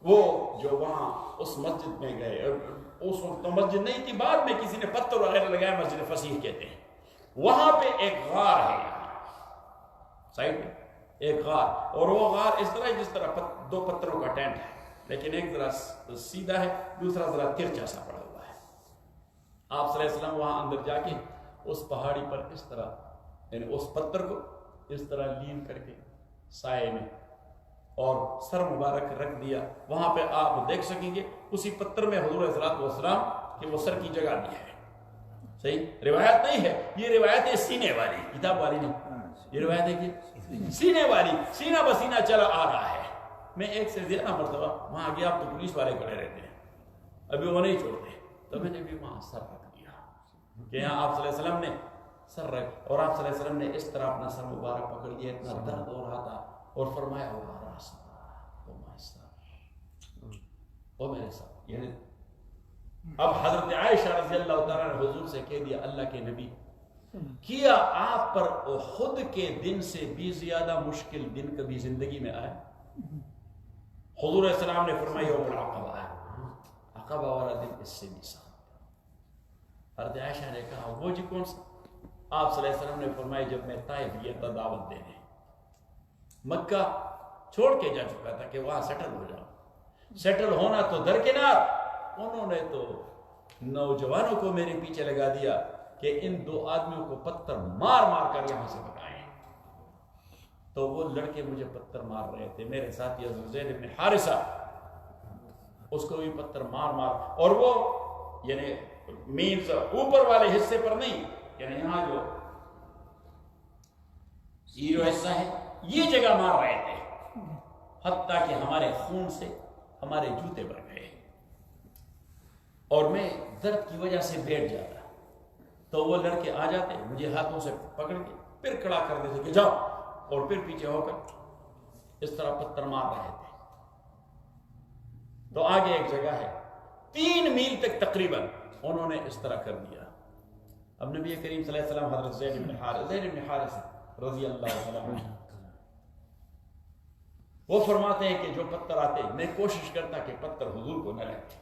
وہ جو وہاں اس مسجد میں گئے، اس وقت تو مسجد نہیں تھی، بعد میں کسی نے پتھر وغیرہ لگایا، مسجد فصیح کہتے ہیں. وہاں پہ ایک غار ہے، یہاں سائڈ میں ایک غار، اور وہ غار اس طرح جس طرح 2 پتھروں کا ٹینٹ ہے، لیکن ایک ذرا سیدھا ہے، دوسرا ذرا ترچھا سا پڑا ہوا ہے. آپ صلی اللہ علیہ وسلم وہاں اندر جا کے اس پہاڑی پر اس طرح، یعنی اس پتھر کو اس طرح لین کر کے سائے میں اور سر مبارک رکھ دیا. وہاں پہ آپ دیکھ سکیں گے اسی پتھر میں حضور علیہ السلام کہ وہ سر کی جگہ بھی ہے. صحیح. روایت نہیں ہے، یہ روایت ہے سینے والی، کتاب والی نہیں. یہ روایت ہے کہ سینے والی، سینہ بسینہ چلا آ رہا ہے. میں ایک سے زیادہ مرتبہ وہاں گیا، اب تو پولیس والے کھڑے رہتے ہیں، ابھی وہ نہیں چھوڑتے، تو میں نے بھی وہاں سر رکھ دیا کہ یہاں آپ صلی اللہ علیہ وسلم نے سر رکھ، اور آپ صلی اللہ علیہ وسلم نے اس طرح اپنا سر مبارک پکڑ لیا، اتنا درد ہو رہا تھا، اور فرمایا ہوا راستہ وہ میرے ساتھ. یعنی اب حضرت عائشہ رضی اللہ تعالیٰ نے حضور سے کہہ دیا اللہ کے نبی، کیا آپ پر احد کے دن سے بھی زیادہ مشکل دن کبھی زندگی میں آئے؟ حضور علیہ السلام نے فرمایا یوم العقبہ ہے، عقبہ والا دن اس سے بھی سخت. حضرت عائشہ نے کہا وہ جی کون سا؟ آپ صلی اللہ علیہ وسلم نے فرمایا جب میں طائف گیا تھا دعوت دینے، مکہ چھوڑ کے جا چکا تھا کہ وہاں سیٹل ہو جاؤ، سیٹل ہونا تو درکنار، انہوں نے تو نوجوانوں کو میرے پیچھے لگا دیا کہ ان 2 آدمیوں کو پتھر مار مار کر یہاں سے بھگائیں. تو وہ لڑکے مجھے پتھر مار رہے تھے، میرے ساتھی زید بن حارثہ، اس کو بھی پتھر مار مار، اور وہ یعنی مینز اوپر والے حصے پر نہیں، یعنی یہاں جو زیرو حصہ ہے یہ جگہ مار رہے تھے، حتیٰ کہ ہمارے خون سے ہمارے جوتے بھر گئے، اور میں درد کی وجہ سے بیٹھ جاتا. تو وہ لڑکے آ جاتے، مجھے ہاتھوں سے پکڑ کے پھر کھڑا کر دیتے کہ جاؤ، اور پھر پیچھے ہو کر اس طرح پتھر مار رہے تھے. تو آگے ایک جگہ ہے 3 میل تک تقریباً انہوں نے اس طرح کر دیا. اب نبی کریم صلی اللہ علیہ وسلم حضرت زید بن حارث رضی اللہ عنہ وہ فرماتے ہیں کہ جو پتھر آتے میں کوشش کرتا کہ پتھر حضور کو نہ لگے،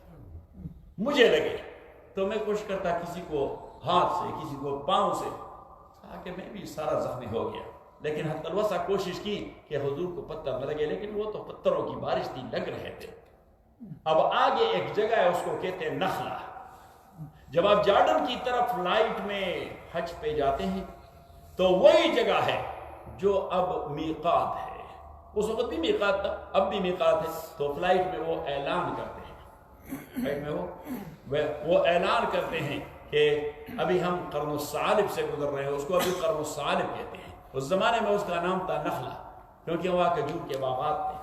مجھے لگے تو میں کوشش کرتا کسی کو ہاتھ سے، کسی کو پاؤں سے، تاکہ میں بھی سارا زخمی ہو گیا، لیکن حتی الوسع کوشش کی کہ حضور کو پتھر نہ لگے، لیکن وہ تو پتھروں کی بارش تھی، لگ رہے تھے. اب آگے ایک جگہ ہے اس کو کہتے ہیں نخلا. جب آپ جارڈن کی طرف فلائٹ میں حج پہ جاتے ہیں تو وہی جگہ ہے جو اب میقات ہے. اس وقت بھی میقات تھا، اب بھی میقات ہے. تو فلائٹ میں وہ اعلان کرتے ہیں، فلائٹ میں وہ اعلان کرتے ہیں کہ ابھی ہم قرن الثعالب سے گزر رہے ہیں، اس کو ابھی قرن الثعالب کہتے ہیں. اس زمانے میں اس کا نام تھا نخلا، کیونکہ وہاں کھجور کے باغات تھے.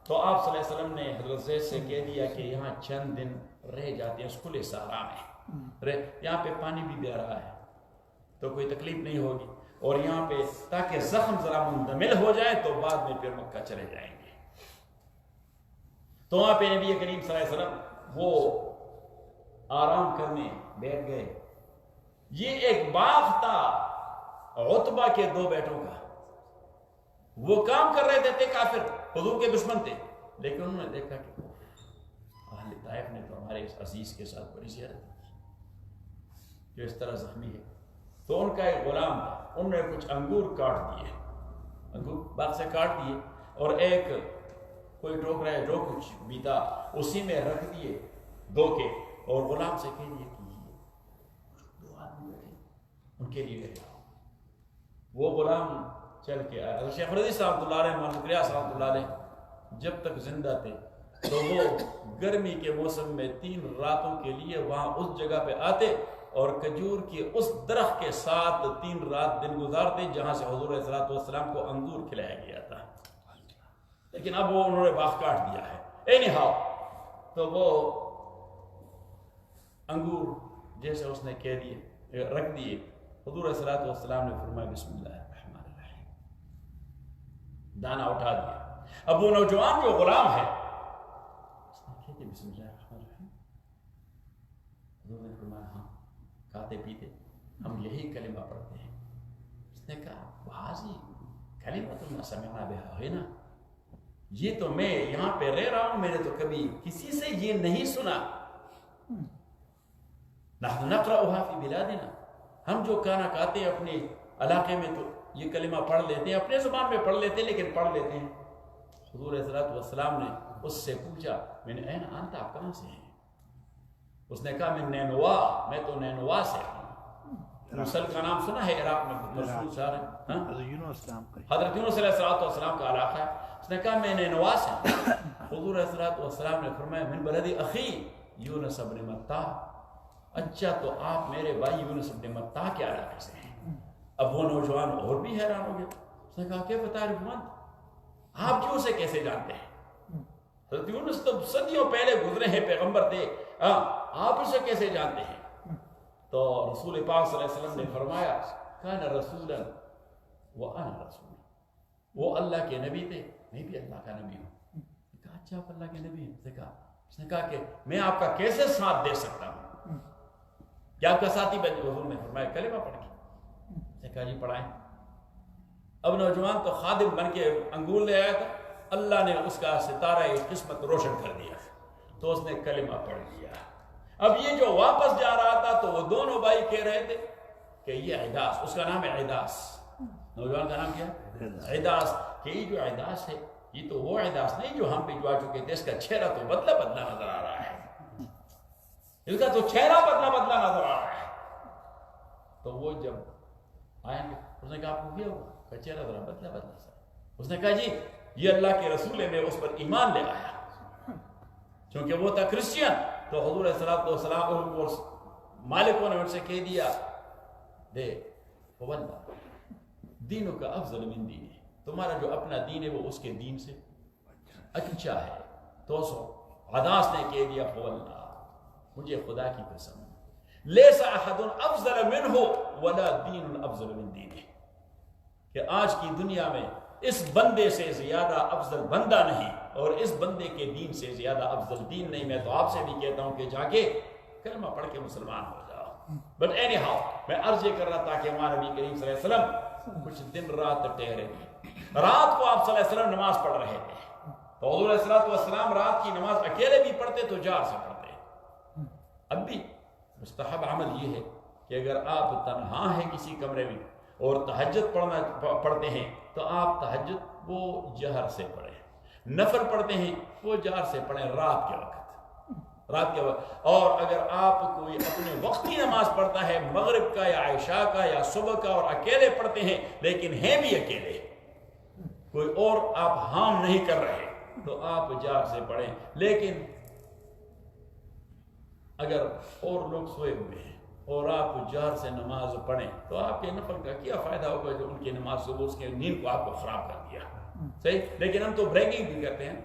تو آپ صلی اللہ علیہ وسلم نے حضرت زید سے کہہ دیا کہ یہاں چند دن رہ جاتے ہیں اس کھلے صحرا میں، یہاں پہ پانی بھی بہ رہا ہے تو کوئی تکلیف نہیں ہوگی، اور یہاں پہ تاکہ زخم ذرا مندمل ہو جائے تو بعد میں پھر مکہ چلے جائیں گے. تو وہاں پہ نبی کریم صلی اللہ علیہ وسلم وہ آرام کرنے بیٹھ گئے. یہ ایک باغ تھا عتبہ کے 2 بیٹوں کا، وہ کام کر رہے تھے کافر، حضور کے دشمن تھے، لیکن انہوں نے دیکھا کہ اہل طائف نے تو ہمارے اس عزیز کے ساتھ بڑی زیارت کی جو اس طرح زخمی ہے. تو ان کا ایک غلام تھا، انہوں نے کچھ انگور کاٹ دیے، انگور باغ سے کاٹ دیے، اور ایک کوئی ٹوکرا ہے جو کچھ بھی تھا اسی میں رکھ دیے 2 کے، اور غلام سے کہہ دیے کہ 2 آدمی بیٹھے ان کے لیے لے جاؤ. وہ غلام چل کے آیا. شیخ رضی صاحب اللہ علیہ، مولانا قیاس صاحب اللہ علیہ جب تک زندہ تھے تو وہ گرمی کے موسم میں 3 راتوں کے لیے وہاں اس جگہ پہ آتے اور کھجور کی اس درخت کے ساتھ 3 رات دن گزارتے جہاں سے حضور علیہ السلام کو انگور کھلایا گیا تھا. لیکن اب وہ انہوں نے باغ کاٹ دیا ہے. anyhow تو وہ انگور جیسے اس نے کہہ دیے رکھ دیے. حضور علیہ السلام نے فرمایا بسم اللہ الرحمن الرحیم, دانا اٹھا دیا. اب وہ نوجوان جو غلام ہے اس نے کہہ دیا بسم اللہ الرحمن الرحیم. حضور نے فرمایا ہاں کھاتے پیتے ہم یہی کلمہ پڑھتے ہیں. اس نے کہا بھازی کلمۃ ما سمعنا بها هنا, یہ تو میں یہاں پہ رہ رہا ہوں, میں نے تو کبھی کسی سے یہ نہیں سنا. نحن نقرأها فی بلادنا, ہم جو کھانا کھاتے ہیں اپنے علاقے میں تو یہ کلمہ پڑھ لیتے ہیں, اپنے زبان میں پڑھ لیتے ہیں لیکن پڑھ لیتے ہیں. حضور علیہ السلام نے اس سے پوچھا من این انت, آپ کہاں سے ہیں؟ اس نے کہا من نینوا, میں تو نینوا سے ہوں. موصل کا نام سنا ہے عراق میں, مشہور شہر ہے, حضرت یونس علیہ السلام کا علاقہ ہے. اس نے کہا میں نینوا سے ہوں. حضور علیہ السلام نے فرمایا من بلد اخی یونس بن متع, اچھا تو آپ میرے بھائی یونس بن متع کے علاقے سے ہیں. اب وہ نوجوان اور بھی حیران ہو گیا. اس نے کہا کیف تعرف انت, آپ کیوں سے کیسے جانتے ہیں؟ حضرت یونس تو صدیوں پہلے گزرے ہیں, پیغمبر تھے, آپ اسے کیسے جانتے ہیں؟ تو رسول پاک صلی اللہ علیہ وسلم نے فرمایا کان رسولا وانا رسول, وہ اللہ کے نبی تھے, میں بھی اللہ کا نبی ہوں. کہا اچھا آپ اللہ کے نبی ہیں؟ اس نے کہا کہ میں آپ کا کیسے ساتھ دے سکتا ہوں, کیا آپ کا ساتھی بن؟ حضور نے فرمایا کلمہ پڑھ کے. اس نے کہا جی پڑھائیں. اب نوجوان تو خادم بن کے انگور لے آیا تھا, اللہ نے اس کا ستارہ قسمت روشن کر دیا, تو اس نے کلمہ پڑھ لیا. اب یہ جو واپس جا رہا تھا تو وہ دونوں بھائی کہہ رہے تھے کہ یہ عداس, اس کا نام ہے عداس, نوجوان کا نام کیا ہے عداس, کہ یہ جو عداس ہے یہ تو وہ عداس نہیں جو ہم پہ جو آ چکے تھے, اس کا چہرہ تو بدلا بدلا نظر آ رہا ہے, اس کا تو چہرہ بدلا بدلا نظر آ رہا ہے. تو وہ جب آئیں گے اس نے کہا آپ کو کیا ہوا؟ چہرہ ذرا بدلا بدلا سا. اس نے کہا جی یہ اللہ کے رسول ہے, میں اس پر ایمان لے آیا, چونکہ وہ تھا کرسچین. تو حضور علیہ السلام اور مالکوں نے ان سے کہہ دیا دے واللہ دینوں کا افضل من دین ہے, تمہارا جو اپنا دین ہے وہ اس کے دین سے اچھا ہے. تو عداس نے کہہ دیا واللہ مجھے خدا کی قسم لیس احد افضل منہ ولا دین افضل من دینہ, کہ آج کی دنیا میں اس بندے سے زیادہ افضل بندہ نہیں اور اس بندے کے دین سے زیادہ افضل دین نہیں. میں تو آپ سے بھی کہتا ہوں کہ جا کے کلمہ پڑھ کے مسلمان ہو جاؤ. بٹ اینی ہاؤ میں عرض یہ کر رہا تھا کہ ہمارے نبی کریم صلی اللہ علیہ وسلم کچھ دن رات ٹھہرے تھے. رات کو آپ صلی اللہ علیہ وسلم نماز پڑھ رہے تھے, تو حضور علیہ السلام رات کی نماز اکیلے بھی پڑھتے تو جار سے پڑھتے. اب بھی مستحب عمل یہ ہے کہ اگر آپ تنہا ہیں کسی کمرے میں اور تہجد پڑھتے ہیں تو آپ تہجد وہ جہر سے پڑھیں, نفل پڑھتے ہیں وہ جہر سے پڑھیں رات کے وقت. اور اگر آپ کوئی اپنے وقتی نماز پڑھتا ہے مغرب کا یا عشاء کا یا صبح کا اور اکیلے پڑھتے ہیں لیکن ہیں بھی اکیلے, کوئی اور آپ ہارم نہیں کر رہے, تو آپ جہر سے پڑھیں. لیکن اگر اور لوگ سوئے ہوئے ہیں اور آپ جہر سے نماز پڑھیں تو آپ کے نفل کا کیا فائدہ ہوگا جو ان کی نماز صبح اس کے نیند کو آپ کو خراب کر دیا. صحیح, لیکن ہم تو بریکنگ بھی کرتے ہیں,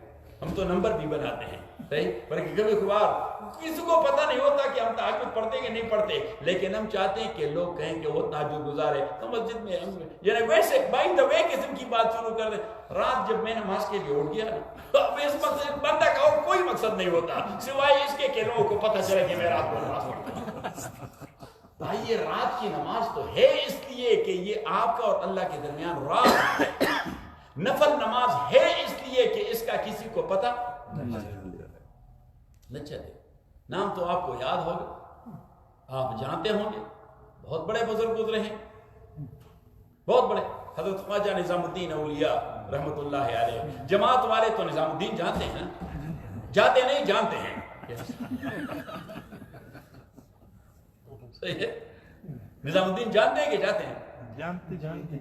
ہم تو نمبر بھی بناتے ہیں. صحیح, بلکہ کبھی کبھار کسی کو پتہ نہیں ہوتا کہ ہم تہجد پڑھتے کہ نہیں پڑھتے, لیکن ہم چاہتے ہیں کہ لوگ کہیں کہ وہ تہجد گزارے تو مسجد میں ہم یعنی ویسے بائی دا وے قسم کی بات شروع کر دیں. رات جب میں نماز کے لیے اٹھ گیا اب اس مقصد بندہ کا اور کوئی مقصد نہیں ہوتا سوائے اس کے کہ لوگوں کو پتہ چلے کہ میں رات کو نماز پڑھتا ہوں. بھائی یہ رات کی نماز تو ہے اس لیے کہ یہ آپ کا اور اللہ کے درمیان رات ہے. نفل نماز ہے اس لیے کہ اس کا کسی کو پتہ نہ چلے. نام تو آپ کو یاد ہوگا, آپ جانتے ہوں گے, بہت بڑے بزرگ گزرے ہیں, بہت بڑے. حضرت خواجہ نظام الدین اولیاء رحمت اللہ علیہ. جماعت والے تو نظام الدین جانتے ہیں, جاتے نہیں جانتے ہیں. صحیح ہے, نظام الدین جانتے ہیں کہ جاتے ہیں؟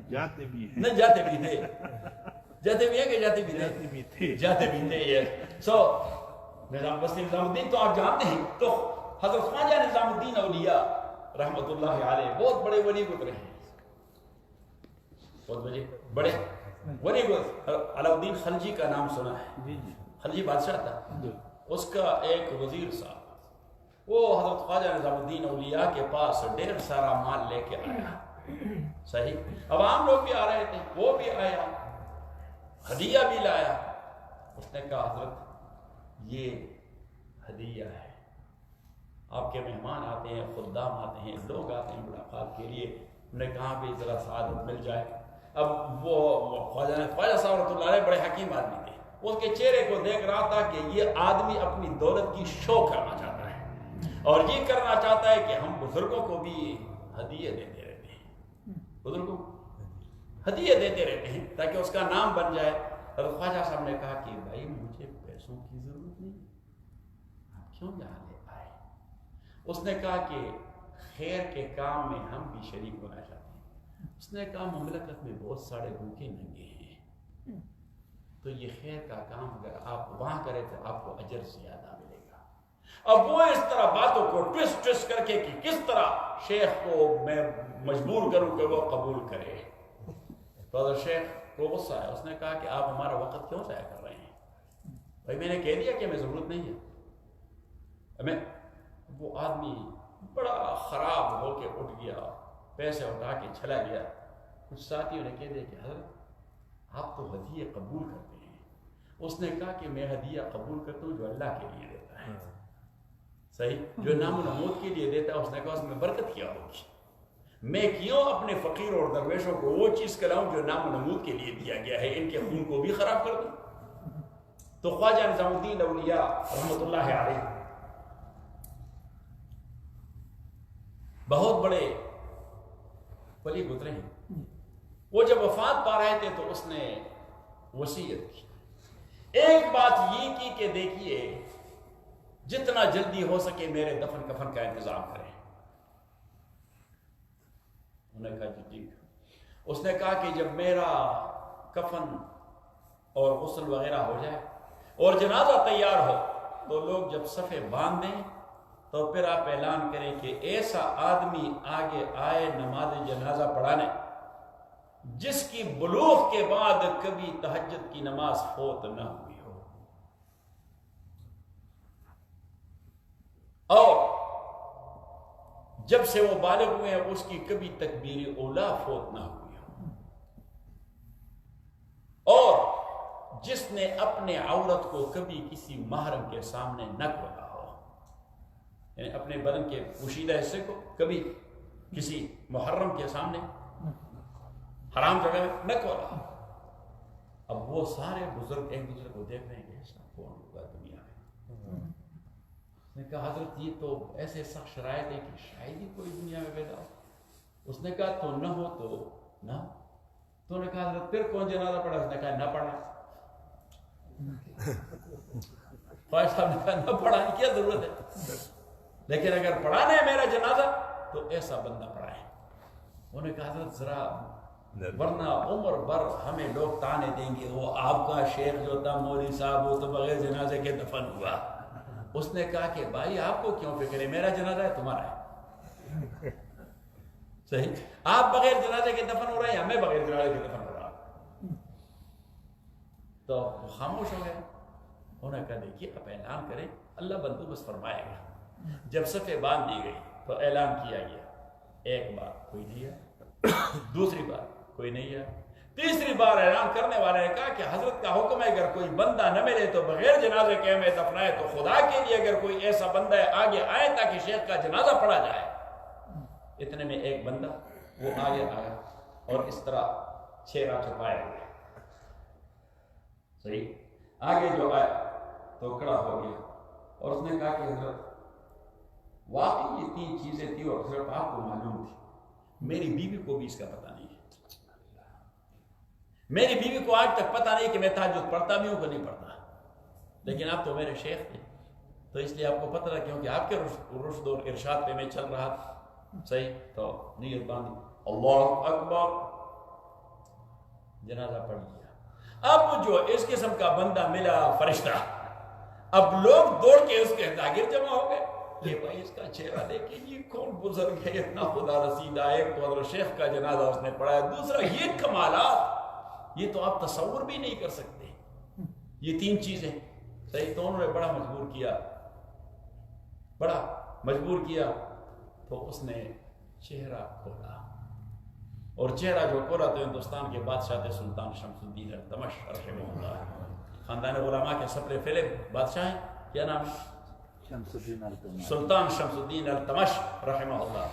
جاتے بھی ہیں, نہ جاتے بھی تھے, جاتے بھی ہیں کہ جاتے بھی تھے, جاتے بھی تھے. سو نظام الدین تو آپ جانتے ہیں. تو حضرت خواجہ نظام الدین اولیاء رحمت اللہ علیہ بہت بڑے ولی گزرے ہیں، بہت بڑے ولی گزرے. علاؤدین خلجی کا نام سنا ہے؟ خلجی بادشاہ تھا، اس کا ایک وزیر صاحب، وہ حضرت خواجہ نظام الدین اولیاء کے پاس ڈھیر سارا مال لے کے آیا. صحیح، عوام لوگ بھی آ رہے تھے، وہ بھی آیا، ہدیہ بھی لایا. اس نے کہا حضرت یہ ہدیہ ہے، آپ کے مہمان آتے ہیں، خدام آتے ہیں، لوگ آتے ہیں ملاقات کے لیے، ہم نے کہا بھی ذرا سعادت مل جائے. اب وہ خواجہ صاحب رحمۃ اللہ علیہ بڑے حکیم آدمی تھے، اس کے چہرے کو دیکھ رہا تھا کہ یہ آدمی اپنی دولت کی شو کرنا چاہتا ہے، اور یہ کرنا چاہتا ہے کہ ہم بزرگوں کو بھی ہدیے دیتے رہتے ہیں، بزرگوں کو ہدیے دیتے رہتے ہیں تاکہ اس کا نام بن جائے. اور خواجہ صاحب نے کہا کہ بھائی مجھے پیسوں کی ضرورت نہیں، آپ کیوں یہاں لے آئے؟ اس نے کہا کہ خیر کے کام میں ہم بھی شریک ہونا چاہتے ہیں. اس نے کہا مملکت میں بہت سارے بھوکے ننگے ہیں، تو یہ خیر کا کام اگر آپ وہاں کریں تو آپ کو اجر زیادہ ملے گا. اب وہ اس طرح باتوں کو ٹوسٹ کر کے کہ کس طرح شیخ کو میں مجبور کروں کہ وہ قبول کرے. تو حضرت شیخ کو غصہ آیا، اس نے کہا کہ آپ ہمارا وقت کیوں ضائع کر رہے ہیں؟ بھائی میں نے کہہ دیا کہ ہمیں ضرورت نہیں ہے. ہمیں وہ آدمی بڑا خراب ہو کے اٹھ گیا، پیسے اٹھا کے چلا گیا. کچھ ساتھیوں نے کہہ دیا کہ حضرت آپ تو ہدیے قبول کرتے ہیں. اس نے کہا کہ میں ہدیہ قبول کرتا ہوں جو اللہ کے لیے دیتا ہے. صحیح، جو نام و نمود کے لیے دیتا ہے اس نے کہا اس میں برکت کیا ہوگی. میں کیوں اپنے فقیر اور درویشوں کو وہ چیز کراؤں جو نام و نمود کے لیے دیا گیا ہے، ان کے خون کو بھی خراب کر دوں. تو خواجہ نظام الدین اولیاء رحمت اللہ علیہ بہت بڑے ولی گزرے ہیں. وہ جب وفات پا رہے تھے تو اس نے وصیت کی. ایک بات یہ کی کہ دیکھیے جتنا جلدی ہو سکے میرے دفن کفن کا انتظام کریں. انہوں نے کہا جی ٹھیک. اس نے کہا کہ جب میرا کفن اور غسل وغیرہ ہو جائے اور جنازہ تیار ہو تو لوگ جب صفے باندھ دیں تو پھر آپ اعلان کریں کہ ایسا آدمی آگے آئے نماز جنازہ پڑھانے جس کی بلوغ کے بعد کبھی تہجد کی نماز فوت نہ ہوئی ہو، اور جب سے وہ بالغ ہوئے ہیں اس کی کبھی تکبیر اولا فوت نہ ہوئی ہو، اور جس نے اپنے عورت کو کبھی کسی محرم کے سامنے نہ کھولا ہو، یعنی اپنے بدن کے پوشیدہ حصے کو کبھی کسی محرم کے سامنے حرام جگہ میں نہ کھولا ہو. اب وہ سارے بزرگ ایک دوسرے کو دیکھ رہے ہیں کہ ایسا کون ہوگا دنیا میں. اس نے کہا حضرت یہ تو ایسے سخت شرائط ہے کہ شاید ہی کوئی دنیا میں پیدا ہو. اس نے کہا تو نہ ہو تو نہ. تو نے کہا حضرت پھر کون جنازہ پڑھا؟ اس نے کہا نہ پڑھنا. خواجہ صاحب نے کہا نہ پڑھانے کی کیا ضرورت ہے، لیکن اگر پڑھانا ہے میرا جنازہ تو ایسا بندہ پڑھائے. انہوں نے کہا حضرت ذرا، ورنہ عمر بھر ہمیں لوگ تانے دیں گے وہ آپ کا شیخ جو تھا مولوی صاحب وہ تو بغیر جنازے کے دفن ہوا. اس نے کہا کہ بھائی آپ کو کیوں فکر ہے، میرا جنازہ ہے تمہارا ہے. صحیح، آپ بغیر جنازے کے دفن ہو رہے ہیں یا میں بغیر جنازے کے دفن ہو رہا ہوں. تو وہ خاموش ہو گئے. انہوں نے کہا دیکھیے آپ اعلان کریں، اللہ بندوبست فرمائے گا. جب صفے باندھ دی گئی تو اعلان کیا گیا. ایک بار کوئی نہیں ہے، دوسری بار کوئی نہیں ہے، تیسری بار اعلان کرنے والے نے کہا کہ حضرت کا حکم ہے اگر کوئی بندہ نہ ملے تو بغیر جنازے کے ہمیں دفنائے. تو خدا کے لیے اگر کوئی ایسا بندہ ہے آگے آئے تاکہ شیخ کا جنازہ پڑھا جائے. اتنے میں ایک بندہ وہ آگے آیا اور اس طرح چہرہ چھپائے ہوئے صحیح آگے جو آیا تو کھڑا ہو گیا اور اس نے کہا کہ حضرت واقعی یہ 3 چیزیں تھی اور صرف آپ کو معلوم تھی، میری بیوی کو بھی اس کا پتہ نہیں ہے. میری بیوی کو آج تک پتہ نہیں کہ میں تہجد پڑھتا بھی ہوں کہ نہیں پڑھتا، لیکن آپ تو میرے شیخ تھے تو اس لیے آپ کو پتہ تھا کیونکہ آپ کے رشد اور ارشاد پہ میں چل رہا تھا. صحیح، تو نیت باندھی، اللہ اکبر، جنازہ پڑھ لیا. اب جو اس قسم کا بندہ ملا فرشتہ، اب لوگ دوڑ کے اس کے داگیر جمع ہو گئے. یہ بھائی اس کا چہرہ دیکھیں یہ کون بزرگ ہے اتنا خدا رسیدہ ہے. ایک تو حضرت شیخ کا جنازہ اس نے پڑھا ہے, دوسرا یہ کمالات, یہ تو آپ تصور بھی نہیں کر سکتے. یہ 3 چیزیں صحیح. تو انہوں نے بڑا مجبور کیا تو اس نے چہرہ کھولا, اور چہرہ جو کھولا تو ہندوستان کے بادشاہ تھے سلطان شمس الدین التمش رحمہ اللہ. خاندان علماء کے سپلے پھیلے بادشاہ ہیں, کیا نام ہے؟ سلطان شمس الدین التمش رحمہ اللہ.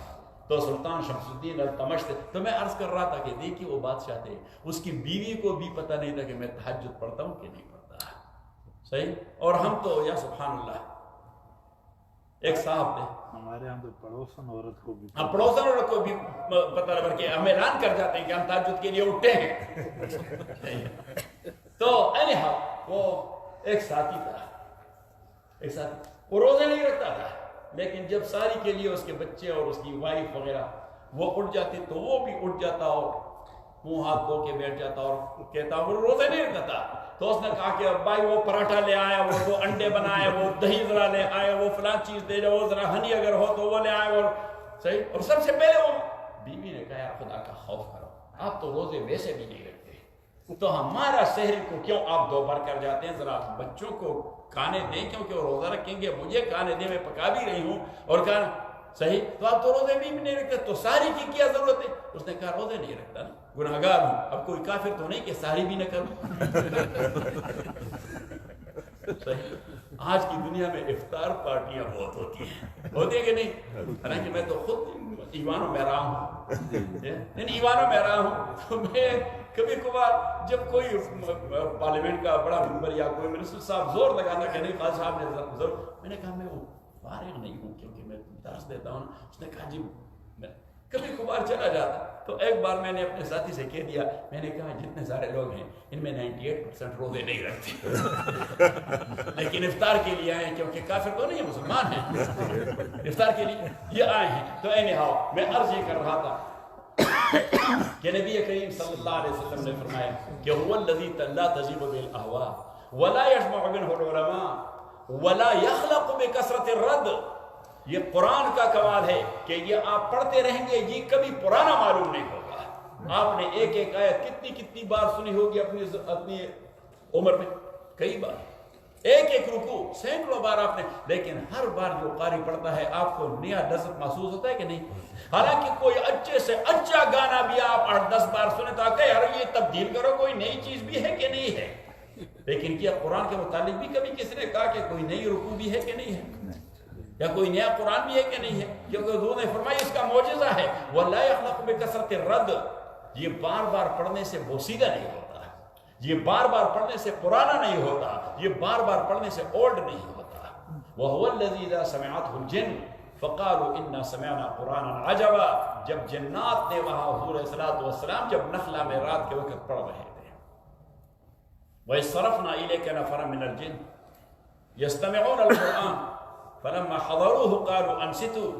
تو سلطان شمس الدین التمش تھے. تو میں عرض کر رہا تھا کہ دیکھیے وہ بادشاہ تھے, اس کی بیوی کو بھی پتہ نہیں تھا کہ میں تہجد پڑھتا ہوں کہ نہیں پڑھتا. صحیح. اور ہم تو یا سبحان اللہ, ایک صاحب تھے ہمارے یہاں تو پڑوسن عورت کو بھی پتہ لگا کہ ہم اعلان کر جاتے ہیں کہ ہم تہجد کے لیے اٹھتے ہیں. تو وہ ایک ساتھی تھا, وہ روزے نہیں رکھتا تھا, لیکن جب ساری کے لیے اس کے بچے اور اس کی وائف وغیرہ وہ اٹھ جاتے تو وہ بھی اٹھ جاتا اور منہ ہاتھ دھو کے بیٹھ جاتا اور کہتا وہ روزے نہیں رکھتا تھا. تو اس نے کہا کہ بھائی وہ پراٹھا لے آیا, وہ 2 انڈے بنائے, وہ دہی ذرا لے آیا, وہ فلاں چیز دے جاؤ, وہ ذرا ہنی اگر ہو تو وہ لے آئے. اور صحیح. اور سب سے پہلے وہ بیوی نے کہا یار خدا کا خوف کرو, آپ تو روزے ویسے بھی نہیں رکھتے, تو ہمارا سحری کو کیوں آپ 2 بار کر جاتے ہیں؟ ذرا بچوں کو کھانے دیں, کیونکہ وہ روزہ رکھیں گے, مجھے کھانے دیں, میں پکا بھی رہی ہوں. اور کہا صحیح, تو آپ تو روزے بھی نہیں رکھتے, تو ساری کی کیا ضرورت ہے؟ اس نے کہا روزے نہیں رکھتا نا, گناہگار ہوں, اب کوئی کافر تو نہیں کہ ساری بھی نہ کروں. صحیح. آج کی دنیا میں افطار پارٹیاں بہت ہوتی ہیں کہ نہیں؟ حالانکہ میں تو خود ایوانوں میں رہا ہوں, تو میں کبھی کبھار جب کوئی پارلیمنٹ کا بڑا ممبر یا کوئی منسٹر صاحب زور لگانا کہ نہیں خالد صاحب نے زور, میں نے کہا میں وہ فارغ نہیں ہوں کیونکہ میں درس دیتا ہوں. اس نے کہا جی میں کبھی کبھار چلا جاتا. تو ایک بار میں نے اپنے ساتھی سے کہہ دیا, میں نے کہا جتنے سارے لوگ ہیں ان میں 98% روزے نہیں رکھتے, لیکن افطار کے لیے آئے ہیں, کیونکہ کافر تو نہیں ہے, مسلمان ہیں, افطار کے لیے یہ آئے ہیں. تو میں عرض یہ کر رہا تھا کہ نبی کریم صلی اللہ علیہ وسلم نے فرمایا کہ هو الذی لا تزیغ به الاهواء ولا يجمع منه العلماء ولا يخلق بكثرة الرد. یہ قرآن کا کمال ہے کہ یہ آپ پڑھتے رہیں گے, یہ کبھی پرانا معلوم نہیں ہوگا. آپ نے ایک آیت کتنی بار سنی ہوگی اپنی عمر میں, کئی بار, ایک رکوع سینکڑوں بار آپ نے, لیکن ہر بار جو قاری پڑھتا ہے آپ کو نیا لذت محسوس ہوتا ہے کہ نہیں؟ حالانکہ کوئی اچھے سے اچھا گانا بھی آپ 8-10 بار سنے تو کہ یار یہ تبدیل کرو, کوئی نئی چیز بھی ہے کہ نہیں ہے. لیکن کیا قرآن کے متعلق بھی کبھی کسی نے کہا کہ کوئی نئی رکوع بھی ہے کہ نہیں ہے, یا کوئی نیا قرآن بھی ہے کہ نہیں ہے؟ کیونکہ حضور نے فرمایا اس کا معجزہ ہے وَلَا يَخْلَقُ بِكَثْرَةِ الرَّدِّ. یہ بار بار پڑھنے سے بوسیدہ نہیں ہوتا, یہ بار بار پڑھنے سے پرانا نہیں ہوتا, یہ بار بار پڑھنے سے اولڈ نہیں ہوتا. وَهُوَ الَّذِي إِذَا سَمِعَتْهُ الْجِنُّ فَقَالُوا إِنَّا سَمِعْنَا قُرْآنًا عَجَبًا. جب جنات نے وہاں حضور صلی اللہ علیہ وسلم جب نخلا میں رات کے وقت پڑھ رہے تھے, وَإِذْ صَرَفْنَا إِلَيْكَ نَفَرًا مِنَ الْجِنِّ يَسْتَمِعُونَ الْقُرْآنَ فلما حضروه قالوا انصتوا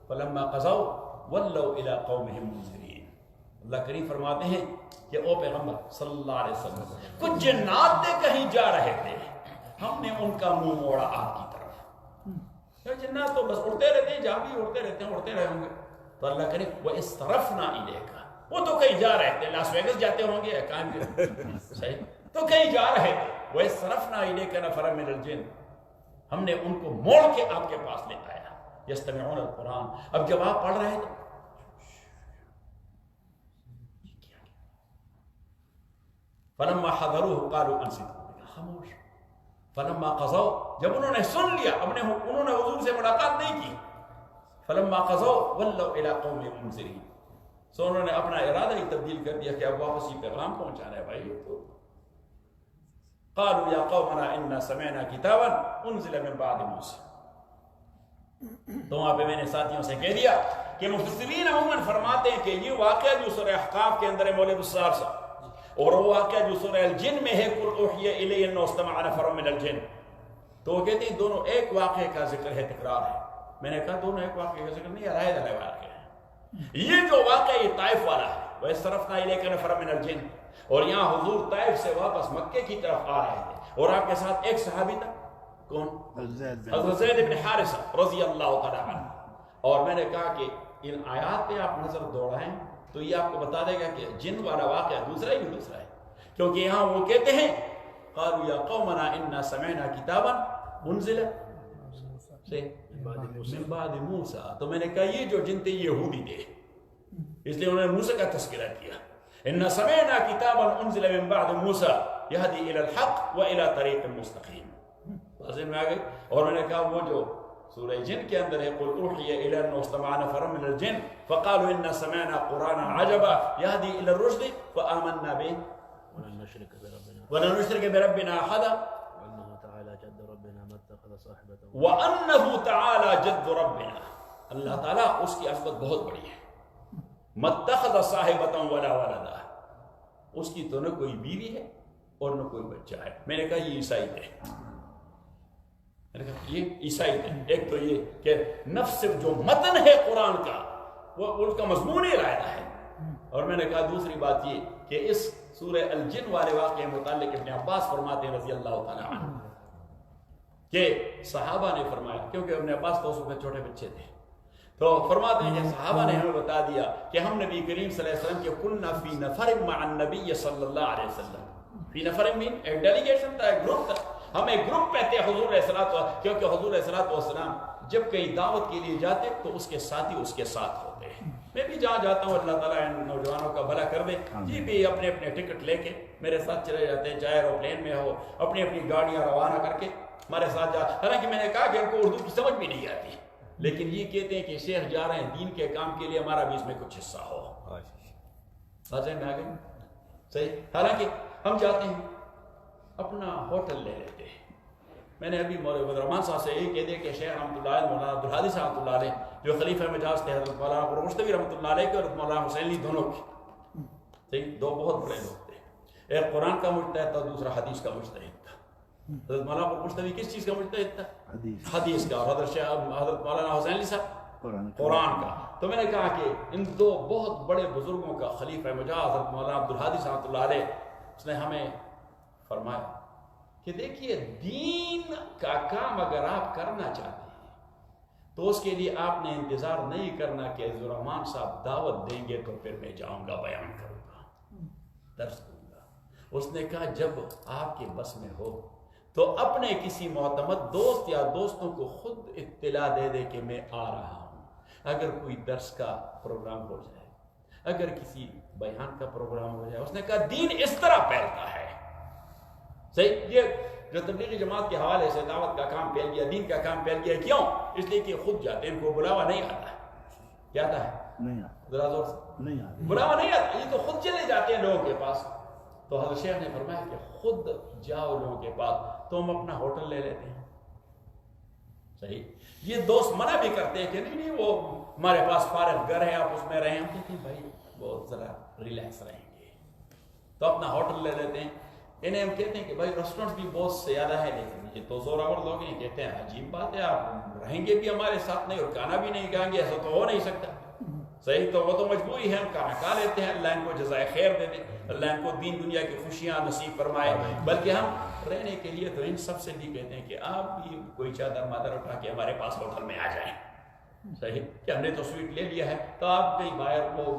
فلما قضوا ولوا الى قومهم منذرين. اللہ کریم فرماتے ہیں کہ او پیغمبر صلی اللہ علیہ وسلم, کچھ جنات تھے کہیں جا رہے تھے, ہم نے ان کا منہ موڑا آپ کی طرف. جنات تو بس اڑتے رہتے ہیں, جہاں بھی اڑتے رہتے ہیں, اڑتے رہے ہوں گے. تو اللہ کریم وَإِسْتَرَفْنَا إِلَيْكَ, وہ تو کہیں جا رہے تھے, لاس ویگس جاتے ہوں گے, کہیں صحیح, تو کہیں جا رہے تھے. وَإِسْتَرَفْنَا إِلَيْكَ نَفَرًا مِنَ الْجِنِّ, ہم نے ان کو موڑ کے آپ کے پاس لے آیا. یستمعون القرآن, اب جب آپ پڑھ رہے تھے فلما حضروه قالوا انصتوا, خاموش. فلما قضوا, جب انہوں نے سن لیا, انہوں نے حضور سے ملاقات نہیں کی, فلما قضوا ولوا الى قومهم منذرين. سو انہوں نے اپنا ارادہ ہی تبدیل کر دیا کہ اب واپس یہ پیغام پہنچانا ہے بھائی. تو قالوا يا قومنا إنا سمعنا كتابا أنزل من بعد موسى. تو وہاں پہ میں نے ساتھیوں سے کہہ دیا کہ مفسرین عموماً فرماتے ہیں کہ یہ واقعہ جو سورہ احقاف کے اندر ہے مولد السار سا, اور وہ واقعہ جو سورہ الجن میں ہے قل اوحی الی انہ استمع نفر من الجن, تو وہ کہتے ہیں دونوں ایک واقعے کا ذکر ہے, تکرار ہے. میں نے کہا دونوں ایک واقعے کا ذکر نہیں, علیحدہ علیحدہ واقعے ہیں. یہ جو واقعہ یہ طائف والا ہے, وَإِسْتَرَفْنَا إِلَيْكَ نَفَرًا مِنَ الْجِنِّ, اور یہاں حضور طائف سے واپس مکے کی طرف آ رہے تھے, اور آپ کے ساتھ ایک صحابی تھا, کون؟ زید حضرت زید بن حارثہ رضی اللہ تعالیٰ عنہ. اور میں نے کہا کہ ان آیات پہ آپ نظر دوڑائیں تو یہ آپ کو بتا دے گا کہ جن والا واقعہ دوسرا ہی دوسرا ہے. کیونکہ یہاں وہ کہتے ہیں قالوا یا قومنا انا سمعنا کتابا انزل من بعد موسیٰ. تو میں نے کہا یہ جو جن تھے یہودی تھے، اس لیے انہوں نے موسیٰ کا تذکرہ کیا. انا سمعنا کتابا انزل من بعد موسیٰ یہدی الی الحق و الی طریق مستقیم. واضح میں آ گئی. اور میں نے کہا وہ جو سورہ جن کے اندر ہے قل اوحی الی انہ استمع نفر من الجن فقالوا انا سمعنا قرانا عجبا یہدی الی الرشد فآمنا به ولن نشرک بربنا احدا وانہ تعالی جد ربنا. اللہ تعالیٰ اس کی عظمت بہت بڑی ہے. متخذ صاحبۃ ولا ولدا، اس کی تو نہ کوئی بیوی ہے اور نہ کوئی بچہ ہے. میں نے کہا یہ عیسائی تھے. میں نے کہا یہ عیسائی تھے. ایک تو یہ کہ نفس جو متن ہے قرآن کا وہ ان کا مضمون ہی علیحدہ ہے. اور میں نے کہا دوسری بات یہ کہ اس سورہ الجن والے واقعے متعلق ابن عباس فرماتے ہیں رضی اللہ تعالیٰ عنہ کہ صحابہ نے فرمایا، کیونکہ ابن عباس تو اس وقت چھوٹے بچے تھے، تو فرماتے ہیں کہ صحابہ نے ہمیں بتا دیا کہ ہم نبی کریم صلی اللہ علیہ وسلم کے کلنا فی نفر مع النبی صلی اللہ علیہ وسلم. فی نفر مین ایک ڈیلیگیشن تھا، ایک گروپ تھا. ہم ایک گروپ میں تھے حضور علیہ الصلوۃ، کیونکہ حضور علیہ الصلوۃ والسلام جب کہیں دعوت کے لیے جاتے تو اس کے ساتھی اس کے ساتھ ہوتے ہیں. میں بھی جہاں جاتا ہوں اللہ تعالیٰ ان نوجوانوں کا بھلا کر دے، جی بھی اپنے اپنے ٹکٹ لے کے میرے ساتھ چلے جاتے ہیں، چاہے ایروپلین میں ہو، اپنی اپنی گاڑیاں روانہ کر کے ہمارے ساتھ جا. حالانکہ میں نے کہا کہ ان کو اردو کی سمجھ بھی نہیں آتی، لیکن یہ کہتے ہیں کہ شیخ جا رہے ہیں دین کے کام کے لیے، ہمارا بھی اس میں کچھ حصہ ہو. واضح میں آ گئی صحیح. حالانکہ ہم جاتے ہیں اپنا ہوٹل لے لیتے ہیں. میں نے ابھی مولانا عبدالرحمان صاحب سے یہی کہہ دیا کہ شیخ رحمۃ اللہ علیہ، مولانا عبدالحادی صاحب رحمۃ اللہ علیہ جو خلیفہ مجاز تھے، حضرت مولانا قرمشتوی رحمۃ اللہ علیہ کے اور مولانا حسین علی دونوں کے صحیح دو بہت بڑے لوگ تھے. ایک قرآن کا مجتہد تھا، دوسرا حدیث کا مجتہد تھا. حضرت مولانا قرمشتوی کس چیز کا مجتہد تھا؟ حدیث کا. اور حضرت مولانا حسین علی صاحب قرآن کا. تو میں نے کہا کہ ان دو بہت بڑے بزرگوں کا خلیفہ مجاز حضرت مولانا عبدالحادی صاحب رحمۃ اللہ علیہ، اس نے ہمیں فرمایا کہ دیکھیے دین کا کام اگر آپ کرنا چاہتے ہیں تو اس کے لیے آپ نے انتظار نہیں کرنا کہ عبدالرحمان صاحب دعوت دیں گے تو پھر میں جاؤں گا، بیان کروں گا، درس دوں گا. اس نے کہا جب آپ کے بس میں ہو تو اپنے کسی معتمد دوست یا دوستوں کو خود اطلاع دے دے کہ میں آ رہا ہوں. اگر کوئی درس کا پروگرام ہو جائے، اگر کسی بیان کا پروگرام ہو جائے. اس نے کہا دین اس طرح پھیلتا ہے. صحیح. یہ جو تبلیغی جماعت کے حوالے سے دعوت کا کام پھیل گیا، دین کا کام پھیل گیا. کیوں؟ اس لیے کہ خود جاتے ہیں، ان کو بلاوا نہیں آتا ہے. کیا آتا ہے؟ نہیں آتا. ذرا زور سے نہیں آتا. بلاوا نہیں آتا، یہ تو خود چلے جاتے ہیں لوگوں کے پاس. تو حضرت شیخ نے فرمایا کہ خود جاؤ لوگوں کے پاس، تو ہم اپنا ہوٹل لے لیتے ہیں. صحیح. یہ دوست منع بھی کرتے ہیں کہ نہیں وہ ہمارے پاس فارغ گھر ہے، آپ اس میں رہیں. ہم کہتے ہیں بھائی وہ ذرا ریلیکس رہیں گے تو اپنا ہوٹل لے لیتے ہیں. انہیں ہم کہتے ہیں کہ بھائی ریسٹورنٹ بھی بہت زیادہ ہے، لیکن یہ تو زوراور لوگ ہیں. کہتے ہیں عجیب بات ہے، آپ رہیں گے بھی ہمارے ساتھ نہیں اور کھانا بھی نہیں کھائیں گے، ایسا تو ہو نہیں سکتا. صحیح. تو وہ تو مجبوری ہے، ہم کھانا کھا لیتے ہیں. اللہ ان کو جزائے خیر دے دے، اللہ ان کو دین دنیا کی خوشیاں نصیب فرمائے. بلکہ ہم رہنے کے لیے تو ان سب سے بھی کہتے ہیں کہ آپ بھی کوئی چادر مادر اٹھا کے ہمارے پاس ہوٹل میں آ جائیں. صحیح. کہ ہم نے تو سویٹ لے لیا ہے، تو آپ کہیں باہر وہ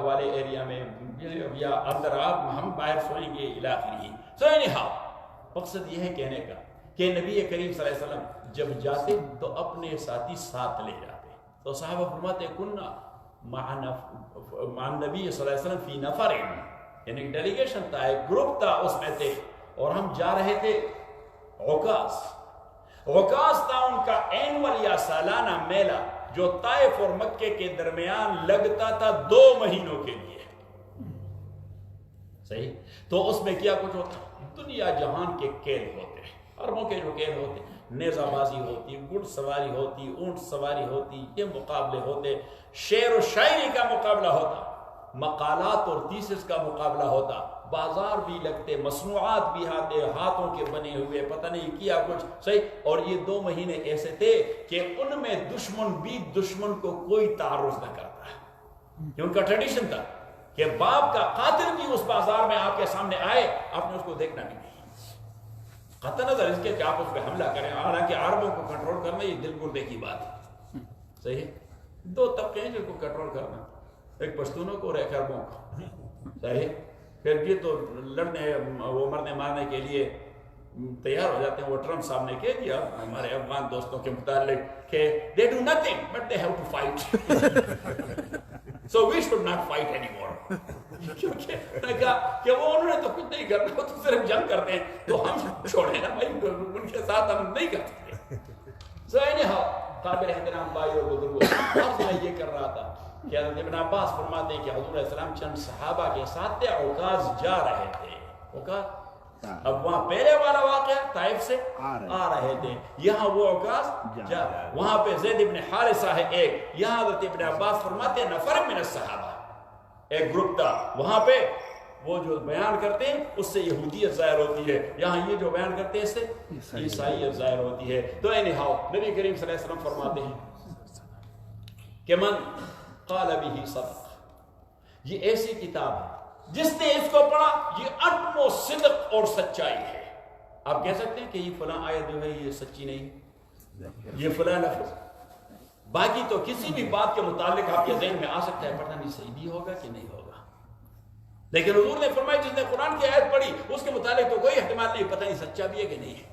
والے ایریا میں یا اندر آپ ہم باہر سوئیں گے علاقے ہی. سو anyhow مقصد یہ ہے کہنے کا کہ نبی کریم صلی اللہ علیہ وسلم جب جاتے تو اپنے ساتھی ساتھ لے جاتے. تو صحابہ فرماتے کننا مع النبی صلی اللہ علیہ وسلم فی نفر، یعنی ایک ڈیلیگیشن تھا، ایک گروپ تھا، اس میں تھے. اور ہم جا رہے تھے عکاظ تھا ان کا اینول یا سالانہ میلہ جو طائف اور مکے کے درمیان لگتا تھا 2 مہینوں کے لیے. صحیح. تو اس میں کیا کچھ ہوتا؟ دنیا جہان کے کھیل ہوتے ہیں، عربوں کے جو کھیل ہوتے ہیں، نیزہ بازی ہوتی، گھڑ سواری ہوتی، اونٹ سواری ہوتی، یہ مقابلے ہوتے، شعر و شاعری کا مقابلہ ہوتا، مقالات اور تھیسس کا مقابلہ ہوتا، بازار بھی لگتے، مصنوعات بھی آتے، ہاتھوں کے بنے ہوئے، پتہ نہیں کیا کچھ. صحیح. اور یہ 2 مہینے ایسے تھے کہ ان میں دشمن بھی دشمن کو کوئی تعرض نہ کرتا. یہ ان کا ٹریڈیشن تھا کہ باپ کا قاتل بھی اس بازار میں آپ کے سامنے آئے، آپ نے اس کو دیکھنا بھی نہیں. قطع نظر اس کے کہ آپ اس پہ حملہ کریں، حالانکہ عربوں کو کنٹرول کرنا یہ دل گردے کی بات ہے، صحیح ہے؟ دو طبقے ہیں جن کو کنٹرول کرنا، ایک پشتونوں کو اور ایک عربوں کو، صحیح ہے؟ پھر یہ تو لڑنے وہ مرنے مارنے کے لیے تیار ہو جاتے ہیں. وہ ٹرمپ صاحب نے کہہ دیا ہمارے افغان دوستوں کے متعلق کہ they do nothing but they have to fight. So we should not fight anymore. کیونکہ میں کہا کہ وہ انہوں نے تو کچھ نہیں کرنا، وہ تو صرف جنگ کرتے ہیں، تو ہم چھوڑیں نا بھائی، ان کے ساتھ ہم نہیں کر سکتے. So anyhow قابل احترام بھائی اور بزرگوں، اب میں یہ کر رہا تھا کہ حضرت ابن عباس فرماتے ہیں کہ حضور علیہ السلام چند صحابہ کے ساتھ تھے، عکاظ جا رہے تھے. عکاظ اب وہاں پہلے والا واقعہ طائف سے آ رہے تھے، یہاں وہ عکاظ جا رہے، وہاں پہ زید ابن حارثہ ہے ایک، یہاں حضرت ابن عباس فرماتے ہیں نفر من الصحابہ، ایک گروپ تھا وہاں پہ. وہ جو بیان کرتے ہیں اس سے یہودیت ظاہر ہوتی ہے، یہاں یہ جو بیان کرتے ہیں اس سے عیسائیت ظاہر ہوتی ہے. تو anyhow نبی کریم صلی اللہ علیہ وسلم فرماتے ہیں کہ من قال به صدق، یہ ایسی کتاب ہے جس نے اس کو پڑھا یہ اٹمو صدق اور سچائی ہے. آپ کہہ سکتے ہیں کہ یہ فلاں آیت جو ہے یہ سچی نہیں، یہ فلاں لفظ، باقی تو کسی بھی بات کے متعلق آپ کے ذہن میں آ سکتا ہے پتہ نہیں صحیح بھی ہوگا کہ نہیں ہوگا، لیکن حضور نے فرمایا جس نے قرآن کی آیت پڑھی اس کے متعلق تو کوئی احتمال نہیں، پتہ نہیں سچا بھی ہے کہ نہیں ہے.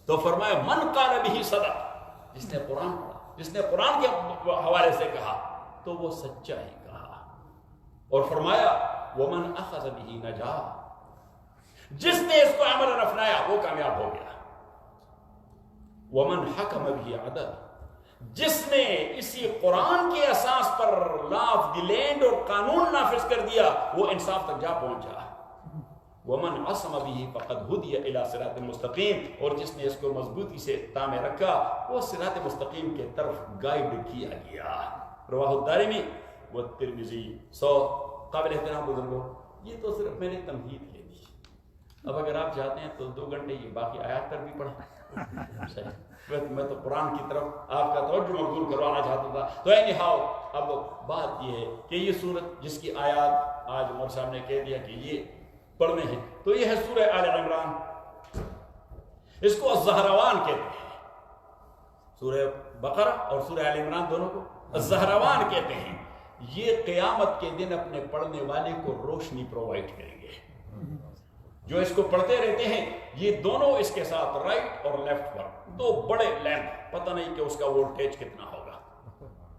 تو فرمایا من قال به صدق، جس نے قرآن پڑھا، جس نے قرآن کے حوالے سے کہا تو وہ سچا ہی کہا. اور فرمایا ومن اخذ به نجا، جس نے اس کو عمل اپنایا وہ کامیاب ہو گیا. ومن حکم به عدل، جس نے اسی قرآن کے اساس پر لا آف دی لینڈ اور قانون نافذ کر دیا وہ انصاف تک جا پہنچا. ومن عصم به فقد هدي الى صراط مستقیم، اور جس نے اس کو مضبوطی سے تامے رکھا وہ صراط مستقیم کے طرف گائیڈ کیا گیا. رواہ الدارمی والترمذی. سو قابل احترام بزرگوں، یہ تو صرف میں نے تمہید کہہ دی. اب اگر آپ چاہتے ہیں تو 2 گھنٹے یہ باقی آیات پر بھی پڑھیں. میں تو قرآن کی طرف آپ کا توجہ مبذول کروانا چاہتا تھا. تو anyhow اب بات یہ ہے کہ یہ سورت جس کی آیات آج عمر صاحب نے کہہ دیا کہ یہ پڑھنے ہیں، تو یہ ہے سورہ آل عمران. اس کو الزہراوان کہتے ہیں، سورہ بقرہ اور سورہ آل عمران دونوں کو الزہراوان کہتے ہیں. یہ قیامت کے دن اپنے پڑھنے والے کو روشنی پرووائڈ کریں گے. جو اس کو پڑھتے رہتے ہیں یہ دونوں اس کے ساتھ رائٹ اور لیفٹ پر 2 بڑے لیمپ، پتہ نہیں کہ اس کا وولٹیج کتنا ہوگا،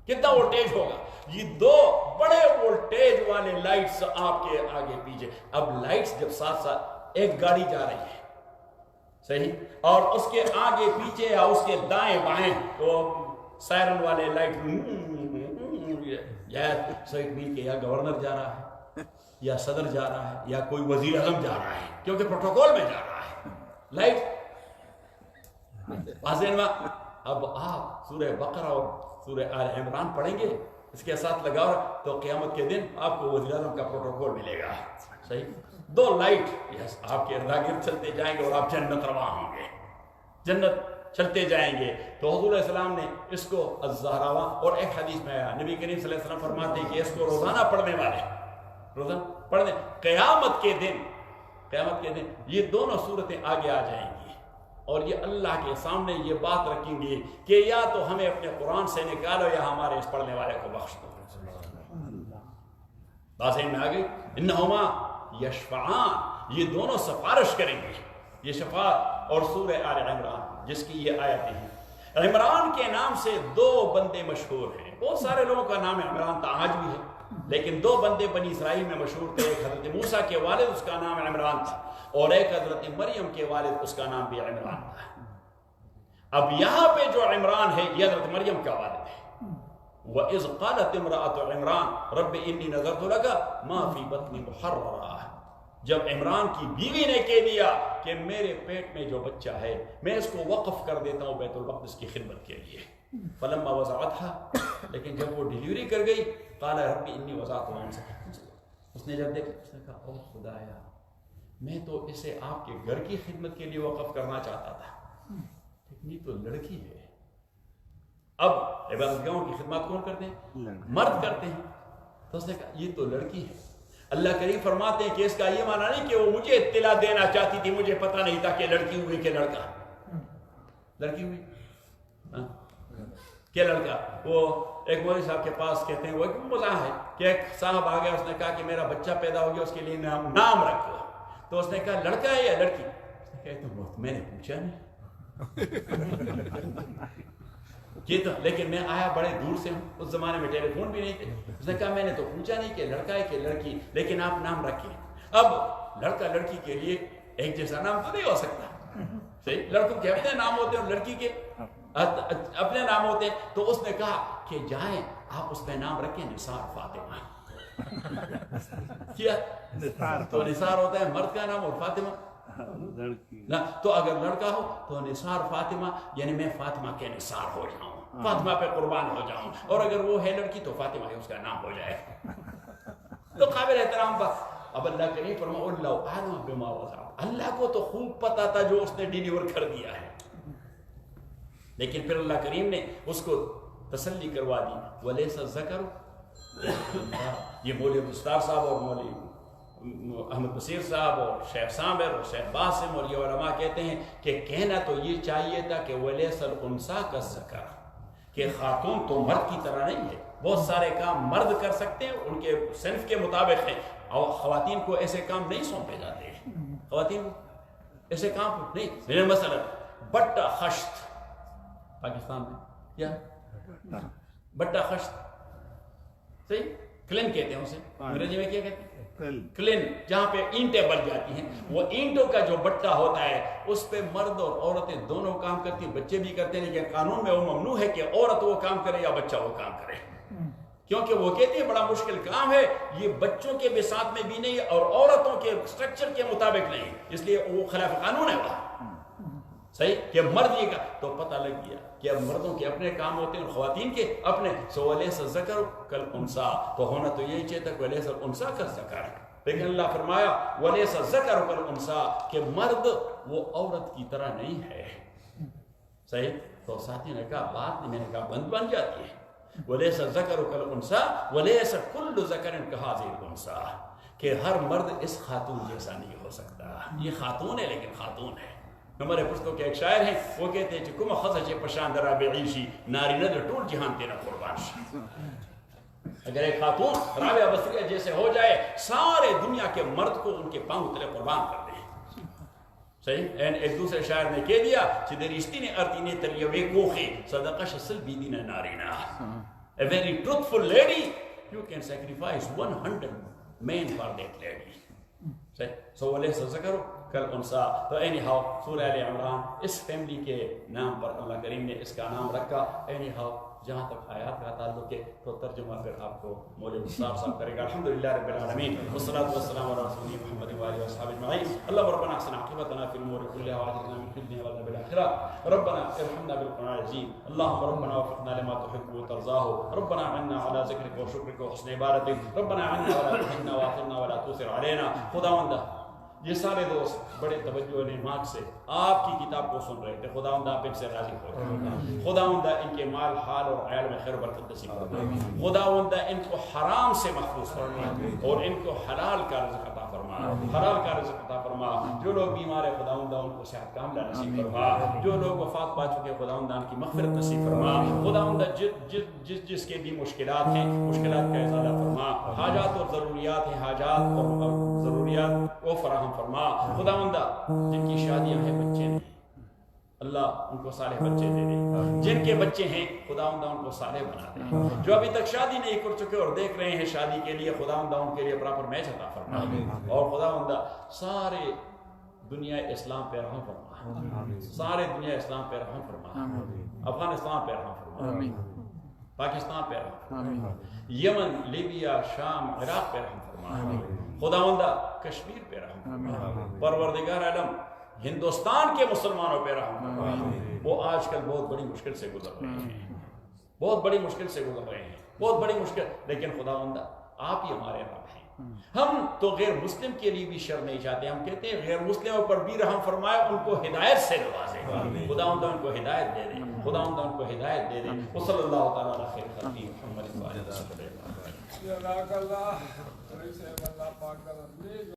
کتنا وولٹیج ہوگا. یہ 2 بڑے وولٹیج والے لائٹس آپ کے آگے پیچھے. اب لائٹس جب ساتھ ساتھ ایک گاڑی جا رہی ہے، صحیح، اور اس کے آگے پیچھے یا اس کے دائیں بائیں تو سائرن والے لائٹ، یا سائٹ مل کے یا گورنر جا رہا ہے یا صدر جا رہا ہے یا کوئی وزیر اعظم جا رہا ہے، کیونکہ پروٹوکول میں جا رہا ہے لائٹ. اب آپ سورہ بقرہ اور سورہ آل عمران پڑھیں گے اس کے ساتھ لگاؤ تو قیامت کے دن آپ کو وزیر اعظم کا پروٹوکول ملے گا. صحیح، 2 لائٹ یس آپ کے ارد گرد چلتے جائیں گے اور آپ جنت رواں ہوں گے، جنت چلتے جائیں گے. تو حضور علیہ السلام نے اس کو الزہراوان، اور ایک حدیث میں آیا نبی کریم صلی اللہ علیہ وسلم فرماتے ہیں کہ اس کو روزانہ پڑھنے والے، روزانہ پڑھنے، قیامت کے دن یہ دونوں صورتیں آگے آ جائیں گی اور یہ اللہ کے سامنے یہ بات رکھیں گی کہ یا تو ہمیں اپنے قرآن سے نکالو یا ہمارے اس پڑھنے والے کو بخش دو. بات میں آ گئی. انہما یشفعان، یہ دونوں سفارش کریں گے. یہ شفاعت اور سورہ آل عمران جس کی یہ آیتیں ہیں. عمران کے نام سے 2 بندے مشہور ہیں. بہت سارے لوگوں کا نام عمران تھا، آج بھی ہے، لیکن 2 بندے بنی اسرائیل میں مشہور تھے. ایک حضرت موسیٰ کے والد اس کا نام عمران تھا اور ایک حضرت مریم کے والد اس کا نام بھی عمران تھا. اب یہاں پہ جو عمران ہے یہ حضرت مریم کا والد ہے. وَإِذْ قَالَتِ امْرَأَتُ عِمْرَانَ رَبِّ إِنِّي نَذَرْتُ لَكَ مَا فِي بَطْنِي مُحَرَّرًا، جب عمران کی بیوی نے کہہ دیا کہ میرے پیٹ میں جو بچہ ہے میں اس کو وقف کر دیتا ہوں بیت المقدس کی خدمت کے لیے. فلما وضعتها، لیکن جب وہ ڈیلیوری کر گئی، قال ربی انی وضعتها انثى، اس نے جب دیکھا اس نے کہا او خدایا میں تو اسے آپ کے گھر کی خدمت کے لیے وقف کرنا چاہتا تھا، لیکن یہ تو لڑکی ہے. اب عبادت گاہوں کی خدمات کون کرتے ہیں؟ مرد کرتے ہیں. تو اس نے کہا یہ تو لڑکی ہے. اللہ کریم فرماتے ہیں کہ اس کا یہ معنی نہیں کہ وہ مجھے اطلاع دینا چاہتی تھی، مجھے پتہ نہیں تھا کہ لڑکی ہوئی کہ لڑکا، لڑکی ہوئی کہ لڑکا۔ وہ ایک مولوی صاحب کے پاس کہتے ہیں، وہ ایک مزاح ہے کہ ایک صاحب آ گیا، اس نے کہا کہ میرا بچہ پیدا ہو گیا، اس کے لیے نام رکھو، تو اس نے کہا لڑکا ہے یا لڑکی؟ میں نے پوچھا نہیں یہ تو، لیکن میں آیا بڑے دور سے ہوں، اس زمانے میں ٹیلی فون بھی نہیں تھے، اس نے کہا میں نے تو پوچھا نہیں کہ لڑکا ہے کہ لڑکی، لیکن آپ نام رکھیں۔ اب لڑکا لڑکی کے لیے ایک جیسا نام تو نہیں ہو سکتا، صحیح؟ لڑکوں کے اپنے نام ہوتے ہیں اور لڑکی کے اپنے نام ہوتے ہیں، تو اس نے کہا کہ جائیں آپ اس پہ نام رکھیں نثار فاطمہ۔ کیا تو نثار ہوتا ہے مرد کا نام اور فاطمہ لڑکی، تو اگر لڑکا ہو تو نثار فاطمہ، یعنی میں فاطمہ کے نثار ہو جاؤں، فاطمہ پہ قربان ہو جاؤں، اور اگر وہ ہے لڑکی تو فاطمہ اس کا نام ہو جائے، تو قابل احترام بات۔ اب اللہ کریم فرمایا اللہ اعلم بما وضع، اللہ کو تو خوب پتا تھا جو اس نے ڈیلیور کر دیا ہے، لیکن پھر اللہ کریم نے اس کو تسلی کروا دی، ولیس الذکر، یہ مولوی مستار صاحب اور مولوی احمد بصیر صاحب اور شیخ سامر اور شیخ باسم اور یہ علماء کہتے ہیں کہ کہنا تو یہ چاہیے تھا کہ ولیس الانثی کالذکر، کہ خاتون تو مرد کی طرح نہیں ہے، بہت سارے کام مرد کر سکتے ہیں، ان کے صنف کے مطابق ہیں، اور خواتین کو ایسے کام نہیں سونپے جاتے ہیں، خواتین کو ایسے کام نہیں، مثلا بٹا خشت پاکستان میں کیا بٹا خشت، صحیح، کلن کہتے ہیں اسے، انگریزی میں کیا کہتے ہیں؟ کلن، جہاں پہ اینٹیں بن جاتی ہیں، وہ اینٹوں کا جو بٹا ہوتا ہے اس پہ مرد اور عورتیں دونوں کام کرتی ہیں، بچے بھی کرتے ہیں، لیکن قانون میں وہ ممنوع ہے کہ عورت وہ کام کرے یا بچہ وہ کام کرے، کیونکہ وہ کہتے ہیں بڑا مشکل کام ہے، یہ بچوں کے بساط میں بھی نہیں اور عورتوں کے سٹرکچر کے مطابق نہیں، اس لیے وہ خلاف قانون ہے وہاں، صحیح، کہ مرد یہ کا، تو پتہ لگ گیا کہ اب مردوں کے اپنے کام ہوتے ہیں اور خواتین کے اپنے، سو ولیس الذکر کالانثی، تو ہونا تو یہی چاہیے تھا کہ ولیس الانثی کالذکر، لیکن اللہ فرمایا ولیس الذکر کالانثی، کہ مرد وہ عورت کی طرح نہیں ہے، صحیح، تو ساتھی نے کہا بات نہیں، میں نے کہا بن جاتی ہے، ولیس الذکر کالانثی ولیس کل ذکر کہذہ الانثی، کہ ہر مرد اس خاتون جیسا نہیں ہو سکتا، یہ خاتون ہے لیکن خاتون ہے۔ ہمارے پشتوں کے ایک شاعر ہیں، وہ کہتے ہیں کہ کم خزچ پشان درا بعیشی ناری ندر ٹول جہان تیرا قربان شی، اگر ایک خاتون رابعہ بصریہ جیسے ہو جائے، سارے دنیا کے مرد کو ان کے پاؤں تلے قربان کر دیں، صحیح۔ ایک دوسرے شاعر نے کہہ دیا چدرشتی نے ارتینے تلیوے کوخے صدقش سل بیدین نارینا، a very truthful lady you can sacrifice 100 men for that lady، صحیح۔ سو ولیس الذکر کالانثی، تو اینی ہاؤ سورہ آل عمران اس فیملی کے نام پر اللہ کریم نے اس کا نام رکھا، اینی ہاؤ جہاں تک آیات کا تعلق ہے تو ترجمہ پھر آپ کو مولوی مصطفیٰ صاحب کرے گا۔ الحمدللہ رب العالمین والصلاة والسلام علی رسول محمد وآلہ وصحبہ اجمعین، اللهم ربنا احسن عاقبتنا في الامور كلها واجرنا من خزي وعذاب الاخرة، ربنا ارحمنا بالقرآن العظيم، اللهم ربنا وفقنا لما تحب وترضاه، ربنا عنا على ذكرك وشكرك وحسن عبادتك، ربنا عنا ولا تحرمنا واثرنا ولا تؤثر علينا۔ خداوندہ یہ سارے دوست بڑے توجہ نماک سے آپ کی کتاب کو سن رہے تھے، خداوند آپ ان سے راضی ہو، خداوند ان کے مال حال اور عیال میں خیر و برکت نصیب فرما، خداوند ان کو حرام سے محفوظ فرما اور ان کو حلال کا رزق عطا فرما، حلال کا رزق عطا فرما، جو لوگ بیمار ہیں خداوند ان کو صحت کاملہ نصیب فرما، جو لوگ وفات پا چکے خداوند ان کی مغفرت نصیب فرما، خداوند جس کے بھی مشکلات ہیں مشکلات کا ازالہ فرما، حاجات اور ضروریات ہیں حاجات اور ضروریات کو فراہم فرما، خداوندہ جن کی شادیاں ہیں بچے نہیں، اللہ ان کو صالح بچے دے دے، جن کے بچے ہیں خداوندہ ان کو صالح بنا دے، جو ابھی تک شادی نہیں کر چکے اور دیکھ رہے ہیں شادی کے لیے خداوندہ ان کے لیے پراپر میچ عطا فرما، اور خداوندہ سارے دنیا اسلام پہ رحم فرما، سارے دنیا اسلام پہ رحم فرما، افغانستان پہ رحم فرما، پاکستان پہ رحم فرما، یمن، لیبیا، شام، عراق پہ رحم فرما، خداوندہ کشمیر پہ رحم فرما، پروردگار عالم ہندوستان کے مسلمانوں پہ رحم فرما، وہ آج کل بہت بڑی مشکل سے گزر رہے ہیں، بہت بڑی مشکل سے گزر رہے ہیں، بہت بڑی مشکل، لیکن خداوندہ آپ ہی ہمارے رب ہیں، ہم تو غیر مسلم کے لیے بھی شر نہیں چاہتے، ہم کہتے ہیں غیر مسلموں پر بھی رحم فرمائے، ان کو ہدایت سے نوازے، خداوندہ ان کو ہدایت دے دے، خداوندہ ان کو ہدایت دے دے، وصلی اللہ تعالیٰ علی خیر خلقہ محمد وعلی آلہ وصحبہ۔ جزاک اللہ اللہ پاک کا